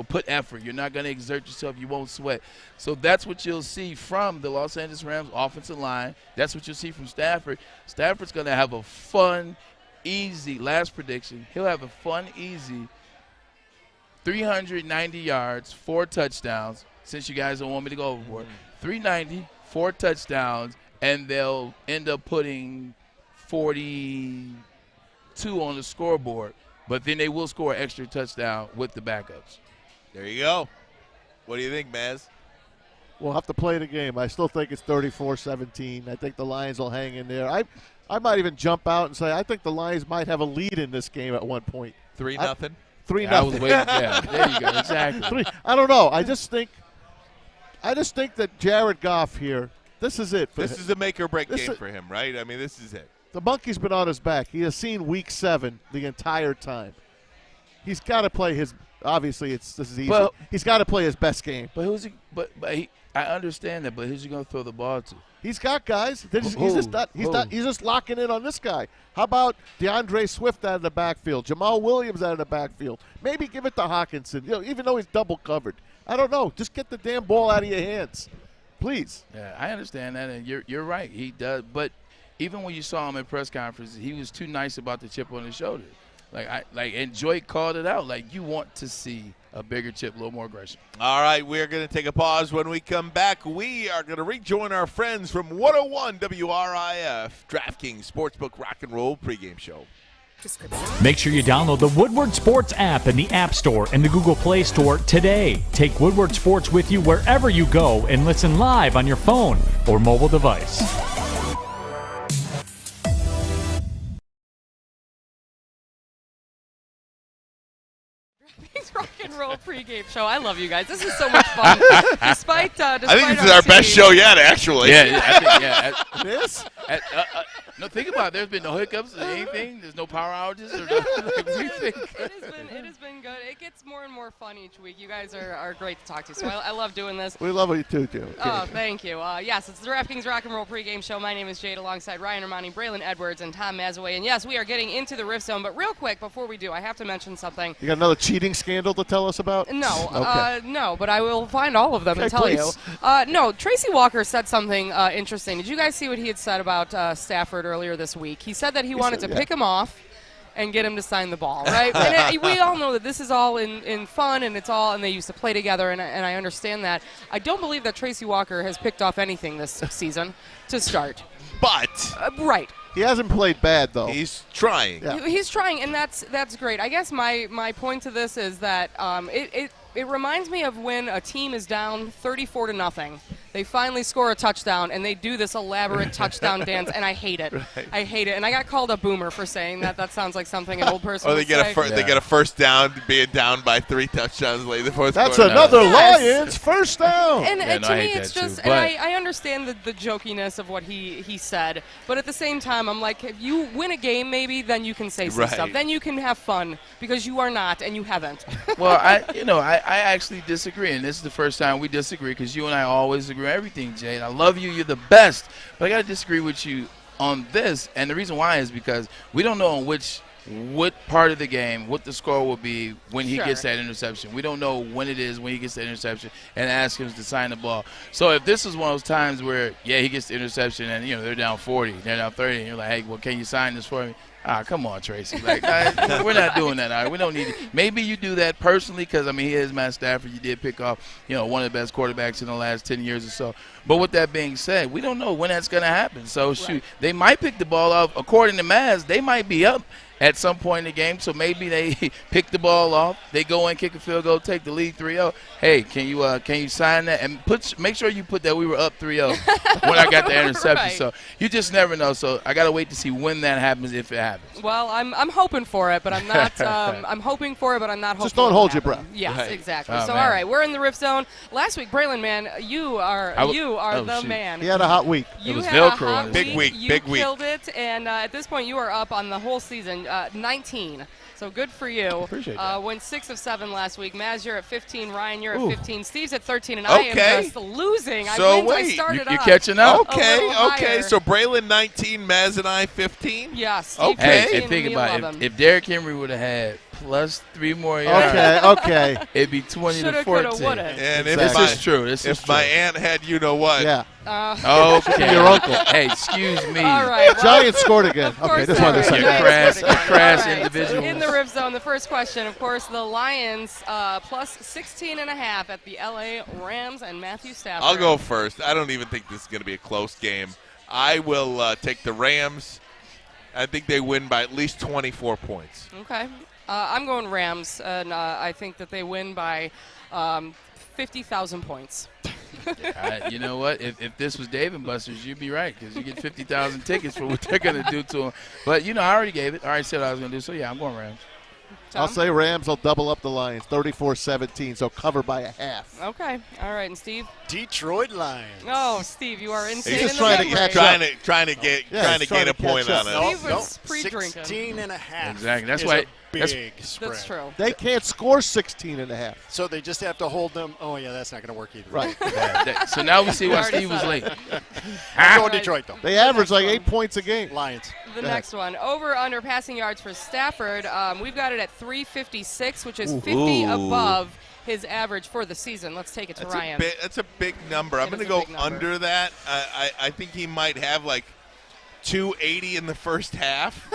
put effort. You're not going to exert yourself. You won't sweat. So that's what you'll see from the Los Angeles Rams offensive line. That's what you'll see from Stafford. Stafford's going to have a fun, easy, last prediction, he'll have a fun, easy 390 yards, 4 touchdowns, since you guys don't want me to go overboard. 390, 4 touchdowns, and they'll end up putting 42 on the scoreboard. But then they will score an extra touchdown with the backups. There you go. What do you think, Maz? We'll have to play the game. I still think it's 34-17. I think the Lions will hang in there. I might even jump out and say I think the Lions might have a lead in this game at one point. 3-0? 3-0. I was waiting. Yeah, there you go. Exactly. I don't know. I just think that Jared Goff here, this is it. This is a make-or-break game for him, right? I mean, this is it. The monkey's been on his back. He has seen Week 7 the entire time. He's got to play his. Obviously, this is easy. He's got to play his best game. But who's he? But I understand that. But who's he going to throw the ball to? He's got guys. He's just locking in on this guy. How about DeAndre Swift out of the backfield, Jamal Williams out of the backfield? Maybe give it to Hawkinson. Even though he's double covered. I don't know. Just get the damn ball out of your hands, please. Yeah, I understand that, and you're right. He does, but. Even when you saw him at press conferences, he was too nice about the chip on his shoulder. And Joy called it out. Like, you want to see a bigger chip, a little more aggression. All right, we're going to take a pause. When we come back, we are going to rejoin our friends from 101 WRIF, DraftKings Sportsbook Rock and Roll pregame show. Make sure you download the Woodward Sports app in the App Store and the Google Play Store today. Take Woodward Sports with you wherever you go and listen live on your phone or mobile device. Rock and Roll pregame show. I love you guys. This is so much fun. despite I think this is our best show yet, actually. Yeah, I think, yeah. This? No, think about it. There's been no hiccups or anything. There's no power outages. Or nothing. Like we think. It has been good. It gets more and more fun each week. You guys are great to talk to. So I love doing this. We love you too, Joe. Oh, thank you. Yes, it's the DraftKings Rock and Roll pregame show. My name is Jade alongside Ryan Armani, Braylon Edwards, and Tom Mazaway. And yes, we are getting into the Rift Zone. But real quick, before we do, I have to mention something. You got another cheating scandal to tell us about? No, Okay. no, but I will find all of them and tell please. you. No, Tracy Walker said something interesting. Did you guys see what he had said about Stafford earlier this week? He said that he wanted to pick him off and get him to sign the ball, right? And we all know that this is all in fun, and it's all, and they used to play together, and I understand that. I don't believe that Tracy Walker has picked off anything this season to start. But right. He hasn't played bad, though. He's trying. Yeah. He's trying, and that's great. I guess my point to this is that it reminds me of when a team is down 34-0. They finally score a touchdown, and they do this elaborate touchdown dance, and I hate it. Right. I hate it, and I got called a boomer for saying that. That sounds like something an old person Or would they say. get a first down, being down by 3 touchdowns late in the fourth That's quarter. another Yes. Lions first down. And to I me, hate it's that just, too, and but- I understand the jokiness of what he said, but at the same time, I'm like, if you win a game, maybe, then you can say some Right. stuff. Then you can have fun, because you are not, and you haven't. Well, I actually disagree, and this is the first time we disagree because you and I always agree on everything, Jade. I love you. You're the best, but I got to disagree with you on this, and the reason why is because we don't know on what part of the game, what the score will be when he Sure. gets that interception. We don't know when it is when he gets that interception and ask him to sign the ball. So if this is one of those times where, he gets the interception and, they're down 40, they're down 30, and you're like, hey, well, can you sign this for me? Come on, Tracy. Like, we're not doing that. All right? We don't need it. Maybe you do that personally because, he is Matt Stafford. You did pick off, one of the best quarterbacks in the last 10 years or so. But with that being said, we don't know when that's going to happen. So, shoot, they might pick the ball up. According to Maz, they might be up at some point in the game, so maybe they pick the ball off. They go in, kick a field goal, take the lead 3-0. Hey, can you sign that and make sure you put that we were up 3-0 when I got the interception. Right. So you just never know. So I gotta wait to see when that happens, if it happens. Well, I'm hoping for it, but I'm not. I'm hoping for it, but I'm not hoping. Just don't hold your breath. Yes, Right. exactly. Oh, So man. all right, we're in the Rift Zone. Last week, Braylon, man, you are oh, the shoot. man. He had a hot week. You was had Velcro a hot on his week. Big week, You big week. killed it, and at this point, you are up on the whole season, 19. So good for you. Appreciate that. Went 6 of 7 last week. Maz, you're at 15. Ryan, you're Ooh. at 15. Steve's at 13, and I am Okay. just losing. So I wait, started you're up catching up? a Okay, little okay. higher. So Braylon 19, Maz and I 15. Yes. Steve Okay. Hey, 15, and think we about love it. him. If Derrick Henry would have had plus 3 more yards, Okay. it'd be 20 Shoulda, to coulda, 14. woulda. And Exactly. This is true. This is if true. my aunt had you know what. Yeah. Okay. Your uncle. Hey, excuse me. All right. Well, Giants scored again. of course Okay, this they one did. is You're Giants crass, scored again. crass All right. individuals. In the Rift Zone, the first question, of course, the Lions plus 16.5 at the LA Rams and Matthew Stafford. I'll go first. I don't even think this is going to be a close game. I will take the Rams. I think they win by at least 24 points. Okay. I'm going Rams, and I think that they win by 50,000 points. You know what? If this was Dave and Buster's, you'd be right because you get 50,000 tickets for what they're going to do to them. But, I already gave it. I already said what I was going to do. So, yeah, I'm going Rams. I'll Tom? say Rams will double up the Lions, 34-17, so cover by a half. Okay. All right. And Steve? Detroit Lions. Oh, Steve, you are insane. He's just in trying the to memory. catch up. Trying to gain he's trying a to point catch on up. it. Steve was pre-drinking. 16.5. Exactly. That's is why- a that's- big spread. That's true. They can't score 16.5. So they just have to hold them. Oh, yeah, that's not going to work either. Right. So now we see why Already Steve was said late. I'm going Right. Detroit, though. They average like 8 points a game. Lions. The Go ahead. next one, over under passing yards for Stafford. We've got it at 356, which is 50 Ooh. above his average for the season. Let's take it to That's Ryan. that's a big number. I'm It going to is a go big number. under that. I think he might have like 280 in the first half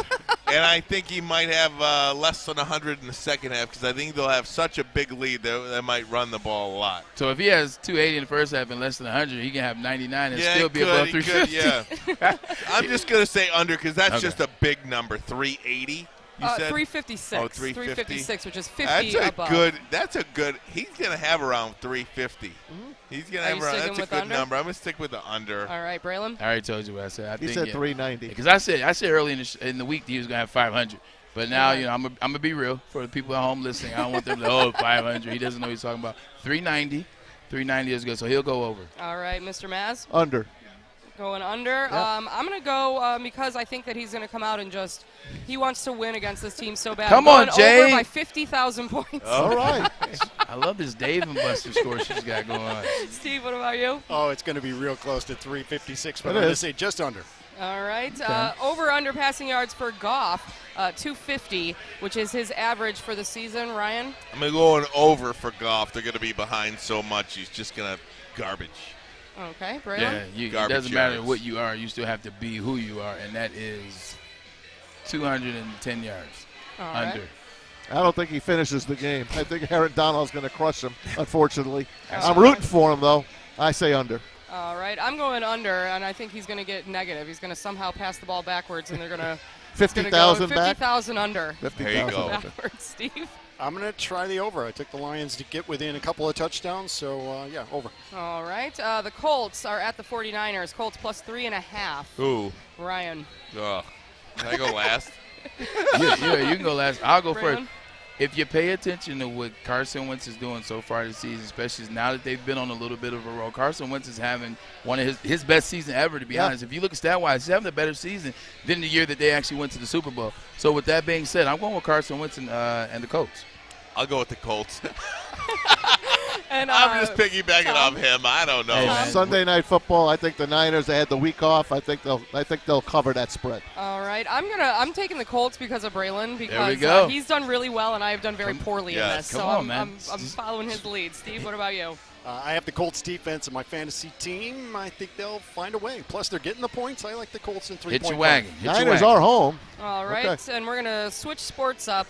And I think he might have less than 100 in the second half because I think they'll have such a big lead that they might run the ball a lot. So if he has 280 in the first half and less than 100, he can have 99 and Yeah, still be he above could, 350. yeah. I'm just going to say under because that's Okay. just a big number, 380. You said 356. Oh, 350. 356, which is 50 That's above. a good. He's going to have around 350. He's going to Are have you around. sticking That's a with good under? number. I'm going to stick with the under. All right, Braylon. I already told you what I said. I He think, said yeah. 390. Because I said early in the week he was gonna have 500, but now Okay. I'm gonna be real for the people at home listening. I don't want them to 500. He doesn't know what he's talking about. 390 is good, so he'll go over. All right, Mr. Maz. Under. Going under. Yeah. I'm going to go because I think that he's going to come out and he wants to win against this team so bad. Come I'm on, going Jay. over by 50,000 points. All right. I love this Dave and Buster score she's got going on. Steve, what about you? Oh, it's going to be real close to 356, but It I'm going to is. say just under. All right. Okay. Over-under passing yards for Goff, 250, which is his average for the season. Ryan? I'm going over for Goff. They're going to be behind so much. He's just going to garbage. Okay. Braylon? Yeah, it Garbage doesn't matter yards. what you are. You still have to be who you are, and that is 210 yards All under. right. I don't think he finishes the game. I think Aaron Donald's going to crush him, unfortunately. That's I'm all rooting right. for him, though. I say under. All right. I'm going under, and I think he's going to get negative. He's going to somehow pass the ball backwards, and they're going to 50,000 back? 50,000 under. 50,000 go. under. Backwards, Steve. I'm going to try the over. I took the Lions to get within a couple of touchdowns, so yeah, over. All right. The Colts are at the 49ers. Colts plus 3.5. Who? Ryan. Ugh. Can I go last? Yeah, you can go last. I'll go Braylon? first. If you pay attention to what Carson Wentz is doing so far this season, especially now that they've been on a little bit of a roll, Carson Wentz is having one of his best season ever, to be Yeah. honest. If you look at stat-wise, he's having a better season than the year that they actually went to the Super Bowl. So with that being said, I'm going with Carson Wentz and the Colts. I'll go with the Colts. And, I'm just piggybacking Tom? off him. I don't know. Hey, man. Sunday Night Football. I think the Niners. They had the week off. I think they'll cover that spread. All right. I'm taking the Colts because of Braylon because There we go. he's done really well and I have done very poorly in yes, this. come so on, man. I'm following his lead. Steve, what about you? I have the Colts defense in my fantasy team. I think they'll find a way. Plus, they're getting the points. I like the Colts in 3.5. Hit your wagon. Hit your Niners wagon. are home. All right. Okay. And we're going to switch sports up.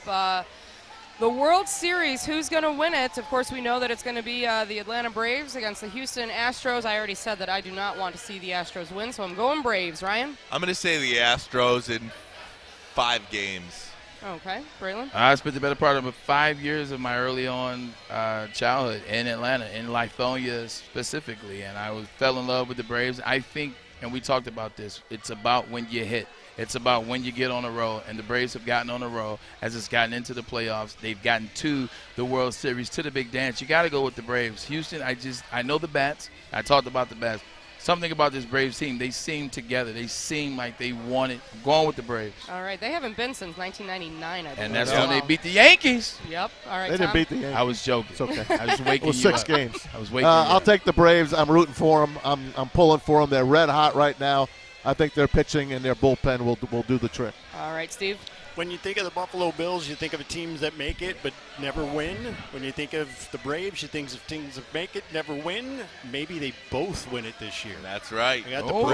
The World Series, who's going to win it? Of course, we know that it's going to be the Atlanta Braves against the Houston Astros. I already said that I do not want to see the Astros win, so I'm going Braves. Ryan? I'm going to say the Astros in 5 games. Okay. Braylon? I spent the better part of 5 years of my early on childhood in Atlanta, in Lithonia specifically, and I fell in love with the Braves. I think, and we talked about this, it's about when you hit. It's about when you get on a roll, and the Braves have gotten on a roll as it's gotten into the playoffs. They've gotten to the World Series, to the big dance. You got to go with the Braves. Houston, I know the bats. I talked about the bats. Something about this Braves team, they seem together. They seem like they want it. I'm going with the Braves. All right. They haven't been since 1999, I believe. And that's when they beat the Yankees. Yep. All right, They Tom? didn't beat the Yankees. I was joking. It's okay. I was waking It was you 6 up. games. I was waking you I'll up. take the Braves. I'm rooting for them. I'm pulling for them. They're red hot right now. I think their pitching and their bullpen will do the trick. All right, Steve. When you think of the Buffalo Bills, you think of teams that make it but never win. When you think of the Braves, you think of teams that make it, never win. Maybe they both win it this year. That's right. I got the Oh.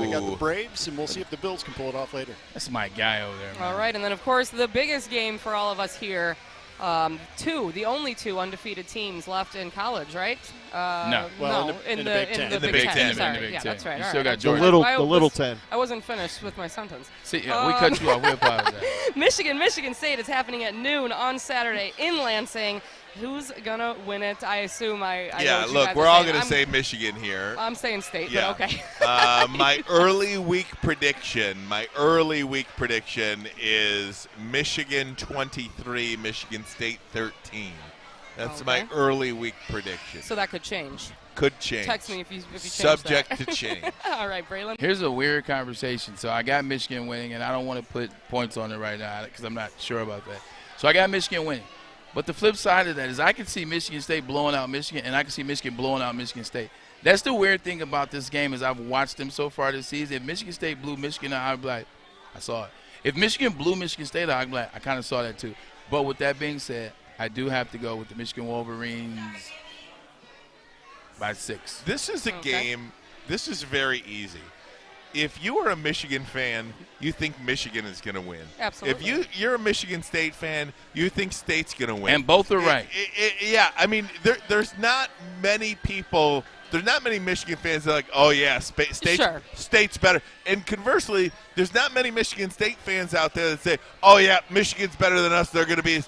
Braves. I got the Braves, and we'll see if the Bills can pull it off later. That's my guy over there, man. All right, and then, of course, the biggest game for all of us here, the only 2 undefeated teams left in college, right? No. Well, no, in the Big Ten. In the Big Ten. Sorry. Yeah, that's right. You All still right. got I'm Georgia. sorry. The little 10. I wasn't finished with my sentence. See, we cut you off. We apologize. Michigan State is happening at noon on Saturday in Lansing. Who's going to win it? I assume I know Yeah, what you look, guys we're are all saying. going to say Michigan here. I'm saying State, Yeah. but okay. My early week prediction is Michigan 23, Michigan State 13. That's my Okay. early week prediction. So that could change. Could change. Text me if you change Subject that. to change. All right, Braylon. Here's a weird conversation. So I got Michigan winning, and I don't want to put points on it right now because I'm not sure about that. So I got Michigan winning. But the flip side of that is I can see Michigan State blowing out Michigan, and I can see Michigan blowing out Michigan State. That's the weird thing about this game is I've watched them so far this season. If Michigan State blew Michigan out, I'd be like, I saw it. If Michigan blew Michigan State out, I'd be like, I kind of saw that too. But with that being said, I do have to go with the Michigan Wolverines by 6. This is a game. This is very easy. if you are a Michigan fan, you think Michigan is going to win. Absolutely. If you're a Michigan State fan, you think State's going to win. And both are right. Yeah, I mean, there's not many people. There's not many Michigan fans that are like, oh yeah, State's better. And conversely, there's not many Michigan State fans out there that say, oh yeah, Michigan's better than us. They're going to be.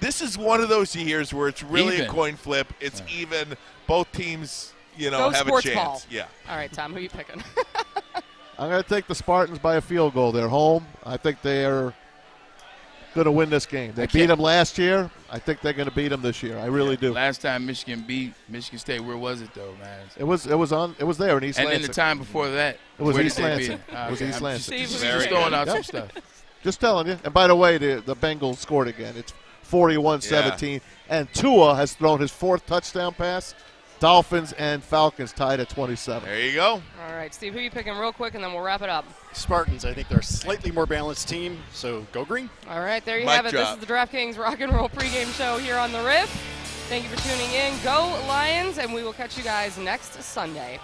This is one of those years where it's really a coin flip. It's even. Both teams, Go have a sports chance. Ball. Yeah. All right, Tom, who are you picking? I'm going to take the Spartans by a field goal. They're home. I think they are going to win this game. They beat them last year. I think they're going to beat them this year. I really do. Last time Michigan beat Michigan State, where was it though, man? It was there in East Lansing. And then the time before that, it was where East did they Lansing. beat? It was East Lansing. Just throwing out some stuff. Just telling you. And by the way, the Bengals scored again. It's 41-17. And Tua has thrown his 4th touchdown pass. Dolphins and Falcons tied at 27. There you go. All right, Steve, who are you picking real quick, and then we'll wrap it up. Spartans. I think they're a slightly more balanced team, so go green. All right, there you Mic have it. This drop. is the DraftKings Rock and Roll pregame show here on the Riff. Thank you for tuning in. Go Lions, and we will catch you guys next Sunday.